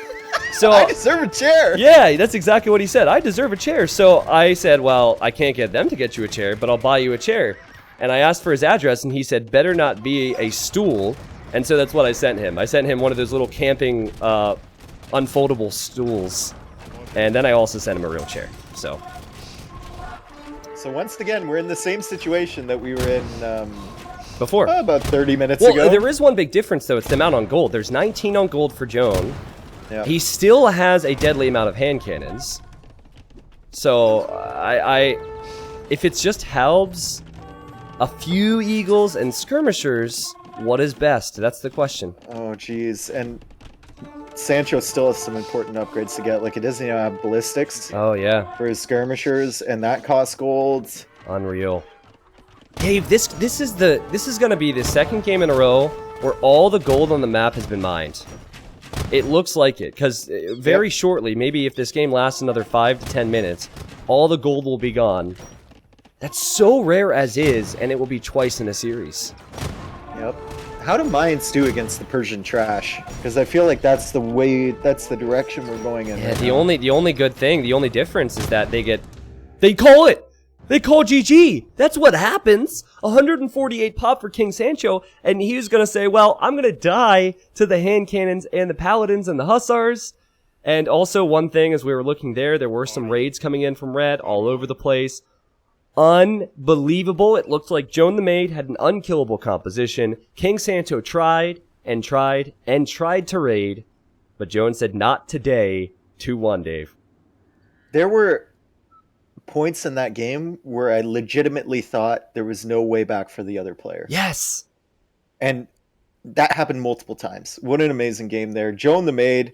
So I deserve a chair. Yeah, that's exactly what he said. I deserve a chair. So I said, well, I can't get them to get you a chair, but I'll buy you a chair. And I asked for his address, and he said, better not be a stool. And so that's what I sent him. I sent him one of those little camping unfoldable stools. And then I also sent him a real chair. So once again, we're in the same situation that we were in before. About 30 minutes Well, ago. there is one big difference, though. It's the amount on gold. There's 19 on gold for Joan. Yeah. He still has a deadly amount of hand cannons. So, if it's just halbs, a few eagles, and skirmishers, what is best? That's the question. Oh, geez. And Sancho still has some important upgrades to get. Like, he doesn't even have ballistics Oh, yeah. for his skirmishers, and that costs gold. Unreal. Dave, this is gonna be the second game in a row where all the gold on the map has been mined. It looks like it, because very shortly, maybe if this game lasts another 5 to 10 minutes, all the gold will be gone. That's so rare as is, and it will be twice in a series. Yep. How do mines do against the Persian trash? Because I feel like that's the direction we're going in. Yeah, right the now. only good thing, the only difference is that they call it! They call GG! That's what happens! 148 pop for King Sancho, and he was gonna say, well, I'm gonna die to the hand cannons and the paladins and the hussars. And also, one thing, as we were looking there were some raids coming in from red all over the place. Unbelievable. It looked like Joan the Maid had an unkillable composition. King Sancho tried and tried and tried to raid, but Joan said, not today. 2-1, Dave. There were points in that game where I legitimately thought there was no way back for the other player. Yes! And that happened multiple times. What an amazing game there. Joan the Maid,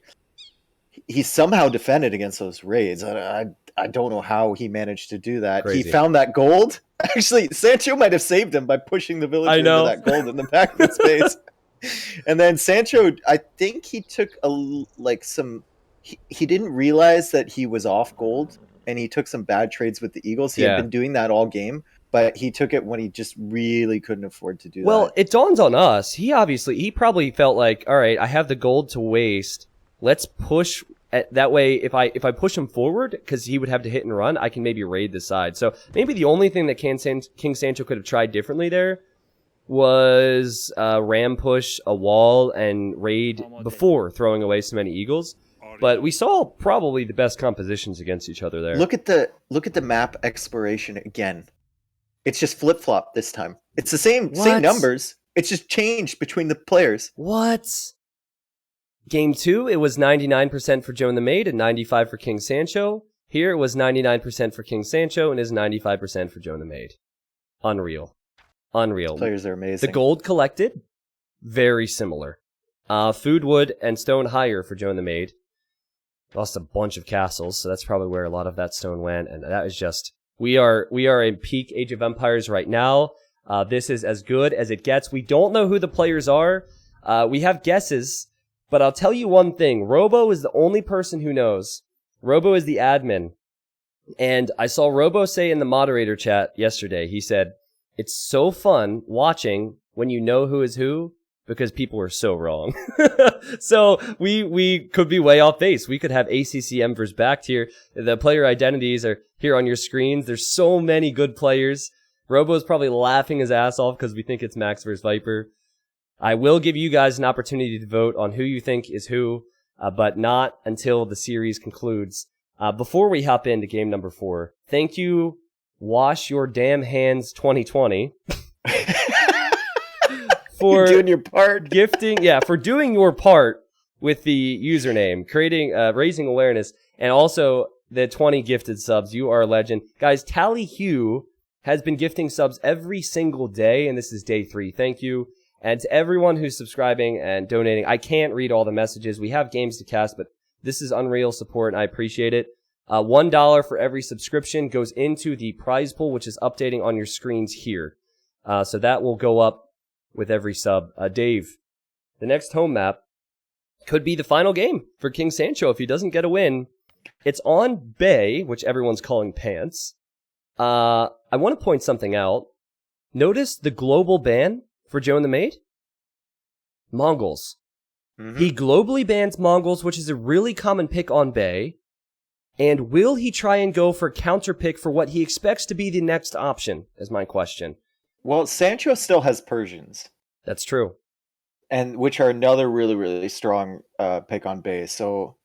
he somehow defended against those raids. I don't know how he managed to do that. Crazy. He found that gold. Actually, Sancho might have saved him by pushing the villager into that gold in the back of his face. And then Sancho, I think he took he didn't realize that he was off gold, and he took some bad trades with the Eagles. He had been doing that all game, but he took it when he just really couldn't afford to do that. Well, it dawns on us. He probably felt like, all right, I have the gold to waste. Let's push. That way, if I push him forward, because he would have to hit and run, I can maybe raid the side. So maybe the only thing that King Sancho could have tried differently there was ram push a wall and raid before throwing away so many eagles. But we saw probably the best compositions against each other there. Look at the map exploration again. It's just flip flop this time. It's the same numbers. It's just changed between the players. What? Game 2, it was 99% for Joan the Maid and 95% for King Sancho. Here it was 99% for King Sancho and is 95% for Joan the Maid. Unreal. Players are amazing. The gold collected, very similar. Food, wood, and stone higher for Joan the Maid. Lost a bunch of castles, so that's probably where a lot of that stone went. And that is just, we are in peak Age of Empires right now. This is as good as it gets. We don't know who the players are. We have guesses, but I'll tell you one thing. Robo is the only person who knows. Robo is the admin. And I saw Robo say in the moderator chat yesterday, he said, it's so fun watching when you know who is who, because people are so wrong. So we could be way off base. We could have ACC Embers backed here. The player identities are here on your screens. There's so many good players. Robo's probably laughing his ass off because we think it's Max versus Viper. I will give you guys an opportunity to vote on who you think is who, but not until the series concludes. Before we hop into game number 4, thank you, Wash Your Damn Hands 2020. For doing your part. for doing your part with the username, creating, raising awareness, and also the 20 gifted subs. You are a legend. Guys, Tally Hugh has been gifting subs every single day, and this is day 3. Thank you. And to everyone who's subscribing and donating, I can't read all the messages. We have games to cast, but this is unreal support, and I appreciate it. $1 for every subscription goes into the prize pool, which is updating on your screens here. So that will go up with every sub. Dave, the next home map could be the final game for King Sancho if he doesn't get a win. It's on Bay, which everyone's calling Pants. I want to point something out. Notice the global ban for Joe and the Maid? Mongols. Mm-hmm. He globally bans Mongols, which is a really common pick on Bay. And will he try and go for counter pick for what he expects to be the next option, is my question. Well, Sancho still has Persians. That's true. And which are another really, really strong pick on Bay. So,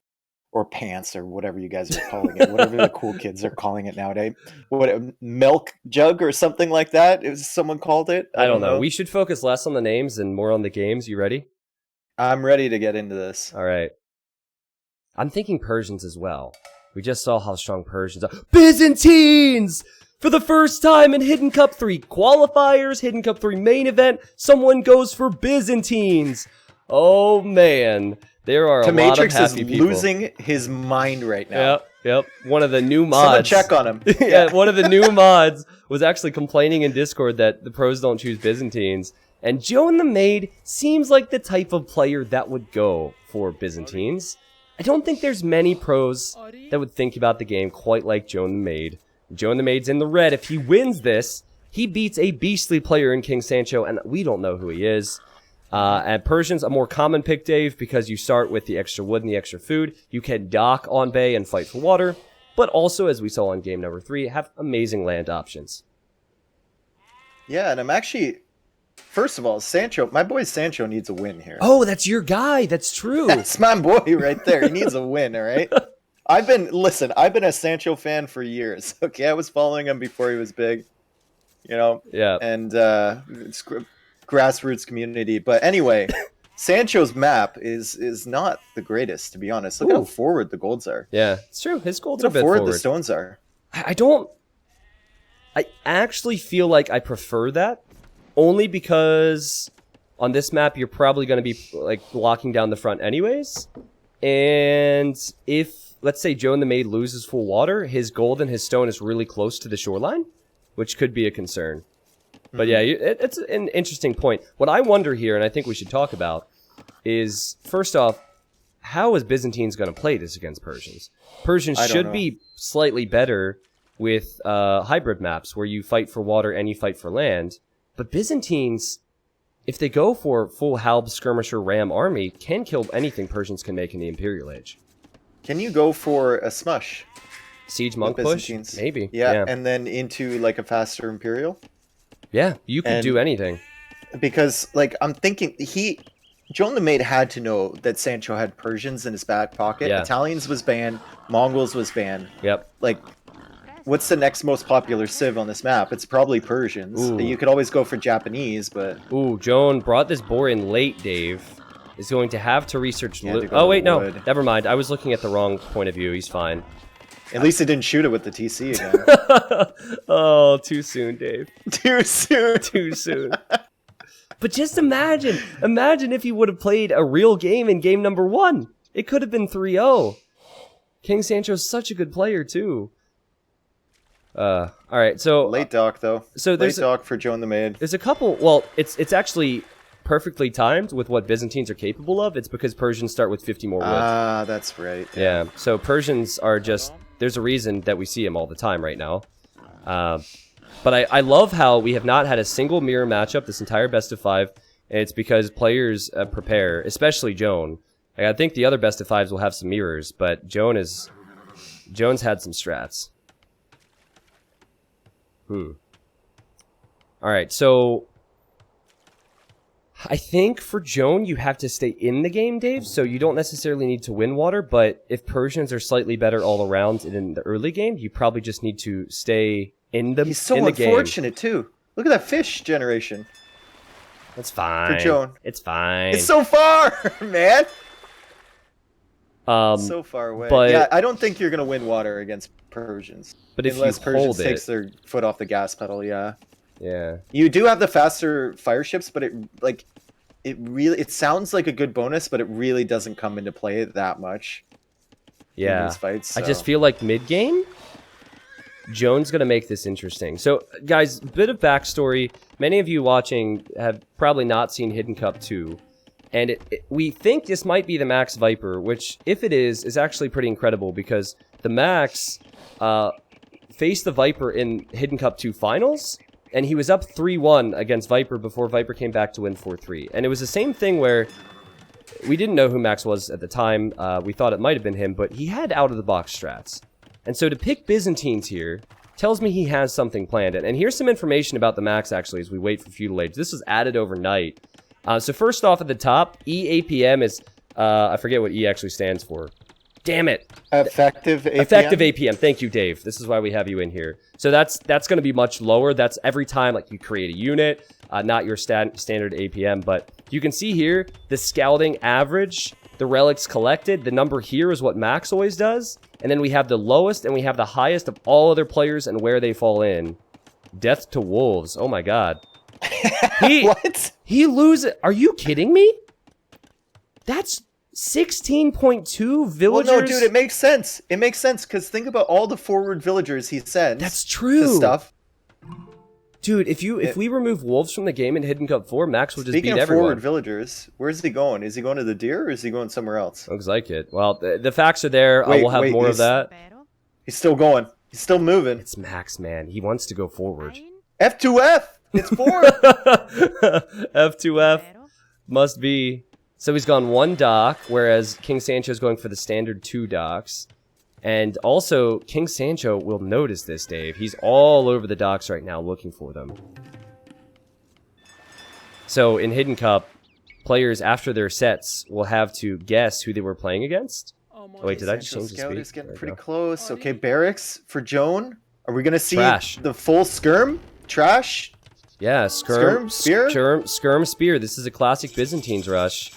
or Pants, or whatever you guys are calling it, whatever the cool kids are calling it nowadays. What, milk jug or something like that? Is someone called it? I don't know. We should focus less on the names and more on the games. You ready? I'm ready to get into this. All right. I'm thinking Persians as well. We just saw how strong Persians are. Byzantines! For the first time in Hidden Cup 3 qualifiers, Hidden Cup 3 main event, someone goes for Byzantines. Oh, man. There are a lot of happy people. Is losing his mind right now. Yep. One of the new mods. Someone check on him. Yeah, one of the new mods was actually complaining in Discord that the pros don't choose Byzantines. And Joe and the Maid seems like the type of player that would go for Byzantines. I don't think there's many pros that would think about the game quite like Joe and the Maid. Joe and the Maid's in the red. If he wins this, he beats a beastly player in King Sancho, and we don't know who he is. And Persians, a more common pick, Dave, because you start with the extra wood and the extra food. You can dock on Bay and fight for water, but also, as we saw in game number 3, have amazing land options. Yeah, and I'm actually... First of all, Sancho, my boy Sancho needs a win here. Oh, that's your guy. That's true. That's my boy right there. He needs a win, all right? I've been a Sancho fan for years. Okay, I was following him before he was big, you know? Yeah. And it's grassroots community. But anyway, Sancho's map is not the greatest, to be honest. Look how forward the golds are. Yeah, it's true. His golds are a bit forward. The stones are. I actually feel like I prefer that. Only because on this map, you're probably going to be like blocking down the front anyways. And if, let's say, Joe and the Maid loses full water, his gold and his stone is really close to the shoreline, which could be a concern. Mm-hmm. But yeah, it's an interesting point. What I wonder here, and I think we should talk about, is, first off, how is Byzantines going to play this against Persians? Persians should be slightly better with hybrid maps where you fight for water and you fight for land. But Byzantines, if they go for full Halb, Skirmisher, Ram army, can kill anything Persians can make in the Imperial Age. Can you go for a smush? Siege Monk push? Maybe. Yeah, and then into like a faster Imperial? Yeah, you could do anything. Because, like, I'm thinking, Joe and the Maid had to know that Sancho had Persians in his back pocket. Yeah. Italians was banned. Mongols was banned. Yep. Like... What's the next most popular civ on this map? It's probably Persians. Ooh. You could always go for Japanese, but... Ooh, Joan brought this boar in late, Dave. Is going to have to research... Oh, wait, no. Never mind. I was looking at the wrong point of view. He's fine. At least it didn't shoot it with the TC again. Oh, too soon, Dave. Too soon. Too soon. But just imagine. Imagine if he would have played a real game in game number 1. It could have been 3-0. King Sancho's such a good player, too. All right, so late dock though. So there's late dock for Joe and the Maid. There's a couple. Well, it's actually perfectly timed with what Byzantines are capable of. It's because Persians start with 50 more wood. Ah, that's right. Yeah. So Persians are just. There's a reason that we see them all the time right now. But I love how we have not had a single mirror matchup this entire best of 5. And it's because players prepare, especially Joan. I think the other best of 5s will have some mirrors, but Joan's had some strats. Alright, so I think for Joan you have to stay in the game, Dave, so you don't necessarily need to win water, but if Persians are slightly better all around in the early game, you probably just need to stay in the game. He's so unfortunate, too. Look at that fish generation. That's fine. For Joan. It's fine. It's so far, man! So far away. but- yeah, I don't think you're gonna win water against Persians. But if unless you Persians hold takes it, their foot off the gas pedal, yeah. yeah. You do have the faster fire ships, but it sounds like a good bonus, but it really doesn't come into play that much. Yeah. In these fights, I so. just feel like mid-game, Joan's going to make this interesting. So, guys, bit of backstory. Many of you watching have probably not seen Hidden Cup 2. And we think this might be the Max Viper, which, if it is actually pretty incredible because the Max faced the Viper in Hidden Cup 2 finals, and he was up 3-1 against Viper before Viper came back to win 4-3. And it was the same thing where we didn't know who Max was at the time. We thought it might have been him, but he had out-of-the-box strats. And so to pick Byzantines here tells me he has something planned. And here's some information about the Max, actually, as we wait for Feudal Age. This was added overnight. So first off at the top, EAPM is, I forget what E actually stands for. Damn it. Effective APM? Effective APM. Thank you, Dave. This is why we have you in here. So that's going to be much lower. That's every time like you create a unit, not your standard APM. But you can see here, the scouting average, the relics collected, the number here is what Max always does. And then we have the lowest and we have the highest of all other players and where they fall in. Death to Wolves. Oh my god. What? He loses. Are you kidding me? That's 16.2 villagers. Well, no, dude, it makes sense. It makes sense because think about all the forward villagers he sends. That's true. To stuff. Dude, if we remove wolves from the game in Hidden Cup 4, Max will just Speaking beat of everyone. forward villagers, where's he going? Is he going to the deer or is he going somewhere else? Looks like it. Well, the facts are there. We'll have more of that. He's still going. He's still moving. It's Max, man. He wants to go forward. F2F! It's 4! F2F must be. So he's gone 1 dock, whereas King Sancho's going for the standard 2 docks. And also, King Sancho will notice this, Dave. He's all over the docks right now looking for them. So in Hidden Cup, players after their sets will have to guess who they were playing against. Oh, wait, did I just change the Scout speed? is getting pretty close. Okay, barracks for Joan. Are we going to see Trash. the full skirm? Trash? Yeah, Skirm Spear? Skirm Spear. This is a classic Byzantines rush.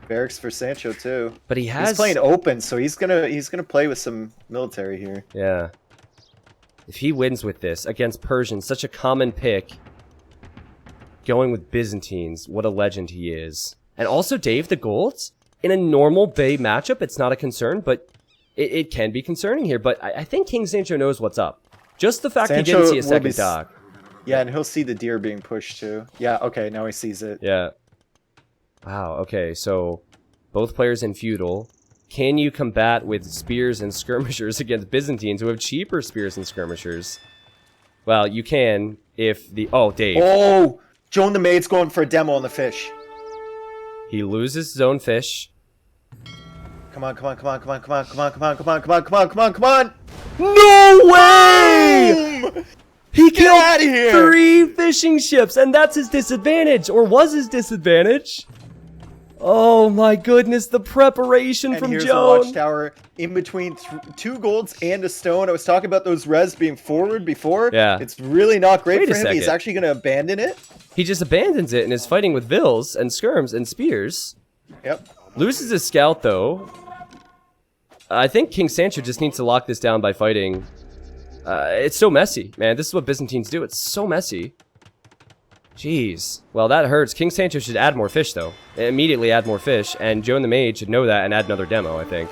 Barracks for Sancho too. But he has... He's playing open, so he's gonna play with some military here. Yeah. If he wins with this against Persians, such a common pick, going with Byzantines, what a legend he is. And also, Dave, the golds, in a normal Bay matchup, it's not a concern, but it can be concerning here. But I think King Sancho knows what's up. Just the fact he didn't see a second dock. Yeah, and he'll see the deer being pushed too. Yeah, okay, now he sees it. Yeah. Wow, okay, so both players in feudal. Can you combat with spears and skirmishers against Byzantines who have cheaper spears and skirmishers? Well, you can if the... Oh, Dave. Oh! Joan the Maid's going for a demo on the fish. He loses his own fish. Come on, come on, come on, come on, come on, come on, come on, come on, come on, come on, come on, come on! No way! Boom! He Get killed out of here! 3 fishing ships, and that's his disadvantage, or was his disadvantage. Oh my goodness, the preparation And from here's Joan. a watchtower in between 2 golds and a stone. I was talking about those res being forward before. Yeah. It's really not great Wait for a him. He's second. actually going to abandon it. He just abandons it and is fighting with vills and skirms and spears. Yep. Loses his scout, though. I think King Sancho just needs to lock this down by fighting. It's so messy, man. This is what Byzantines do. It's so messy. Jeez. Well, that hurts. King Sancho should add more fish, though. Immediately add more fish, and Joan the Maid should know that and add another demo, I think.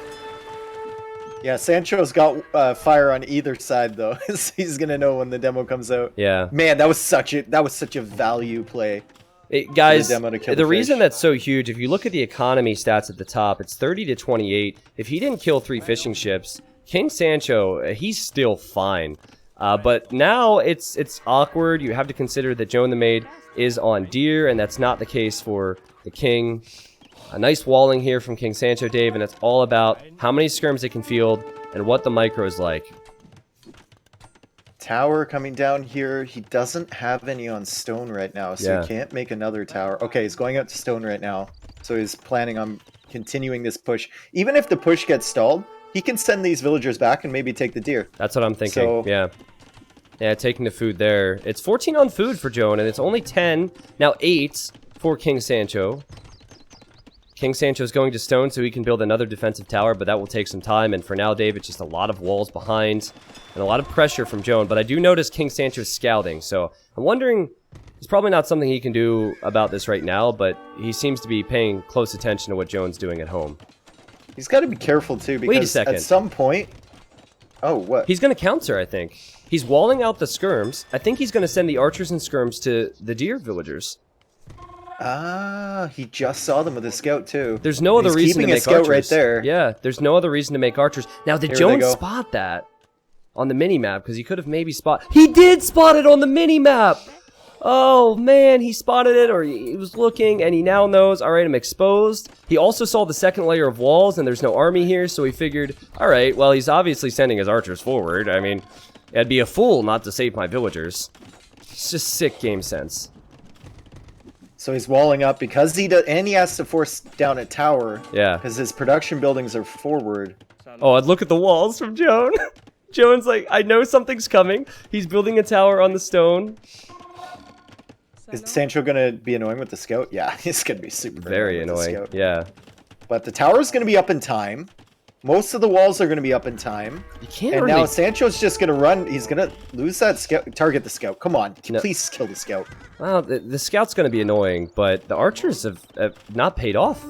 Yeah, Sancho's got fire on either side though. He's gonna know when the demo comes out. Yeah. Man, that was such a value play. Guys, demo to kill the the reason fish. that's so huge, if you look at the economy stats at the top, it's 30 to 28. If he didn't kill 3 fishing ships, King Sancho, he's still fine. But now it's awkward. You have to consider that Joan the Maid is on deer, and that's not the case for the king. A nice walling here from King Sancho, Dave, and it's all about how many skirms they can field and what the micro is like. Tower coming down here. He doesn't have any on stone right now, so Yeah. he can't make another tower. Okay, he's going out to stone right now. So he's planning on continuing this push. Even if the push gets stalled, he can send these villagers back and maybe take the deer. That's what I'm thinking, So- yeah. Yeah, taking the food there. It's 14 on food for Joan, and it's only 10, now 8 for King Sancho. King Sancho's going to stone so he can build another defensive tower, but that will take some time. And for now, Dave, it's just a lot of walls behind and a lot of pressure from Joan. But I do notice King Sancho's scouting, so I'm wondering, it's probably not something he can do about this right now, but he seems to be paying close attention to what Joan's doing at home. He's got to be careful, too, because Wait a second. at some point... Oh, what? He's going to counter, I think. He's walling out the skirms. I think he's going to send the archers and skirms to the deer villagers. Ah, he just saw them with his scout, too. There's no other reason to make scout archers. right there. Yeah, there's no other reason to make archers. Now, did Joan spot that on the mini-map? Because he could have maybe He did spot it on the mini-map! Oh, man, he spotted it, or he was looking, and he now knows, all right, I'm exposed. He also saw the second layer of walls, and there's no army here, so he figured, all right, well, he's obviously sending his archers forward. I mean, I'd be a fool not to save my villagers. It's just sick game sense. So he's walling up because he does, and he has to force down a tower. Yeah. Because his production buildings are forward. Oh, and look at the walls from Joan. Joan's like, I know something's coming. He's building a tower on the stone. Is Sancho gonna be annoying with the scout? Yeah, he's gonna be super very annoying. Yeah. But the tower's gonna be up in time. Most of the walls are gonna be up in time. You can't. And really... now Sancho's just gonna run. He's gonna lose that scout. Target the scout. Come on, please kill the scout. Well, the scout's gonna be annoying, but the archers have not paid off.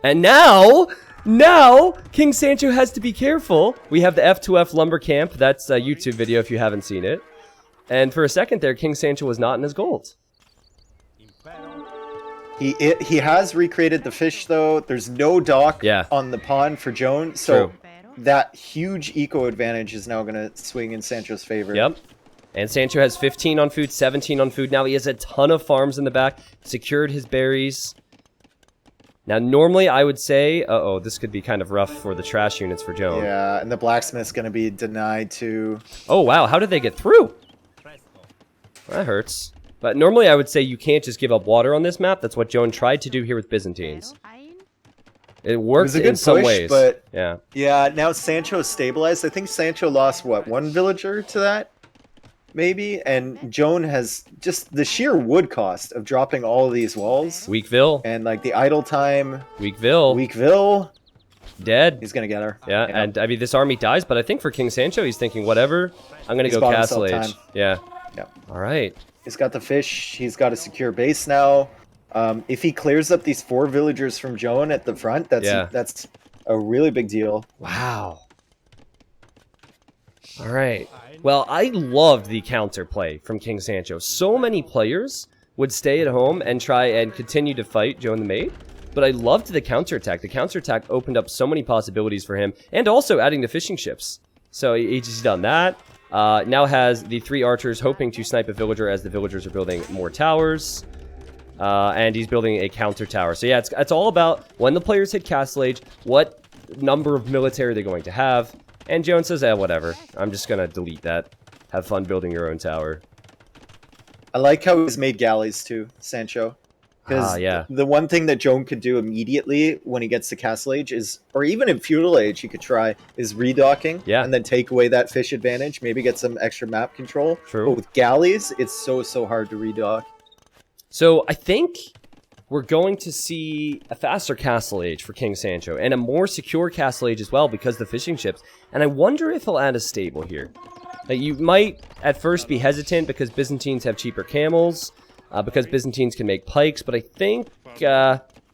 And now King Sancho has to be careful. We have the F2F lumber camp. That's a YouTube video if you haven't seen it. And for a second there, King Sancho was not in his gold. He has recreated the fish, though. There's no dock on the pond for Joan, so that huge eco advantage is now going to swing in Sancho's favor. Yep. And Sancho has 15 on food, 17 on food. Now he has a ton of farms in the back, secured his berries. Now, normally I would say, uh-oh, this could be kind of rough for the trash units for Joan. Yeah, and the blacksmith's going to be denied too. Oh, wow. How did they get through? That hurts. But normally I would say you can't just give up water on this map. That's what Joan tried to do here with Byzantines. It worked in some ways. But yeah, now Sancho stabilized. I think Sancho lost, what, one villager to that? Maybe? And Joan has just the sheer wood cost of dropping all of these walls. Weakville. And like the idle time. Weakville. Dead. He's going to get her. Yeah, and I mean, this army dies, but I think for King Sancho, he's thinking, whatever, I'm going to go Castle Age. Yeah. All right. He's got the fish. He's got a secure base now. If he clears up these 4 villagers from Joan at the front, that's a really big deal. Wow. All right. Well, I loved the counterplay from King Sancho. So many players would stay at home and try and continue to fight Joan the Maid, but I loved the counterattack. The counterattack opened up so many possibilities for him, and also adding the fishing ships. So he's just done that. Now has the 3 archers hoping to snipe a villager as the villagers are building more towers. And he's building a counter tower. So yeah, it's all about when the players hit Castle Age, what number of military they're going to have. And Joan says, whatever. I'm just going to delete that. Have fun building your own tower. I like how he's made galleys too, Sancho. Because the one thing that Joan could do immediately when he gets to Castle Age is, or even in Feudal Age he could try, is redocking. Yeah. And then take away that fish advantage. Maybe get some extra map control. True. But with galleys, it's so hard to redock. So I think we're going to see a faster Castle Age for King Sancho. And a more secure Castle Age as well because of the fishing ships. And I wonder if he'll add a stable here. Now, you might at first be hesitant because Byzantines have cheaper camels. Because Byzantines can make pikes, but I think,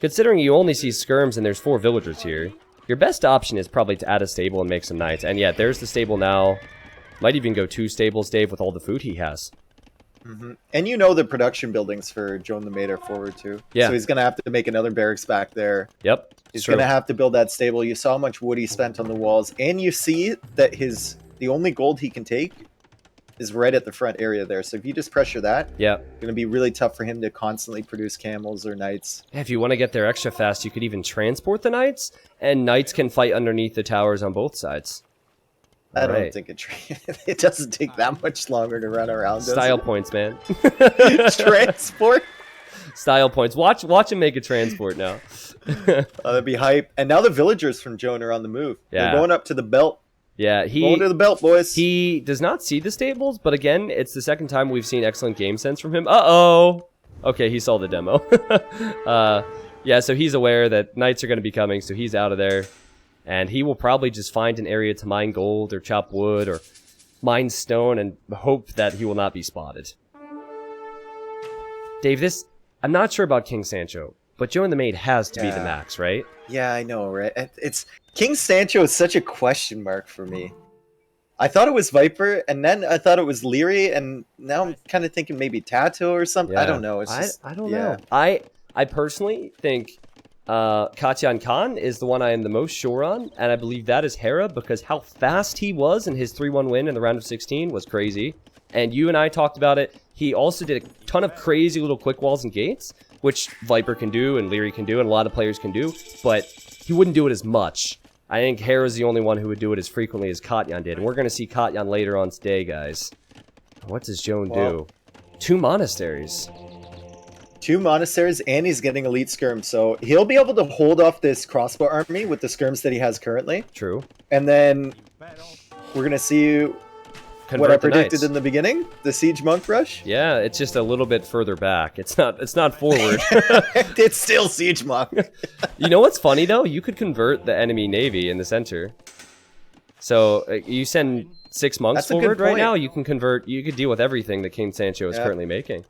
considering you only see skirms and there's 4 villagers here, your best option is probably to add a stable and make some knights. And yeah, there's the stable now. Might even go 2 stables, Dave, with all the food he has. And you know the production buildings for Joan the Maid are forward too. Yeah. So he's going to have to make another barracks back there. Yep. He's going to have to build that stable. You saw how much wood he spent on the walls. And you see that the only gold he can take is right at the front area there. So if you just pressure that, it's going to be really tough for him to constantly produce camels or knights. Yeah, if you want to get there extra fast, you could even transport the knights, and knights can fight underneath the towers on both sides. I don't think it doesn't take that much longer to run around. Style points, man. Transport? Style points. Watch him make a transport now. That'd be hype. And now the villagers from Joan are on the move. Yeah. They're going up to the belt. Yeah, going to the belt, boys. He does not see the stables, but again, it's the second time we've seen excellent game sense from him. Uh-oh! Okay, he saw the demo. Yeah, so he's aware that knights are going to be coming, so he's out of there. And he will probably just find an area to mine gold or chop wood or mine stone and hope that he will not be spotted. Dave, I'm not sure about King Sancho, but Joe and the Maid has to be the max, right? Yeah, I know, right? It's King Sancho is such a question mark for me. I thought it was Viper, and then I thought it was Leary, and now I'm kind of thinking maybe Tato or something. Yeah. I don't know. It's just, I don't know. I personally think Katian Khan is the one I am the most sure on, and I believe that is Hera, because how fast he was in his 3-1 win in the round of 16 was crazy. And you and I talked about it. He also did a ton of crazy little quick walls and gates, which Viper can do and Leary can do and a lot of players can do, but he wouldn't do it as much. I think Hera's the only one who would do it as frequently as Katyan did. And we're going to see Katyan later on today, guys. What does Joan do? 2 monasteries. 2 monasteries, and he's getting elite skirms, so he'll be able to hold off this crossbow army with the skirms that he has currently. True. And then we're going to see what I predicted in the beginning, the siege monk rush. Yeah, it's just a little bit further back. It's not forward. It's still siege monk. You know what's funny though? You could convert the enemy navy in the center. So you send 6 monks forward right now. You can convert. You could deal with everything that King Sancho is currently making.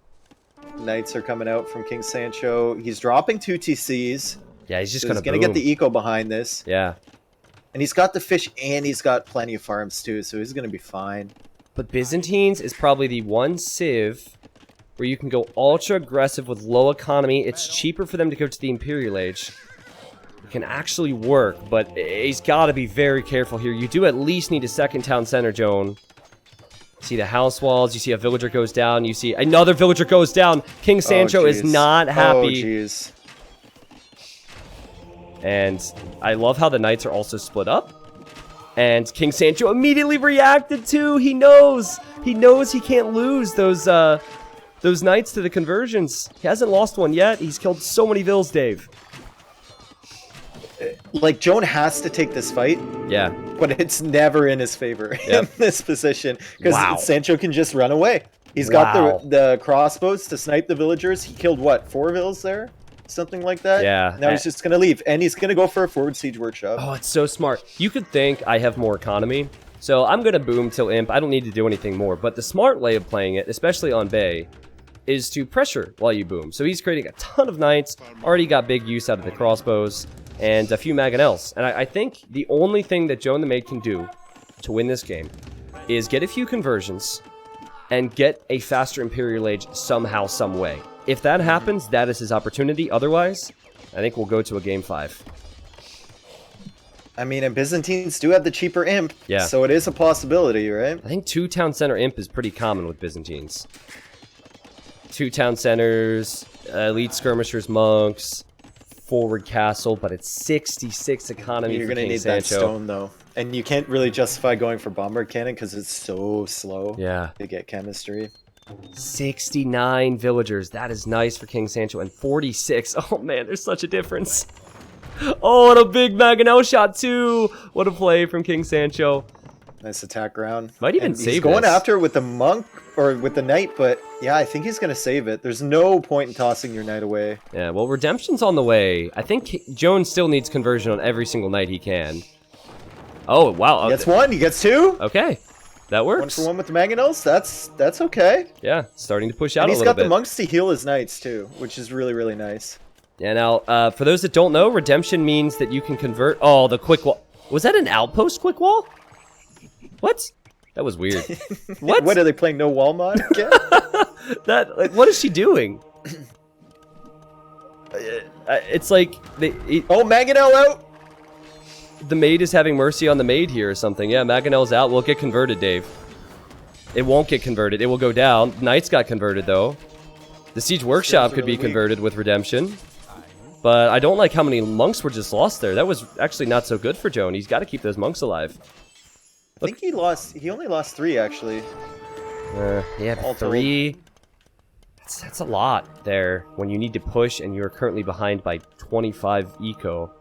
Knights are coming out from King Sancho. He's dropping 2 TCs. Yeah, he's just gonna get the eco behind this. Yeah. And he's got the fish, and he's got plenty of farms too, so he's gonna be fine. But Byzantines is probably the one civ where you can go ultra aggressive with low economy. It's cheaper for them to go to the Imperial Age. It can actually work, but he's got to be very careful here. You do at least need a second town center, Joan. See the house walls. You see a villager goes down. You see another villager goes down. King Sancho is not happy. Oh, jeez. And I love how the knights are also split up. And King Sancho immediately reacted too. He knows he can't lose those knights to the conversions. He hasn't lost one yet. He's killed so many vills, Dave. Like, Joan has to take this fight. Yeah. But it's never in his favor in this position. Because Sancho can just run away. He's got the crossbows to snipe the villagers. He killed, what, 4 vills there? Something like that? Yeah. Now he's just going to leave. And he's going to go for a forward siege workshop. Oh, it's so smart. You could think I have more economy. So I'm going to boom till imp. I don't need to do anything more. But the smart way of playing it, especially on Bay, is to pressure while you boom. So he's creating a ton of knights. Already got big use out of the crossbows. And a few mangonels. And I think the only thing that Joe and the Maid can do to win this game is get a few conversions and get a faster Imperial Age somehow, some way. If that happens, that is his opportunity. Otherwise, I think we'll go to a game 5. I mean, and Byzantines do have the cheaper imp, yeah. So it is a possibility, right? I think 2 town center imp is pretty common with Byzantines. 2 town centers, elite skirmishers, monks, forward castle, but it's 66 economy. You're going to need that stone, though. And you can't really justify going for bombard cannon because it's so slow to get chemistry. 69 villagers. That is nice for King Sancho. And 46. Oh, man, there's such a difference. Oh, and a big Mangonel shot, too. What a play from King Sancho. Nice attack round. Might even save He's going after it with the monk, or with the knight, but yeah, I think he's going to save it. There's no point in tossing your knight away. Yeah, well, redemption's on the way. I think Joan still needs conversion on every single knight he can. Oh, wow. He gets 1, he gets 2. Okay, that works. 1 for 1 with the Mangonels, that's okay. Yeah, starting to push out a little bit. And he's got the monks to heal his knights, too, which is really, really nice. Yeah, now, for those that don't know, redemption means that you can convert... Oh, the quick wall. Was that an outpost quick wall? What? That was weird. What, are they playing no wall mod again? What is she doing? It's like... Oh, Mangonel out! The maid is having mercy on the maid here or something. Yeah, Mangonel's out. Will it get converted, Dave? It won't get converted. It will go down. Knights got converted, though. The Siege Workshop could be converted with redemption. But I don't like how many monks were just lost there. That was actually not so good for Joan. He's got to keep those monks alive. I think he only lost 3, actually. Yeah, 3. That's a lot there when you need to push and you're currently behind by 25 eco.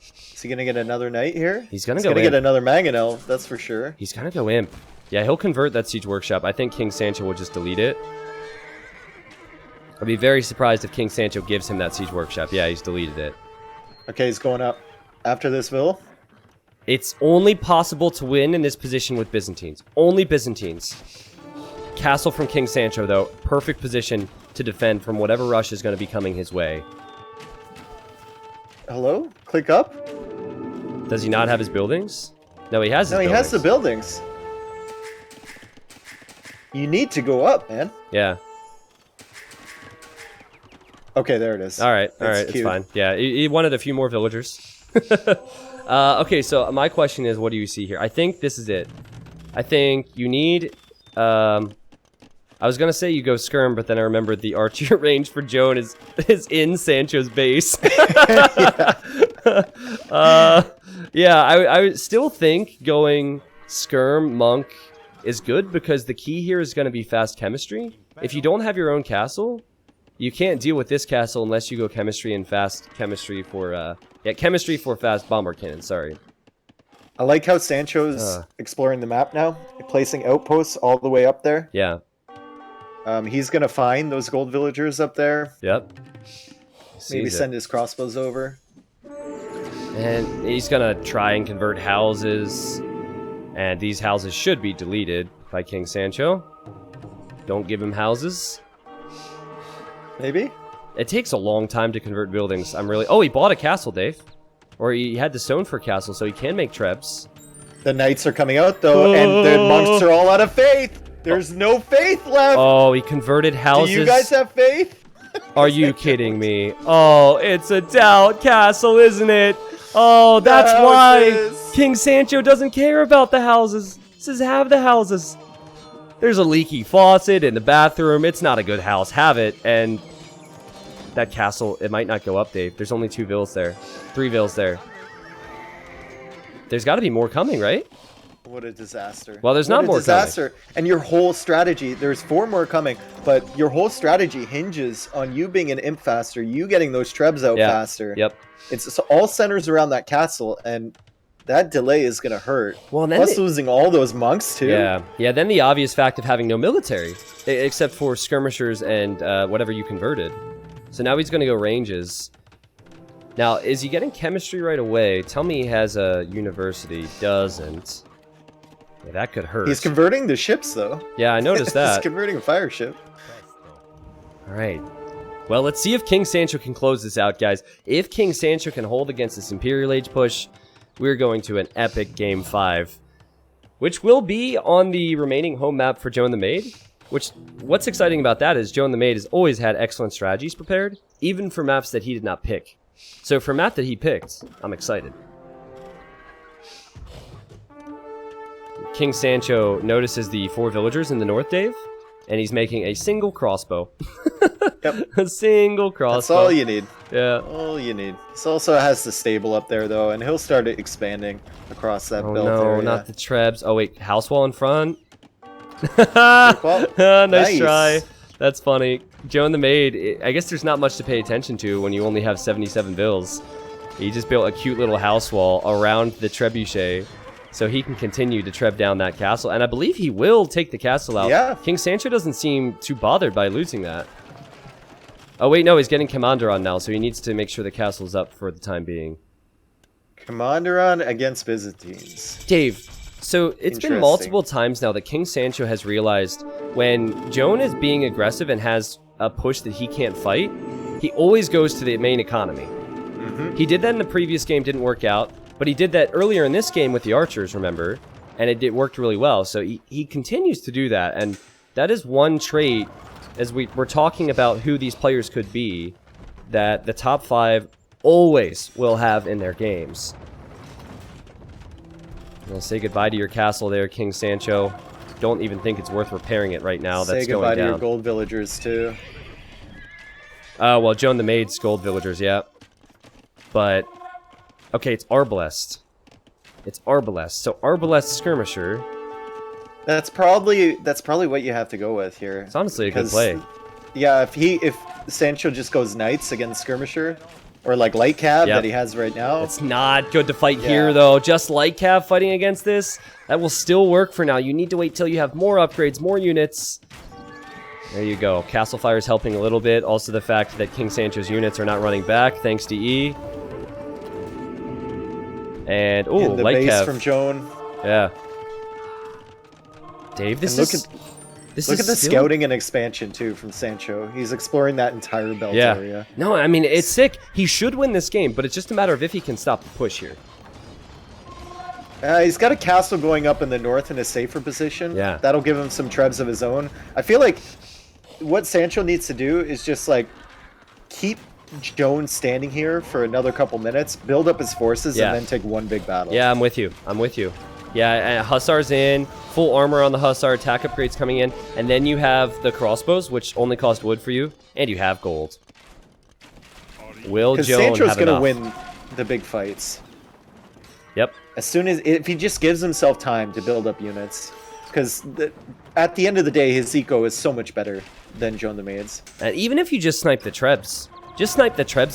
Is he going to get another knight here? He's going to get another Mangonel, that's for sure. He's going to go imp. Yeah, he'll convert that Siege Workshop. I think King Sancho will just delete it. I'd be very surprised if King Sancho gives him that siege workshop. Yeah, he's deleted it. Okay, he's going up after this Ville. It's only possible to win in this position with Byzantines. Only Byzantines. Castle from King Sancho, though. Perfect position to defend from whatever rush is going to be coming his way. Hello? Click up? Does he not have his buildings? No, he has his No, he buildings. has the buildings. You need to go up, man. Yeah. Okay, there it is. All right, That's it's cute. fine. Yeah, he wanted a few more villagers. Okay, so my question is, what do you see here? I think this is it. I think you need... I was gonna say you go skirm, but then I remembered the archer range for Joan is in Sancho's base. Yeah, I still think going skirm monk is good because the key here is going to be fast chemistry. If you don't have your own castle, you can't deal with this castle unless you go chemistry and fast chemistry for chemistry for fast bomber cannon. Sorry. I like how Sancho's exploring the map now, placing outposts all the way up there. Yeah. He's gonna find those gold villagers up there. Yep. Maybe send his crossbows over. And he's gonna try and convert houses. And these houses should be deleted by King Sancho. Don't give him houses. Maybe? It takes a long time to convert buildings. Oh, he bought a castle, Dave. Or he had the stone for a castle, so he can make trebs. The knights are coming out, though, and the monks are all out of faith. There's no faith left. Oh, he converted houses. Do you guys have faith? Are you kidding me? Oh, it's a doubt castle, isn't it? Oh, that's why King Sancho doesn't care about the houses. He says, have the houses. There's a leaky faucet in the bathroom. It's not a good house. Have it. And that castle, it might not go up, Dave. There's only 2 villas there. 3 villas there. There's got to be more coming, right? What a disaster. Well, there's not more disaster. And your whole strategy, there's 4 more coming, but your whole strategy hinges on you being an imp faster, you getting those trebs out faster. Yep. It's all centers around that castle, and that delay is going to hurt. Well, then plus losing all those monks, too. Yeah, then the obvious fact of having no military, except for skirmishers and whatever you converted. So now he's going to go ranges. Now, is he getting chemistry right away? Tell me he has a university. Doesn't. Yeah, that could hurt. He's converting the ships, though. Yeah, I noticed that. He's converting a fire ship. All right. Well, let's see if King Sancho can close this out, guys. If King Sancho can hold against this Imperial Age push, we're going to an epic Game 5, which will be on the remaining home map for Joan the Maid. What's exciting about that is Joan the Maid has always had excellent strategies prepared, even for maps that he did not pick. So for a map that he picked, I'm excited. King Sancho notices the 4 villagers in the north, Dave, and he's making a single crossbow. Yep. A single crossbow. That's all you need. Yeah. All you need. This also has the stable up there, though, and he'll start expanding across that belt no, area. not the trebs. Oh, wait, house wall in front? Well, nice try. That's funny. Joan the Maid, I guess there's not much to pay attention to when you only have 77 bills. He just built a cute little house wall around the trebuchet, so he can continue to treb down that castle. And I believe he will take the castle out. Yeah. King Sancho doesn't seem too bothered by losing that. Oh, wait, no, he's getting Commander on now, so he needs to make sure the castle's up for the time being. Commander on against Byzantines. Dave, so it's been multiple times now that King Sancho has realized when Joan is being aggressive and has a push that he can't fight, he always goes to the main economy. He did that in the previous game, didn't work out, but he did that earlier in this game with the archers, remember? And it worked really well, so he continues to do that, and that is one trait, as we're talking about who these players could be, that the top 5 always will have in their games. Well, say goodbye to your castle there, King Sancho. Don't even think it's worth repairing it right now. That's going down. Say goodbye to your gold villagers, too. Well, Joan the Maid's gold villagers, yeah. But, okay, it's Arbalest. It's Arbalest. So Arbalest Skirmisher. That's probably what you have to go with here. It's honestly a good play. Yeah, if Sancho just goes Knights against Skirmisher, or like Light Cav that he has right now. It's not good to fight here, though. Just Light Cav fighting against this, that will still work for now. You need to wait till you have more upgrades, more units. There you go. Castle Fire is helping a little bit. Also the fact that King Sancho's units are not running back thanks to E. And, ooh, the light base cav. from Joan. Yeah. Dave, this And is... Look at the scouting and expansion, too, from Sancho. He's exploring that entire belt area. No, I mean, it's sick. He should win this game, but it's just a matter of if he can stop the push here. He's got a castle going up in the north in a safer position. Yeah. That'll give him some trebs of his own. I feel like what Sancho needs to do is just, like, keep Joan standing here for another couple minutes, build up his forces, and then take one big battle. Yeah, I'm with you. I'm with you. Yeah, Hussar's in, full armor on the Hussar, attack upgrades coming in, and then you have the crossbows, which only cost wood for you, and you have gold. Will Joan Sancho's have gonna enough? win the big fights. Yep. As soon as, if he just gives himself time to build up units, because at the end of the day, his eco is so much better than Joan the Maid's. And even if you just snipe the trebs,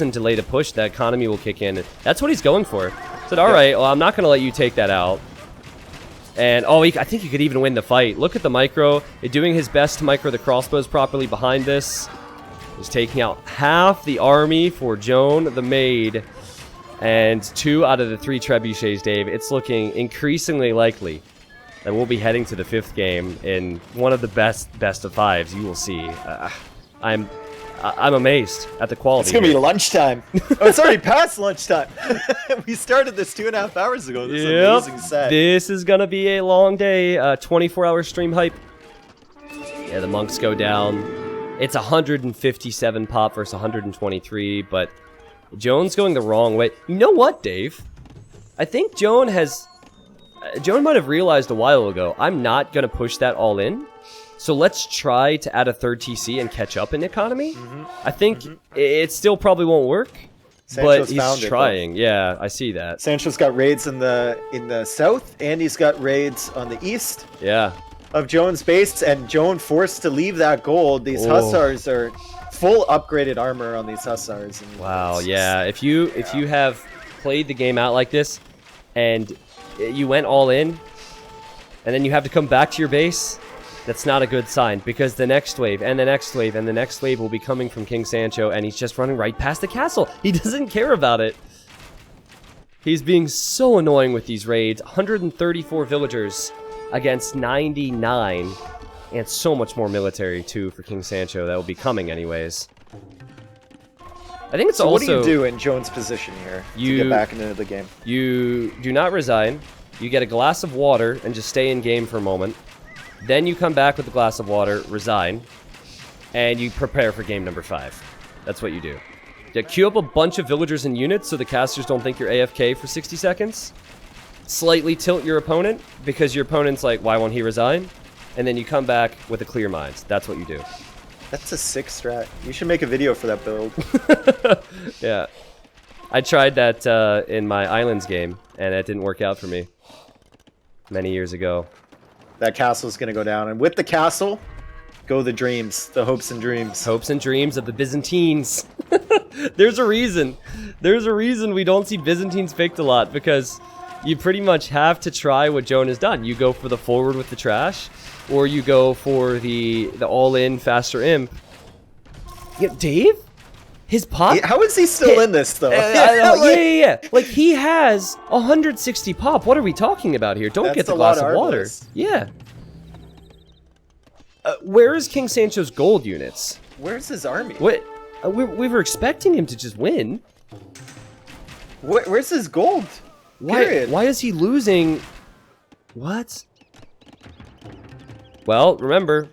and delay the push, the economy will kick in. That's what he's going for. Said, all right, well, I'm not going to let you take that out. And, oh, I think he could even win the fight. Look at the micro. He's doing his best to micro the crossbows properly behind this. He's taking out half the army for Joan the Maid. And 2 out of the 3 trebuchets, Dave. It's looking increasingly likely that we'll be heading to the 5th game in one of the best of 5s you will see. I'm amazed at the quality. It's gonna be lunchtime. Oh, it's already past lunchtime. We started this 2.5 hours ago. This is an amazing set. This is gonna be a long day. 24-hour stream hype. Yeah, the monks go down. It's 157 pop versus 123, but Joan's going the wrong way. You know what, Dave? I think Joan might have realized a while ago, I'm not gonna push that all in. So let's try to add a 3rd TC and catch up in economy. I think it still probably won't work, but he's trying. Yeah, I see that. Sancho's got raids in the south, and he's got raids on the east. Yeah. Of Joan's base, and Joan forced to leave that gold. These Hussars are full upgraded armor on these Hussars. And wow. Yeah. If you have played the game out like this, and you went all in, and then you have to come back to your base. That's not a good sign, because the next wave, and the next wave, and the next wave will be coming from King Sancho, and he's just running right past the castle. He doesn't care about it. He's being so annoying with these raids. 134 villagers against 99, and so much more military, too, for King Sancho. That will be coming anyways. I think it's so also... what do you do in Joan's position here to get back into the game? You do not resign. You get a glass of water and just stay in game for a moment. Then you come back with a glass of water, resign, and you prepare for game number 5. That's what you do. You queue up a bunch of villagers and units so the casters don't think you're AFK for 60 seconds. Slightly tilt your opponent because your opponent's like, why won't he resign? And then you come back with a clear mind. That's what you do. That's a sick strat. You should make a video for that build. Yeah. I tried that in my Islands game, and it didn't work out for me many years ago. That castle's gonna go down, and with the castle, go the dreams, the hopes and dreams. Hopes and dreams of the Byzantines. There's a reason. There's a reason we don't see Byzantines picked a lot, because you pretty much have to try what Joan has done. You go for the forward with the trash, or you go for the all-in faster imp. Yeah, Dave? His pop? How is he still in this, though? Yeah. Like, he has 160 pop. What are we talking about here? Don't get the glass of water. Yeah. Where is King Sancho's gold units? Where's his army? What? We were expecting him to just win. Where's his gold? Why is he losing? What? Well, remember,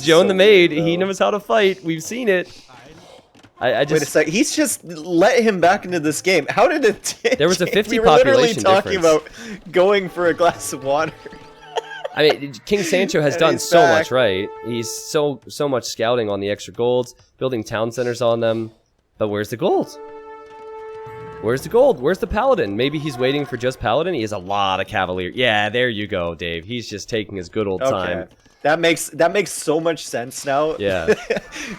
Joan the Maid, he knows how to fight. We've seen it. I just... Wait a sec. He's just let him back into this game. How did it... There was a 50 we were population literally talking difference. about going for a glass of water. I mean, King Sancho has done so much right. He's so much scouting on the extra golds, building town centers on them. But where's the gold? Where's the gold? Where's the paladin? Maybe he's waiting for just paladin. He has a lot of cavalier. Yeah, there you go, Dave. He's just taking his good old time. That makes so much sense now. Yeah.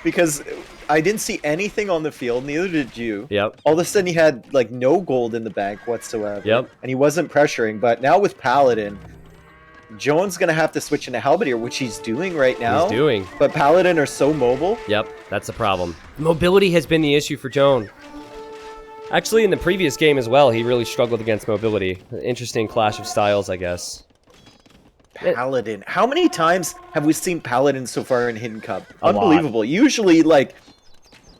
Because I didn't see anything on the field, neither did you. Yep. All of a sudden he had like no gold in the bank whatsoever. Yep. And he wasn't pressuring, but now with paladin, Joan's going to have to switch into Halberdier, which he's doing right now. He's doing. But Paladin are so mobile. Yep, that's the problem. Mobility has been the issue for Joan. Actually, in the previous game as well, he really struggled against mobility. Interesting clash of styles, I guess. Paladin. How many times have we seen Paladin so far in Hidden Cup? A lot. Unbelievable. Usually, like,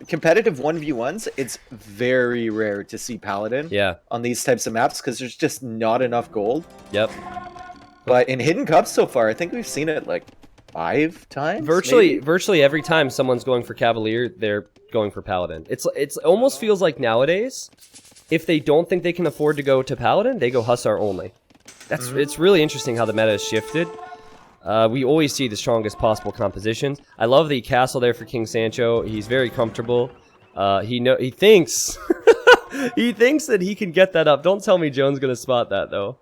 competitive 1v1s, it's very rare to see Paladin on these types of maps because there's just not enough gold. Yep. But in Hidden Cup so far, I think we've seen it like 5 times. Virtually every time someone's going for Cavalier, they're going for Paladin. It's almost feels like nowadays, if they don't think they can afford to go to Paladin, they go Hussar only. It's really interesting how the meta has shifted. We always see the strongest possible compositions. I love the castle there for King Sancho. He's very comfortable. He thinks he thinks that he can get that up. Don't tell me Joan's gonna spot that though.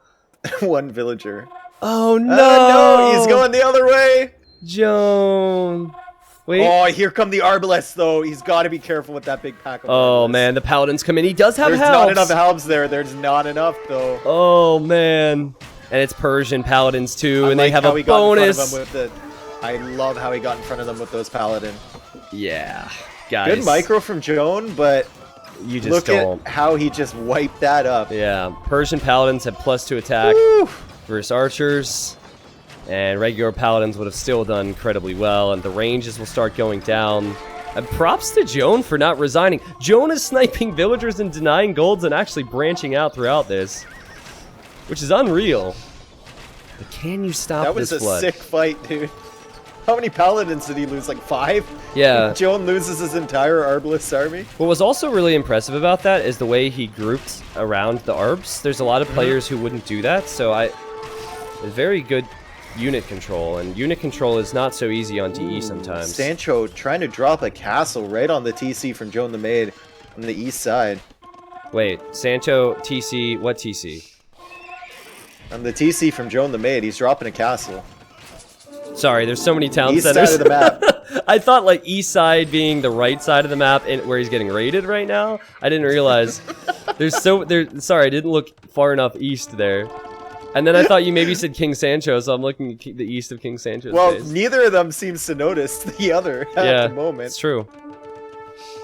One villager. Oh no! No, he's going the other way. Joan. Wait. Oh, here come the Arbalists though. He's got to be careful with that big pack of Oh Arbalists. man, the Paladins come in. He does have There's helps. not enough helps there. There's not enough though. Oh man. And it's Persian Paladins too, and like they have how a he got in bonus. front of them with I love how he got in front of them with those Paladin. Yeah, guys. Good micro from Joan, but you just look don't. at how he just wiped that up. Yeah, Persian Paladins have +2 attack Woo! versus archers, and regular Paladins would have still done incredibly well, and the ranges will start going down. And props to Joan for not resigning. Joan is sniping villagers and denying golds and actually branching out throughout this, which is unreal. But can you stop this That was a flood? sick fight, dude. How many Paladins did he lose? Like 5? Yeah. Joan loses his entire Arbalist army. What was also really impressive about that is the way he grouped around the Arbs. There's a lot of players who wouldn't do that, so very good unit control, and unit control is not so easy on DE sometimes. Sancho trying to drop a castle right on the TC from Joan the Maid on the east side. Wait, Sancho, TC, what TC? On the TC from Joan the Maid, he's dropping a castle. Sorry, there's so many town East centers. side of the map. I thought like east side being the right side of the map where he's getting raided right now. I didn't realize. Sorry, I didn't look far enough east there. And then I thought you maybe said King Sancho, so I'm looking at the east of King Sancho's Well, base. neither of them seems to notice the other at the moment. It's true.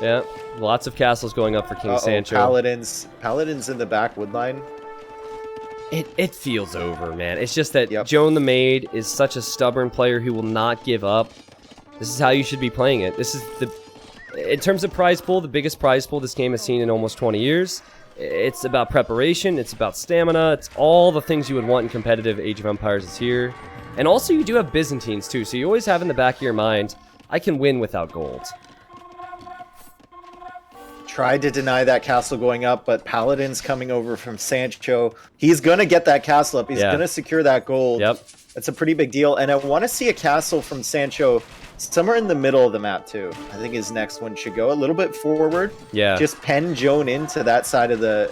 Yeah, lots of castles going up for King Sancho. Paladins in the back wood line. It feels over, man. It's just that Yep. Joan the Maid is such a stubborn player who will not give up. This is how you should be playing it. This is in terms of prize pool, the biggest prize pool this game has seen in almost 20 years. It's about preparation, it's about stamina, it's all the things you would want in competitive Age of Empires is here. And also you do have Byzantines too, so you always have in the back of your mind, I can win without gold. Tried to deny that castle going up, but Paladin's coming over from Sancho. He's going to get that castle up. He's going to secure that gold. Yep. That's a pretty big deal. And I want to see a castle from Sancho somewhere in the middle of the map, too. I think his next one should go a little bit forward. Yeah. Just pen Joan into that side of the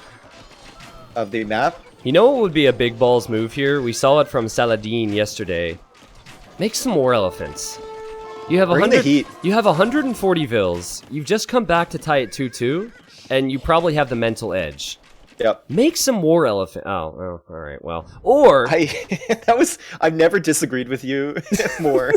map. You know what would be a big balls move here? We saw it from Saladin yesterday. Make some war elephants. You have Bring the heat. You have 140 vills. You've just come back to tie it 2-2, and you probably have the mental edge. Yep. Make some war elephant. Oh, all right. Well, or I've never disagreed with you more.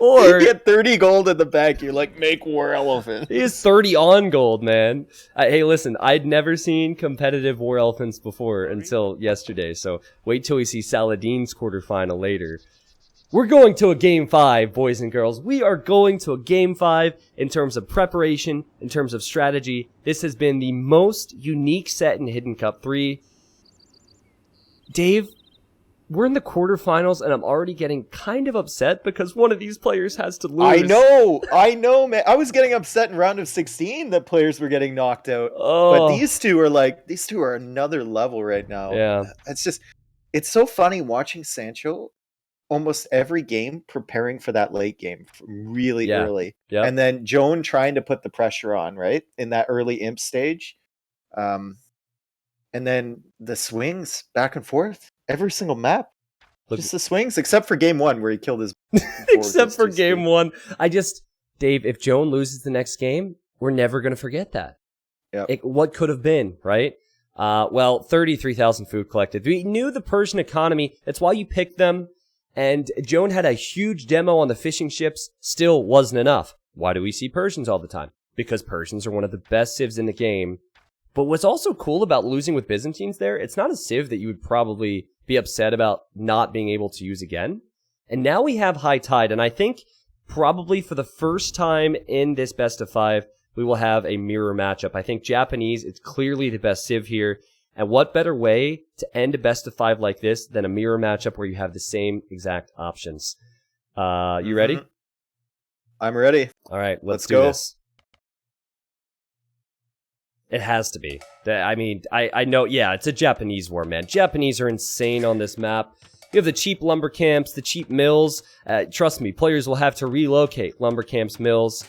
or you get 30 gold in the bank. You're like, make war elephant. he is 30 on gold, man. Hey, listen, I'd never seen competitive war elephants before until yesterday. So wait till we see Saladin's quarterfinal later. We're going to a Game 5, boys and girls. We are going to a Game 5 in terms of preparation, in terms of strategy. This has been the most unique set in Hidden Cup 3. Dave, we're in the quarterfinals, and I'm already getting kind of upset because one of these players has to lose. I know, man. I was getting upset in round of 16 that players were getting knocked out. Oh. But these two are another level right now. Yeah. It's so funny watching Sancho almost every game preparing for that late game really early. Yeah. And then Joan trying to put the pressure on, right? In that early imp stage. And then the swings back and forth. Every single map. Just the swings, except for game 1 where he killed his except for game 1. Dave, if Joan loses the next game, we're never going to forget that. Yeah. What could have been, right? Well, 33,000 food collected. We knew the Persian economy. That's why you picked them. And Joan had a huge demo on the fishing ships. Still wasn't enough. Why do we see Persians all the time? Because Persians are one of the best civs in the game. But what's also cool about losing with Byzantines there, it's not a civ that you would probably be upset about not being able to use again. And now we have High Tide, and I think probably for the first time in this best of 5, we will have a mirror matchup. I think Japanese is clearly the best civ here. And what better way to end a best of 5 like this than a mirror matchup where you have the same exact options? You ready? I'm ready. All right, let's do go. this. It has to be. I mean, I know, yeah, it's a Japanese war, man. Japanese are insane on this map. You have the cheap lumber camps, the cheap mills. Trust me, players will have to relocate lumber camps, mills.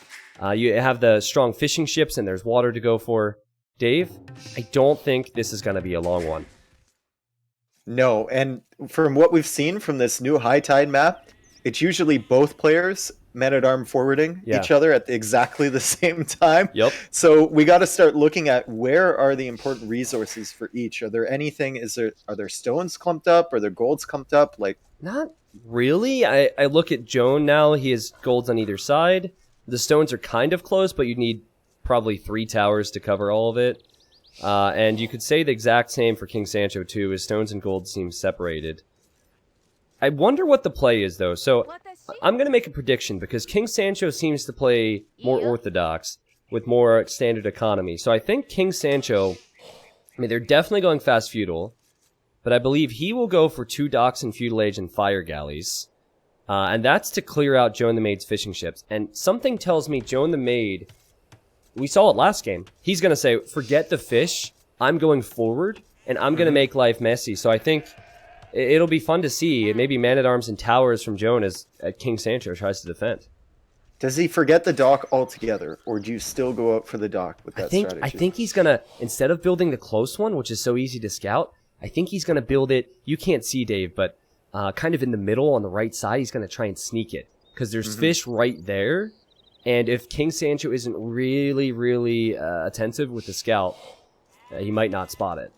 You have the strong fishing ships, and there's water to go for. Dave, I don't think this is going to be a long one. No, and from what we've seen from this new High Tide map, it's usually both players men-at-arm forwarding each other at exactly the same time. Yep. So we got to start looking at where are the important resources for each. Are there anything? Are there stones clumped up? Are there golds clumped up? Like, not really. I look at Joan now. He has golds on either side. The stones are kind of close, but you need probably 3 towers to cover all of it. And you could say the exact same for King Sancho too. His stones and gold seem separated. I wonder what the play is, though. So I'm going to make a prediction because King Sancho seems to play more orthodox with more standard economy. So I think King Sancho, I mean, they're definitely going fast feudal, but I believe he will go for 2 docks and feudal age and fire galleys. And that's to clear out Joan the Maid's fishing ships. And something tells me Joan the Maid, we saw it last game. He's going to say, forget the fish. I'm going forward, and I'm going to make life messy. So I think it'll be fun to see. Maybe man-at-arms and towers from Joan as King Sancho tries to defend. Does he forget the dock altogether, or do you still go out for the dock with that strategy? I think he's going to, instead of building the close one, which is so easy to scout, I think he's going to build it, you can't see, Dave, but kind of in the middle on the right side, he's going to try and sneak it. Because there's fish right there, and if King Sancho isn't really, really attentive with the scout, he might not spot it.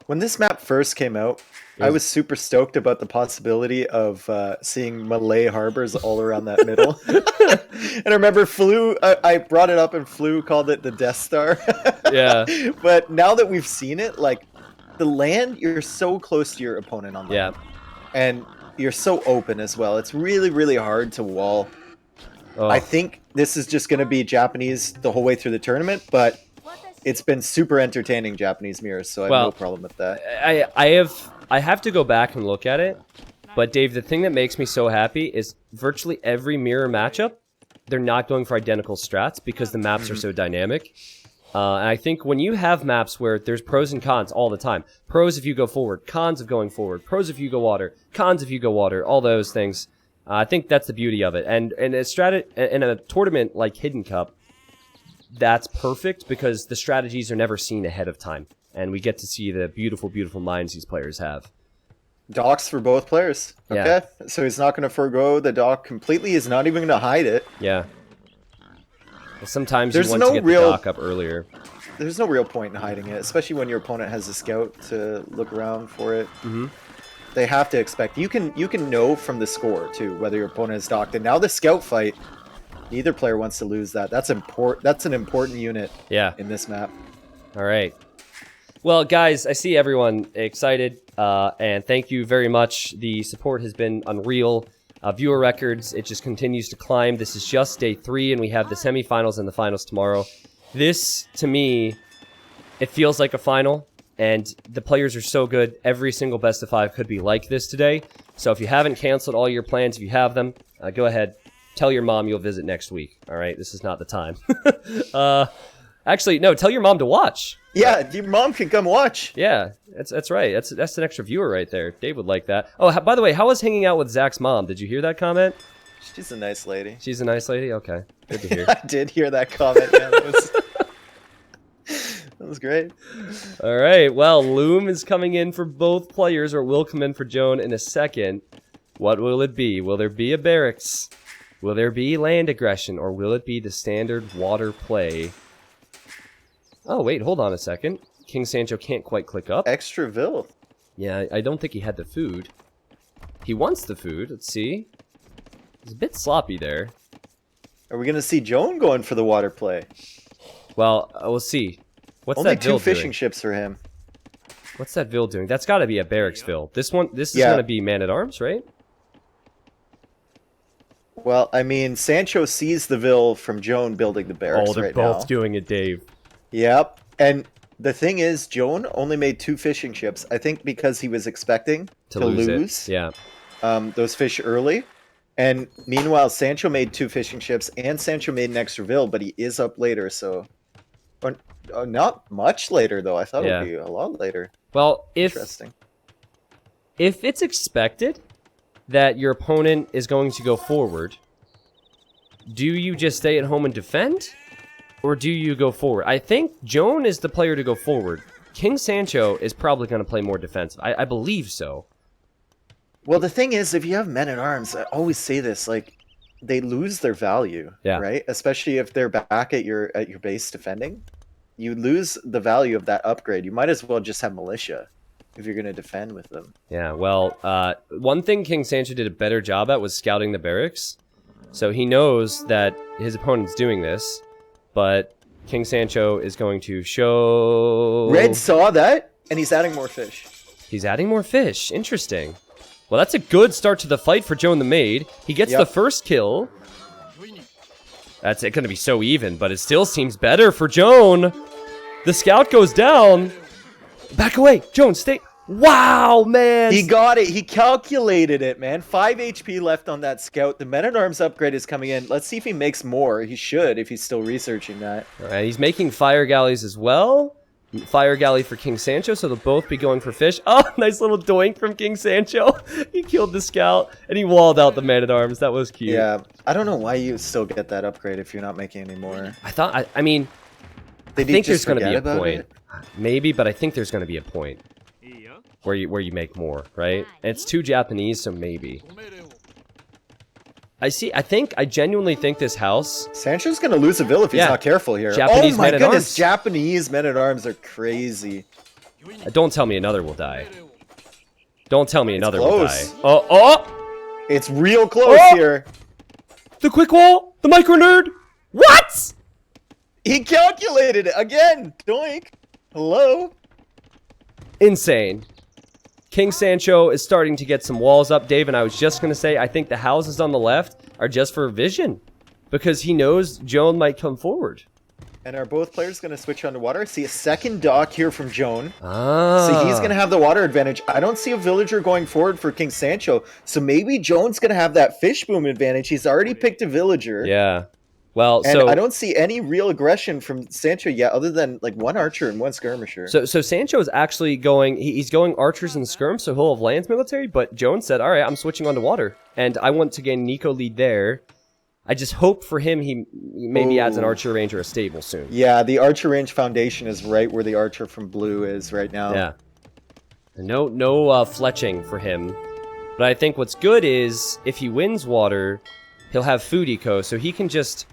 When this map first came out, I was super stoked about the possibility of seeing Malay harbors all around that middle. And I remember Flu, I brought it up and Flu called it the Death Star. Yeah. But now that we've seen it, like, the land, you're so close to your opponent on land. Yeah. And you're so open as well. It's really, really hard to wall. Oh. I think this is just going to be Japanese the whole way through the tournament, but it's been super entertaining Japanese mirrors, so I have no problem with that. I have to go back and look at it, but Dave, the thing that makes me so happy is virtually every mirror matchup, they're not going for identical strats because the maps are so dynamic. And I think when you have maps where there's pros and cons all the time, pros if you go forward, cons of going forward, pros if you go water, cons if you go water, all those things, I think that's the beauty of it. And in a tournament like Hidden Cup, that's perfect because the strategies are never seen ahead of time. And we get to see the beautiful, beautiful minds these players have. Docks for both players. Okay. Yeah. So he's not going to forego the dock completely. He's not even going to hide it. Yeah. Sometimes There's you want no to get the dock up earlier. There's no real point in hiding it, especially when your opponent has a scout to look around for it. They have to expect. You can know from the score, too, whether your opponent is docked. And now the scout fight, neither player wants to lose that. That's an important unit in this map. All right. Well, guys, I see everyone excited, and thank you very much. The support has been unreal. Viewer records, it just continues to climb. This is just day 3, and we have the semifinals and the finals tomorrow. This, to me, it feels like a final, and the players are so good. Every single best of 5 could be like this today. So if you haven't canceled all your plans, if you have them, go ahead. Tell your mom you'll visit next week. All right, this is not the time. Actually, no, tell your mom to watch. Yeah, your mom can come watch. Yeah, that's right. That's an extra viewer right there. Dave would like that. Oh, by the way, how was hanging out with Zach's mom? Did you hear that comment? She's a nice lady. She's a nice lady? Okay, good to hear. I did hear that comment. Yeah, that was great. All right, well, Loom is coming in for both players, or will come in for Joan in a second. What will it be? Will there be a barracks? Will there be land aggression, or will it be the standard water play? Oh, wait, hold on a second. King Sancho can't quite click up. Extra Vil. Yeah, I don't think he had the food. He wants the food. Let's see. He's a bit sloppy there. Are we gonna see Joan going for the water play? Well, we'll see. What's Only that Vil two fishing doing? ships for him. What's that Vil doing? That's got to be a barracks Vil. This is Yeah. gonna be man-at-arms, right? Well, I mean, Sancho sees the Vil from Joan building the barracks Oh, they're right both now. doing it, Dave. Yep. And the thing is, Joan only made 2 fishing ships. I think because he was expecting to lose it. Yeah. those fish early. And meanwhile, Sancho made 2 fishing ships, and Sancho made an extra Vil, but he is up later, so... Or, not much later, though. I thought it would be a lot later. Well, Interesting. if it's expected that your opponent is going to go forward, do you just stay at home and defend? Or do you go forward? I think Joan is the player to go forward. King Sancho is probably going to play more defensive. I believe so. Well, the thing is, if you have men-at-arms, I always say this, like, they lose their value, right? Especially if they're back at your base defending. You lose the value of that upgrade. You might as well just have militia if you're going to defend with them. Yeah, well, one thing King Sancho did a better job at was scouting the barracks. So he knows that his opponent's doing this, but King Sancho is going to show... Red saw that, and he's adding more fish. He's adding more fish. Interesting. Well, that's a good start to the fight for Joan the Maid. He gets the first kill. That's going to be so even, but it still seems better for Joan. The scout goes down. Back away. Joan, stay. Wow, man. He got it. He calculated it, man. 5 HP left on that scout. The men-at-arms upgrade is coming in. Let's see if he makes more. He should, if he's still researching that. All right, he's making fire galleys as well. Fire galley for King Sancho, so they'll both be going for fish. Oh, nice little doink from King Sancho. He killed the scout, and he walled out the man-at-arms. That was cute. Yeah, I don't know why you still get that upgrade if you're not making any more. I mean, I think there's going to be a point. Maybe, but I think there's going to be a point where you make more, right? And it's 2 Japanese, so maybe. I genuinely think this house... Sancho's going to lose a Vil if he's not careful here. Japanese oh my goodness, men-at-arms. Japanese men-at-arms are crazy. Don't tell me another will die. Don't tell me another will die. Close. Oh! It's real close here. The quick wall? The micro nerd? What? He calculated it again. Doink. Hello. Insane. King Sancho is starting to get some walls up, Dave, and I was just going to say, I think the houses on the left are just for vision. Because he knows Joan might come forward. And are both players going to switch on to water? See a second dock here from Joan. Ah. So he's going to have the water advantage. I don't see a villager going forward for King Sancho. So maybe Joan's going to have that fish boom advantage. He's already picked a villager. Yeah. Well, and I don't see any real aggression from Sancho yet, other than like 1 archer and 1 skirmisher. So Sancho is actually going. He's going archers and skirm, so he'll have lands military. But Joan said, "All right, I'm switching on to water, and I want to gain Nico lead there." I just hope for him he maybe adds an archer range or a stable soon. Yeah, the archer range foundation is right where the archer from blue is right now. Yeah. No fletching for him. But I think what's good is if he wins water, he'll have food eco, so he can just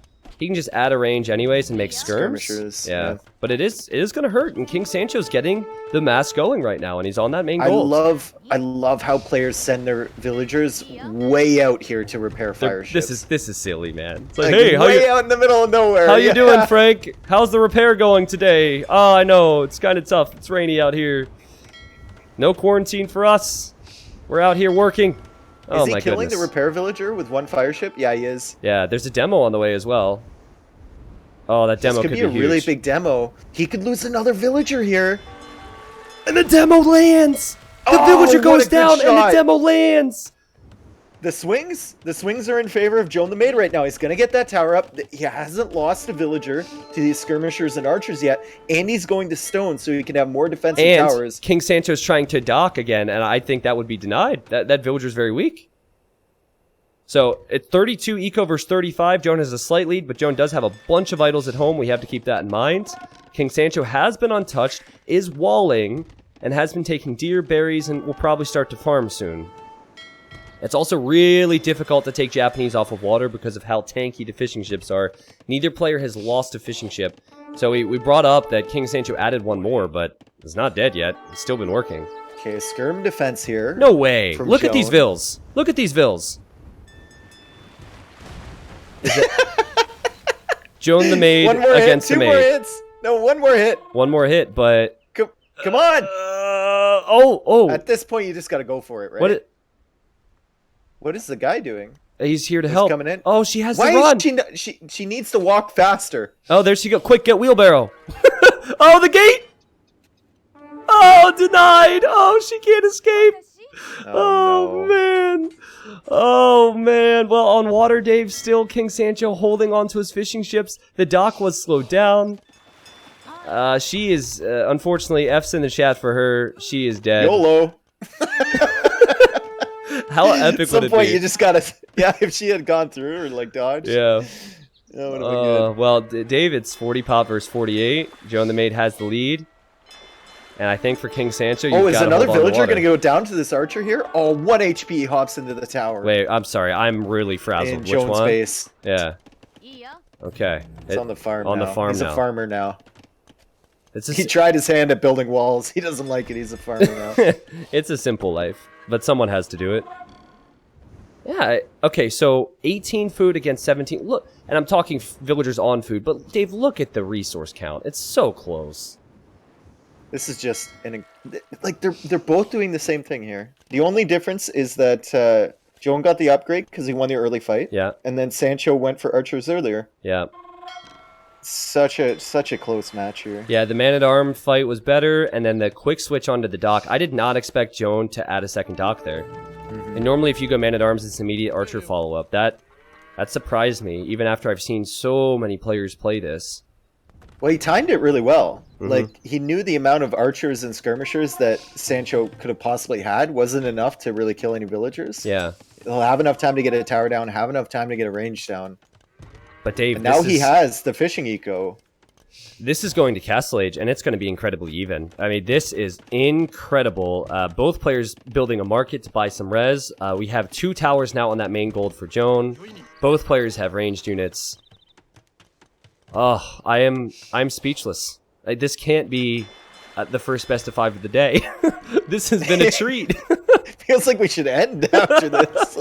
add a range anyways and make skirms. Yeah. But it is going to hurt, and King Sancho's getting the mass going right now, and he's on that main goal. I love how players send their villagers way out here to repair fire ships. This is silly, man. It's like, hey, way out in the middle of nowhere. How you doing, Frank? How's the repair going today? Oh, I know, it's kind of tough. It's rainy out here. No quarantine for us. We're out here working. Oh, is he killing the repair villager with 1 fire ship? Yeah, he is. Yeah, there's a demo on the way as well. Oh, that demo could be a really big demo. He could lose another villager here. And the demo lands! The villager goes down and the demo lands! The swings are in favor of Joan the Maid right now. He's going to get that tower up. He hasn't lost a villager to these skirmishers and archers yet. And he's going to stone so he can have more defensive towers. King Sancho's trying to dock again, and I think that would be denied. That villager's very weak. So, it's 32 eco versus 35. Joan has a slight lead, but Joan does have a bunch of idols at home. We have to keep that in mind. King Sancho has been untouched, is walling, and has been taking deer berries, and will probably start to farm soon. It's also really difficult to take Japanese off of water because of how tanky the fishing ships are. Neither player has lost a fishing ship. So we brought up that King Sancho added one more, but it's not dead yet. It's still been working. Okay, skirm defense here. No way. From Look at these Joan. vills. Look at these vills. Joan the Maid One more against hit, the two more Maid. hits. No, one more hit. One more hit, but... Come on. Oh. At this point, you just got to go for it, right? What is the guy doing? He's here to He's help. coming in. Oh, she has Why to run. is she needs to walk faster. Oh, there she go. Quick, get wheelbarrow. Oh, the gate. Oh, denied. Oh, she can't escape. Oh, no. man. Oh, man. Well, on water, Dave, still King Sancho holding on to his fishing ships. The dock was slowed down. She is, unfortunately, F's in the chat for her. She is dead. YOLO. How epic would it be? At some point, you just gotta... Yeah, if she had gone through or, like, dodged. Yeah. That would have been good. Well, Dave, it's 40 pop versus 48. Joan the Maid has the lead. And I think for King Sancho, you've Is got to another hold on to villager water. going to go down to this archer here? Oh, 1 HP hops into the tower. Wait, I'm sorry. I'm really frazzled. In Which Joan's one? base. Yeah. Okay. It's on the farm on now. the farm He's now. a farmer now. It's He tried his hand at building walls. He doesn't like it. He's a farmer now. It's a simple life, but someone has to do it. Yeah. Okay. So 18 food against 17. Look, and I'm talking villagers on food, but Dave, look at the resource count. It's so close. This is just like they're both doing the same thing here. The only difference is that Joan got the upgrade because he won the early fight. Yeah. And then Sancho went for archers earlier. Yeah. Such a close match here. Yeah, the man-at-arm fight was better, and then the quick switch onto the dock. I did not expect Joan to add a second dock there. And normally if you go man-at-arms, it's immediate archer follow-up. That surprised me, even after I've seen so many players play this. Well, he timed it really well. Like, he knew the amount of archers and skirmishers that Sancho could have possibly had wasn't enough to really kill any villagers. Yeah. He'll have enough time to get a tower down, have enough time to get a range down. But Dave, And now he has the fishing eco. This is going to Castle Age, and it's going to be incredibly even. I mean, this is incredible. Both players building a market to buy some res. We have 2 towers now on that main gold for Joan. Both players have ranged units. Oh, I'm speechless. Like, this can't be the first best of 5 of the day. This has been a treat. Feels like we should end after this.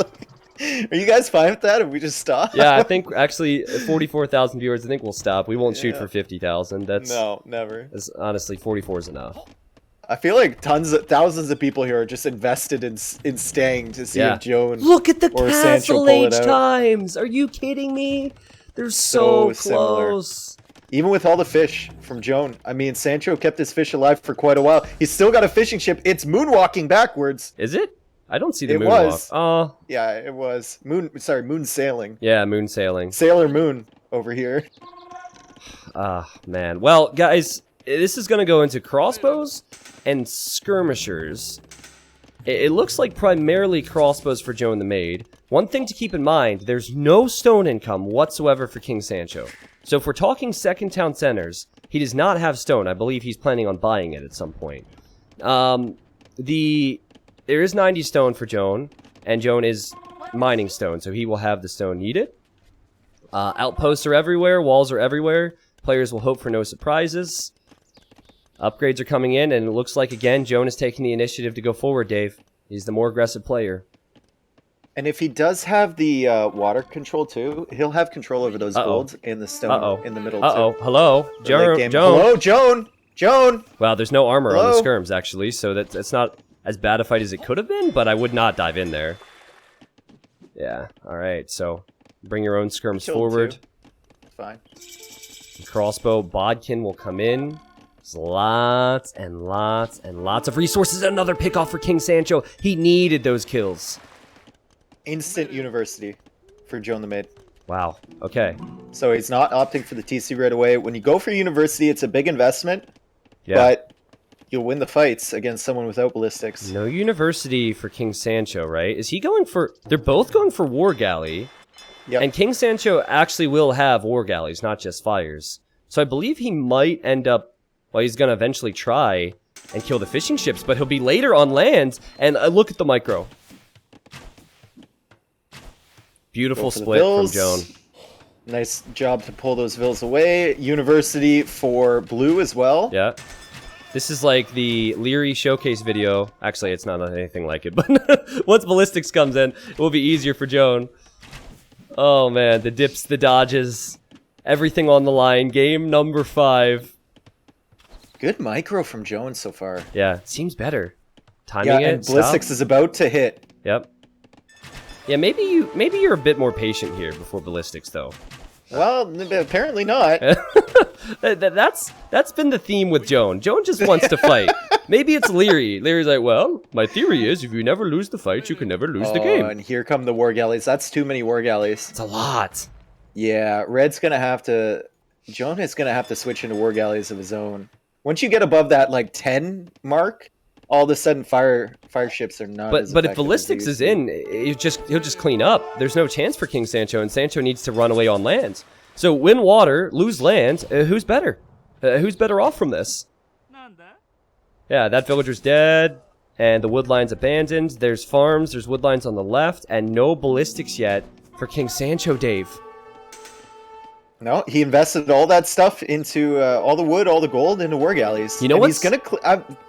Are you guys fine with that if we just stop? Yeah, I think actually 44,000 viewers. I think we'll stop. We won't shoot for 50,000. No, never. Honestly, 44 is enough. I feel like thousands of people here are just invested in staying to see if Joan Look at the or Sancho Castle pull it Age out. times. Are you kidding me? They're so similar. close. Even with all the fish from Joan. I mean, Sancho kept his fish alive for quite a while. He's still got a fishing ship. It's moonwalking backwards. Is it? I don't see the It moonwalk. was. Oh, Yeah, it was. Moon sailing. yeah, moon sailing. Sailor Moon over here. Ah, man. Well, guys, this is going to go into crossbows and skirmishers. It looks like primarily crossbows for Joan the Maid. One thing to keep in mind, there's no stone income whatsoever for King Sancho. So if we're talking second town centers, he does not have stone. I believe he's planning on buying it at some point. There is 90 stone for Joan, and Joan is mining stone, so he will have the stone needed. Outposts are everywhere, walls are everywhere. Players will hope for no surprises. Upgrades are coming in, and it looks like, again, Joan is taking the initiative to go forward, Dave. He's the more aggressive player. And if he does have the water control too, he'll have control over those golds and the stone in the middle too. Hello? Joan. Hello, Joan! Joan! Wow, there's no armor on the Hello? skirms, actually, so that's not as bad a fight as it could have been, but I would not dive in there. Yeah, alright, so bring your own skirms Killed forward. It's fine. Crossbow Bodkin will come in. There's lots and lots and lots of resources. Another pickoff for King Sancho. He needed those kills. Instant university for Joan the Maid. Wow, okay. So he's not opting for the TC right away. When you go for university, it's a big investment, Yeah. but you'll win the fights against someone without ballistics. No university for King Sancho, right? Is he going for... They're both going for War Galley. Yep. And King Sancho actually will have War Galleys, not just fires. So I believe he might end up... Well, he's going to eventually try and kill the fishing ships, but he'll be later on land. And look at the micro. Beautiful split from Joan. Nice job to pull those vills away. University for blue as well. Yeah. This is like the Leary showcase video. Actually, it's not anything like it, but once Ballistics comes in, it will be easier for Joan. Oh man, the dips, the dodges, everything on the line. Game number 5. Good micro from Jones so far. Yeah, it seems better. Timing Yeah, and Ballistics is about to hit. Yep. Yeah, maybe you're a bit more patient here before Ballistics, though. Well, apparently not. That's been the theme with Joan. Joan just wants to fight. Maybe it's Leary. Leary's like, well, my theory is if you never lose the fight, you can never lose the game. And here come the War Galleys. That's too many War Galleys. It's a lot. Yeah, Red's gonna have to... Joan is gonna have to switch into War Galleys of his own. Once you get above that, like, 10 mark, all of a sudden fire ships are not as But if effective Ballistics as is they in, he'll just clean up. There's no chance for King Sancho, and Sancho needs to run away on land. So win water, lose land. Who's better? Who's better off from this? Yeah, that villager's dead, and the wood line's abandoned. There's farms, there's wood lines on the left, and no Ballistics yet for King Sancho, Dave. No, he invested all that stuff into all the wood, all the gold into War Galleys. You know what? He's gonna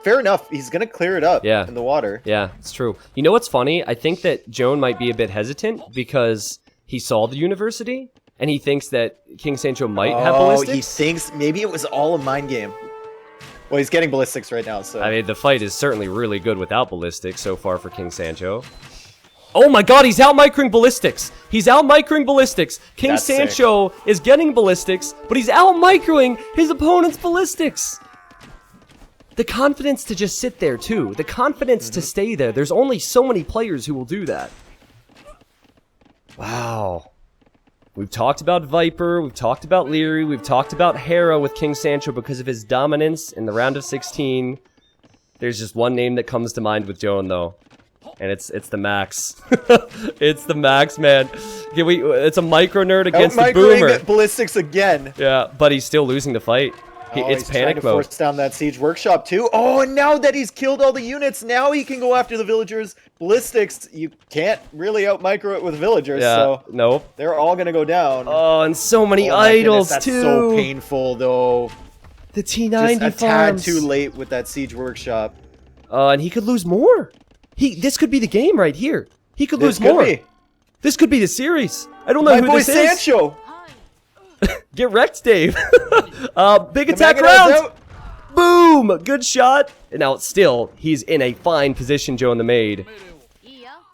fair enough. He's gonna clear it up. Yeah. In the water. Yeah, it's true. You know what's funny? I think that Joan might be a bit hesitant because he saw the university and he thinks that King Sancho might have Ballistics. Oh, he thinks maybe it was all a mind game. Well, he's getting Ballistics right now, so... I mean, the fight is certainly really good without Ballistics so far for King Sancho. Oh my god, he's out-microing Ballistics! He's out-microing Ballistics! King That's Sancho is getting Ballistics, but he's out-microing his opponent's Ballistics! The confidence to just sit there, too. The confidence to stay there. There's only so many players who will do that. Wow. We've talked about Viper, we've talked about Leary, we've talked about Hera with King Sancho because of his dominance in the round of 16. There's just one name that comes to mind with Joan, though. And it's the Max. It's the Max, man. It's a micro nerd against the Boomer. Ballistics again. Yeah, but he's still losing the fight. It's panic to mode. Force down that siege workshop too. Oh, and now that he's killed all the units, now he can go after the villagers. Ballistics, you can't really out micro it with villagers, Yeah, so nope. they're all gonna go down. Oh, and so many my idols goodness, too. That's so painful, though. The T90 Just a farms. tad too late with that siege workshop. And he could lose more. This could be the game right here. He could lose This could more. be. This could be the series. I don't know My who boy this is. Sancho. Get wrecked, Dave. Big The attack Magnetos round. out. Boom! Good shot. Now, still, he's in a fine position, Joan the Maid.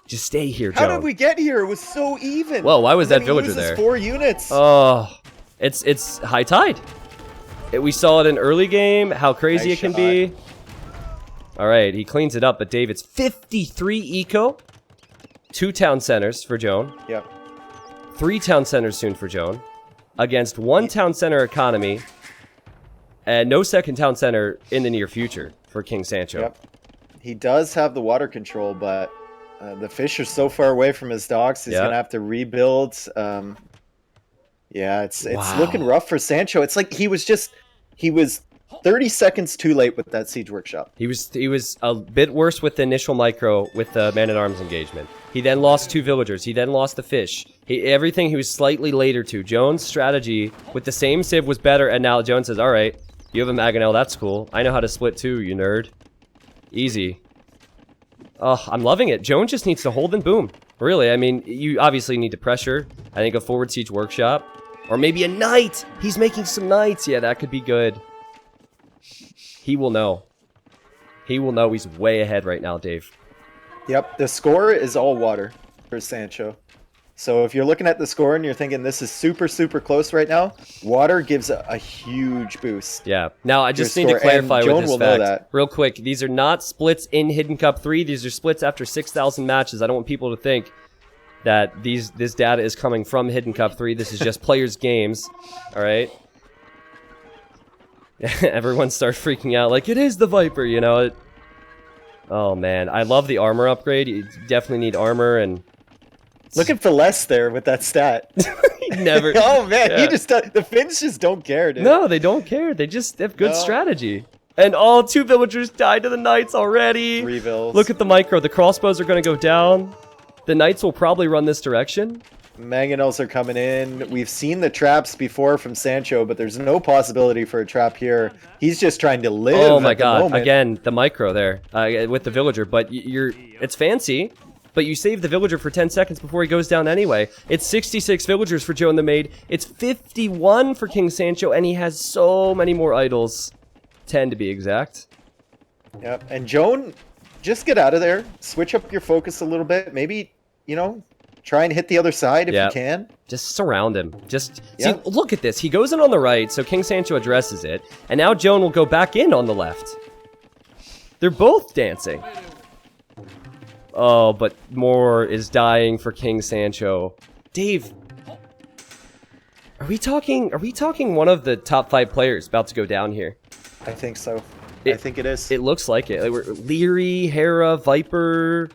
Just stay here, Joan. How did we get here? It was so even. Well, why was And then that he villager loses there? 4 units. Oh, it's high tide. We saw it in early game, how crazy Nice it can shot. be. All right, he cleans it up, but Dave, it's 53 eco. 2 town centers for Joan. Yep. 3 town centers soon for Joan. Against 1 town center economy. And no second town center in the near future for King Sancho. Yep. He does have the water control, but the fish are so far away from his docks. He's Yep. gonna have to rebuild. Yeah, it's Wow. looking rough for Sancho. It's like he was 30 seconds too late with that siege workshop. He was a bit worse with the initial micro with the man-at-arms engagement. He then lost 2 villagers. He then lost the fish. Everything he was slightly later to. Joan's strategy with the same civ was better, and now Joan says, all right, you have a Mangonel, that's cool. I know how to split too, you nerd. Easy. Oh, I'm loving it. Joan just needs to hold and boom. Really, I mean, you obviously need to pressure. I think a forward siege workshop. Or maybe a knight! He's making some knights. Yeah, that could be good. He will know. He will know he's way ahead right now, Dave. Yep, the score is all water for Sancho. So if you're looking at the score and you're thinking this is super, super close right now, water gives a huge boost. Yeah. Now, I just Your need to score, and clarify Joan with this will know fact. that. Real quick, these are not splits in Hidden Cup 3. These are splits after 6,000 matches. I don't want people to think that this data is coming from Hidden Cup 3. This is just players' games. All right? Everyone starts freaking out like, it is the Viper, you know? Oh, man. I love the armor upgrade. You definitely need armor and... Look at Feles there with that stat. He never... Oh man, Yeah. he just the Finns just don't care, dude. No, they don't care. They just have good No. strategy. And all 2 villagers died to the knights already. 3 vills. Look at the micro. The crossbows are going to go down. The knights will probably run this direction. Mangonels are coming in. We've seen the traps before from Sancho, but there's no possibility for a trap here. He's just trying to live. Oh my at the god! moment. Again, the micro there with the villager, but it's fancy. But you save the villager for 10 seconds before he goes down anyway. It's 66 villagers for Joan the Maid. It's 51 for King Sancho, and he has so many more idols. 10 to be exact. Yep. And Joan, just get out of there. Switch up your focus a little bit. Maybe, you know, try and hit the other side if you can. Just surround him. Just see, look at this. He goes in on the right, so King Sancho addresses it, and now Joan will go back in on the left. They're both dancing. Oh, but more is dying for King Sancho. Dave, are we talking one of the top 5 players about to go down here? I think so. I think it is. It looks like it. Leary, Hera, Viper.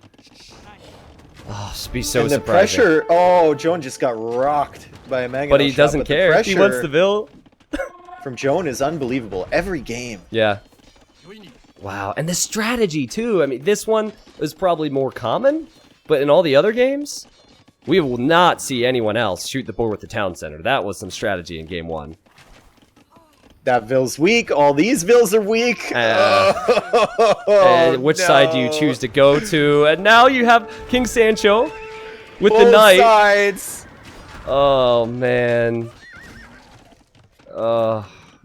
Oh, this would be so and the surprising. Pressure. Oh, Joan just got rocked by a Mangonel But he shot, doesn't care. The He wants the bill. from Joan is unbelievable. Every game. Yeah. Wow, and the strategy too. I mean, this one is probably more common, but in all the other games, we will not see anyone else shoot the board with the town center. That was some strategy in game 1. That Ville's weak. All these Villes are weak. Which side do you choose to go to? And now you have King Sancho with Both the knight. sides. Oh man.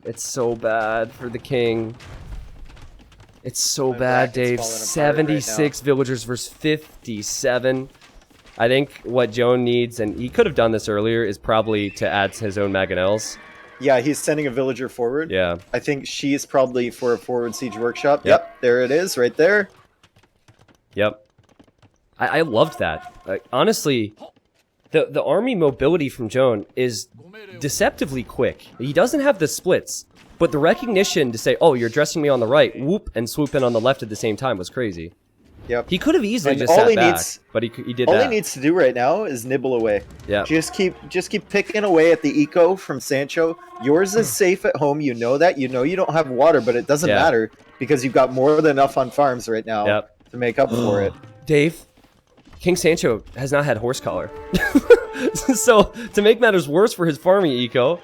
It's so bad for the king. It's so bad, Dave. 76 villagers versus 57. I think what Joan needs, and he could have done this earlier, is probably to add his own Mangonels. Yeah, he's sending a villager forward. Yeah. I think she's probably for a forward siege workshop. Yep, there it is, right there. Yep. I loved that. Honestly, the army mobility from Joan is deceptively quick. He doesn't have the splits, but the recognition to say, oh, you're addressing me on the right, whoop, and swoop in on the left at the same time was crazy. Yep. He could have easily just all sat he back, needs, but he did all that. he needs to do right now is nibble away. Yeah. Just keep picking away at the eco from Sancho. Yours is safe at home. You know that. You know you don't have water, but it doesn't matter because you've got more than enough on farms right now to make up for it. Dave, King Sancho has not had horse collar. So, to make matters worse for his farming eco,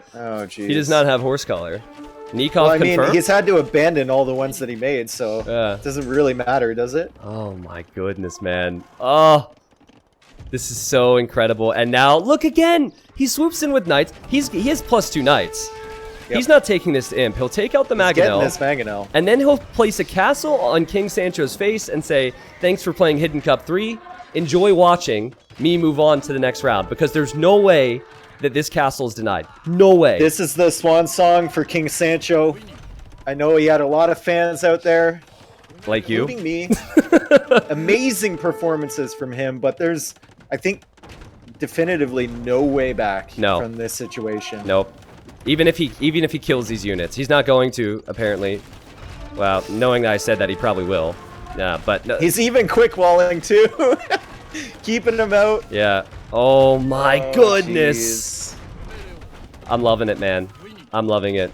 he does not have horse collar. Nikov well, I mean, confirmed? he's had to abandon all the ones that he made, so it doesn't really matter, does it? Oh my goodness, man. Oh, this is so incredible. And now, look again! He swoops in with knights. He has +2 knights. Yep. He's not taking this to imp. He'll take out the Mangonel. And then he'll place a castle on King Sancho's face and say, thanks for playing Hidden Cup 3. Enjoy watching me move on to the next round. Because there's no way that this castle is denied. No way. This is the swan song for King Sancho. I know he had a lot of fans out there. Like you? Including me. Amazing performances from him, but there's, I think, definitively no way back from this situation. Nope. Even if he kills these units. He's not going to, apparently. Well, knowing that I said that, he probably will. Yeah, but no. He's even quick walling too. Keeping him out. Yeah. Oh my goodness. Geez. I'm loving it, man. I'm loving it.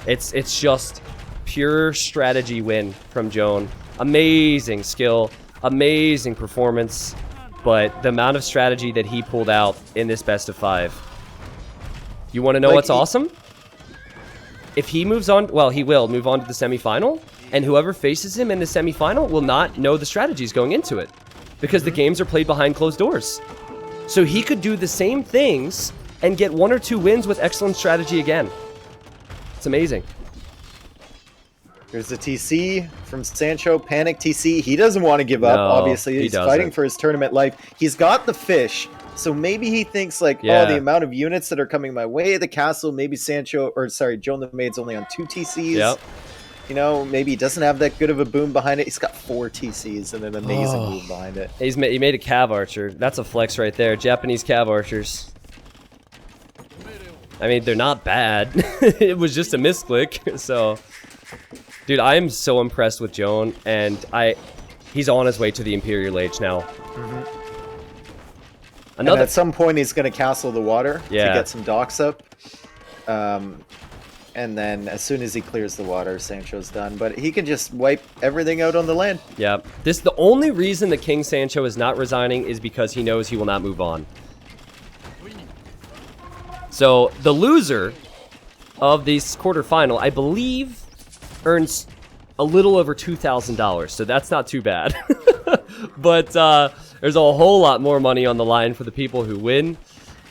It's just pure strategy win from Joan. Amazing skill, amazing performance, but the amount of strategy that he pulled out in this best of 5. You want to know what's awesome? If he moves on, well, he will move on to the semifinal, and whoever faces him in the semifinal will not know the strategies going into it, because the games are played behind closed doors. So he could do the same things and get 1 or 2 wins with excellent strategy again. It's amazing. There's the TC from Sancho, panic TC. He doesn't want to give up, obviously. He's fighting for his tournament life. He's got the fish, so maybe he thinks like, oh, the amount of units that are coming my way at the castle, maybe Joan the Maid's only on 2 TCs. Yep. You know, maybe he doesn't have that good of a boom behind it. He's got 4 TCs and an amazing boom behind it. He made a cav archer. That's a flex right there. Japanese cav archers. I mean, they're not bad. It was just a misclick. So, dude, I am so impressed with Joan, and he's on his way to the Imperial Age now. And at some point, he's going to castle the water to get some docks up. And then as soon as he clears the water, Sancho's done. But he can just wipe everything out on the land. Yeah. The only reason that King Sancho is not resigning is because he knows he will not move on. So the loser of this quarterfinal, I believe, earns a little over $2,000. So that's not too bad. But there's a whole lot more money on the line for the people who win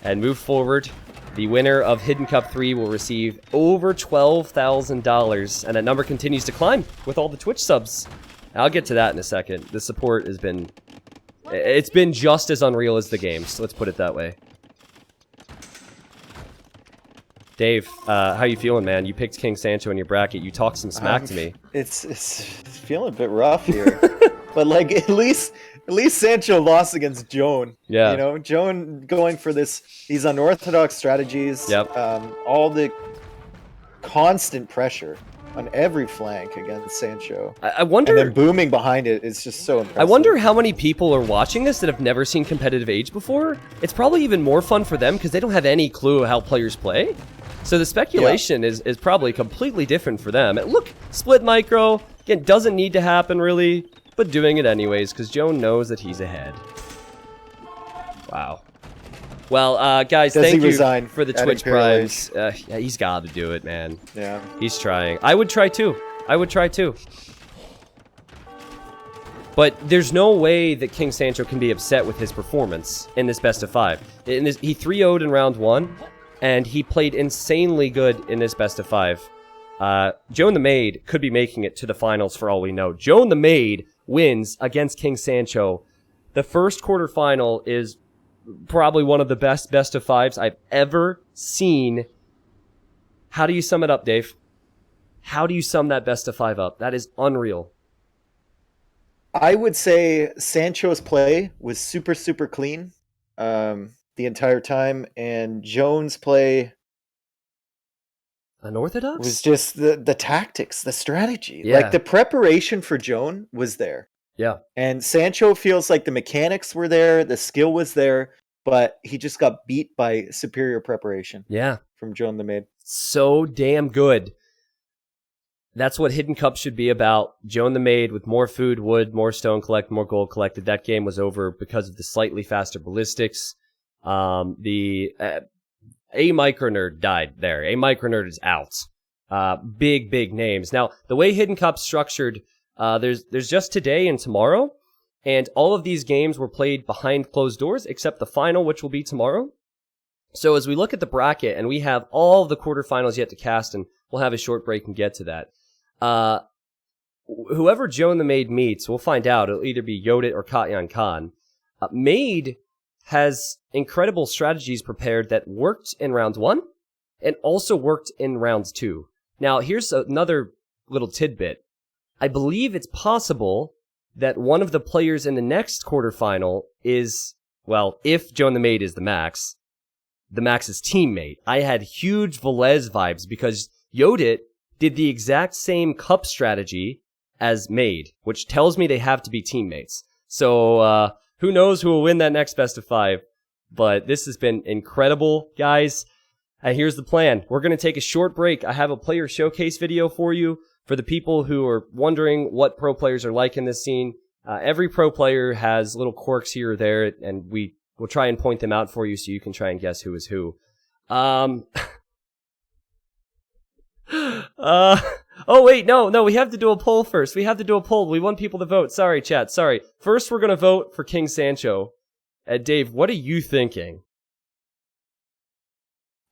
and move forward. The winner of Hidden Cup 3 will receive over $12,000, and that number continues to climb with all the Twitch subs. I'll get to that in a second. The support has been... It's been just as unreal as the games, let's put it that way. Dave, how you feeling, man? You picked King Sancho in your bracket. You talked some smack to me. It's feeling a bit rough here. But, like, at least Sancho lost against Joan. Yeah. You know, Joan going for these unorthodox strategies. Yep. All the constant pressure on every flank against Sancho. I wonder... And then booming behind it is just so impressive. I wonder how many people are watching this that have never seen competitive Age before. It's probably even more fun for them because they don't have any clue how players play. So the speculation is probably completely different for them. And look, split micro. Again, doesn't need to happen really, but doing it anyways because Joan knows that he's ahead. Wow. Well, guys, thank you for the Twitch primes. Yeah, he's got to do it, man. Yeah. He's trying. I would try too. But there's no way that King Sancho can be upset with his performance in this best of 5. He 3-0'd in round 1, and he played insanely good in this best of 5. Joan the Maid could be making it to the finals for all we know. Joan the Maid wins against King Sancho. The first quarterfinal is probably one of the best of 5s I've ever seen. How do you sum it up, Dave? How do you sum that best of 5 up? That is unreal. I would say Sancho's play was super, super clean the entire time, and Joan's play unorthodox was just the tactics, the strategy. Yeah. Like the preparation for Joan was there. Yeah. And Sancho feels like the mechanics were there, the skill was there, but he just got beat by superior preparation. Yeah. From Joan the Maid. So damn good. That's what Hidden Cup should be about. Joan the Maid with more food, wood, more stone collected, more gold collected. That game was over because of the slightly faster ballistics. A Micro Nerd died there. A Micro Nerd is out. Big names. Now, the way Hidden Cup's structured, there's just today and tomorrow, and all of these games were played behind closed doors, except the final, which will be tomorrow. So as we look at the bracket, and we have all of the quarterfinals yet to cast, and we'll have a short break and get to that. Whoever Joan the Maid meets, we'll find out. It'll either be Yodit or Katyan Khan. Maid has incredible strategies prepared that worked in round 1 and also worked in round 2. Now, here's another little tidbit. I believe it's possible that one of the players in the next quarterfinal is, well, if Joan the Maid is the Max's teammate. I had huge Velez vibes because Yodit did the exact same cup strategy as Maid, which tells me they have to be teammates. So, who knows who will win that next best of 5, but this has been incredible, guys. Here's the plan. We're going to take a short break. I have a player showcase video for you for the people who are wondering what pro players are like in this scene. Every pro player has little quirks here or there, and we will try and point them out for you so you can try and guess who is who. Oh, wait, no, we have to do a poll first. We want people to vote. Sorry, chat, sorry. First, we're going to vote for King Sancho. Dave, what are you thinking?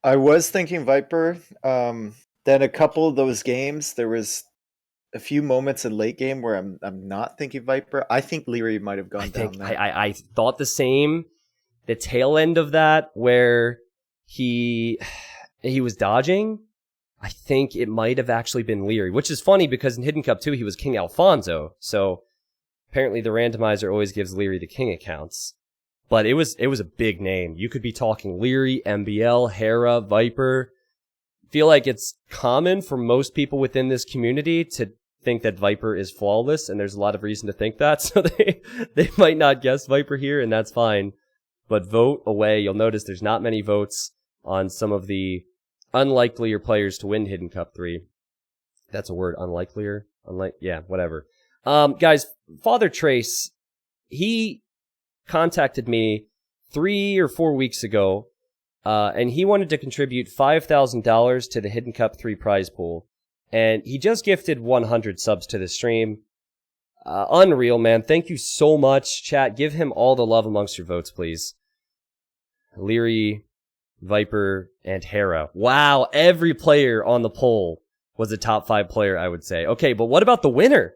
I was thinking Viper. Then a couple of those games, there was a few moments in late game where I'm not thinking Viper. I think Leary might have gone down there. I thought the same. The tail end of that where he was dodging, I think it might have actually been Leary, which is funny because in Hidden Cup 2 he was King Alfonso. So apparently the randomizer always gives Leary the king accounts. But it was a big name. You could be talking Leary, MBL, Hera, Viper. Feel like it's common for most people within this community to think that Viper is flawless, and there's a lot of reason to think that. So they might not guess Viper here, and that's fine. But vote away. You'll notice there's not many votes on some of the unlikelier players to win Hidden Cup 3. That's a word, unlikelier? Yeah, whatever. Guys, Father Trace, he contacted me 3 or 4 weeks ago And he wanted to contribute $5,000 to the Hidden Cup 3 prize pool. And he just gifted 100 subs to the stream. Unreal, man. Thank you so much, chat. Give him all the love amongst your votes, please. Leary, Viper, and Hera. Wow, every player on the poll was a top 5 player, I would say. Okay, but what about the winner?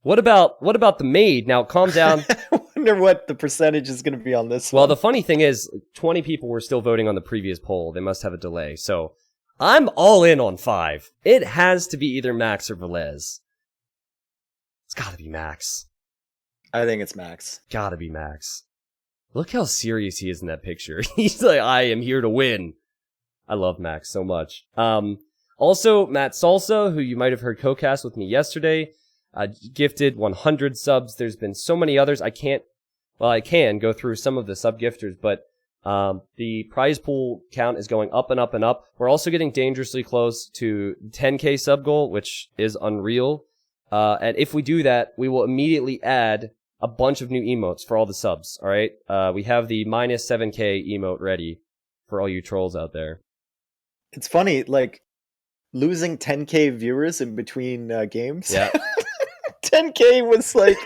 What about the maid? Now, calm down. I wonder what the percentage is going to be on this Well, one. the funny thing is, 20 people were still voting on the previous poll. They must have a delay. So, I'm all in on 5. It has to be either Max or Velez. It's gotta be Max. I think it's Max. Gotta be Max. Look how serious he is in that picture. He's like, I am here to win. I love Max so much. Also, Matt Salsa, who you might have heard co-cast with me yesterday, gifted 100 subs. There's been so many others. I can go through some of the sub gifters, but the prize pool count is going up and up and up. We're also getting dangerously close to 10k sub goal, which is unreal. And if we do that, we will immediately add a bunch of new emotes for all the subs. All right. We have the minus 7k emote ready for all you trolls out there. It's funny, like losing 10k viewers in between games. Yeah. 10k was like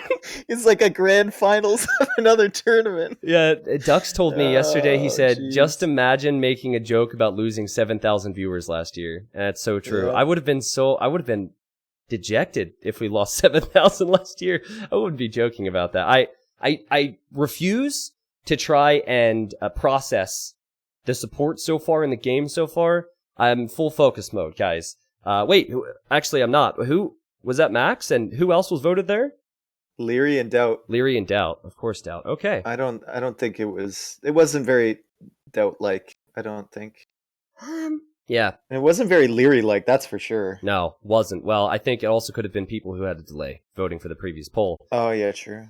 it's like a grand finals of another tournament. Yeah, Dux told me yesterday, he said, geez. just imagine making a joke about losing 7,000 viewers last year. And that's so true. Yeah. I would have been dejected if we lost 7,000 last year. I wouldn't be joking about that. I refuse to try and process the support so far in the game so far. I'm full focus mode, guys. Wait, actually I'm not. Who was that? Max? And who else was voted there? Leary and Doubt. Leary and Doubt. Of course, Doubt. Okay. I don't think it wasn't very Doubt-like, I don't think. Yeah. And it wasn't very Leary-like, that's for sure. No, wasn't. Well, I think it also could have been people who had a delay voting for the previous poll. Oh, yeah, true.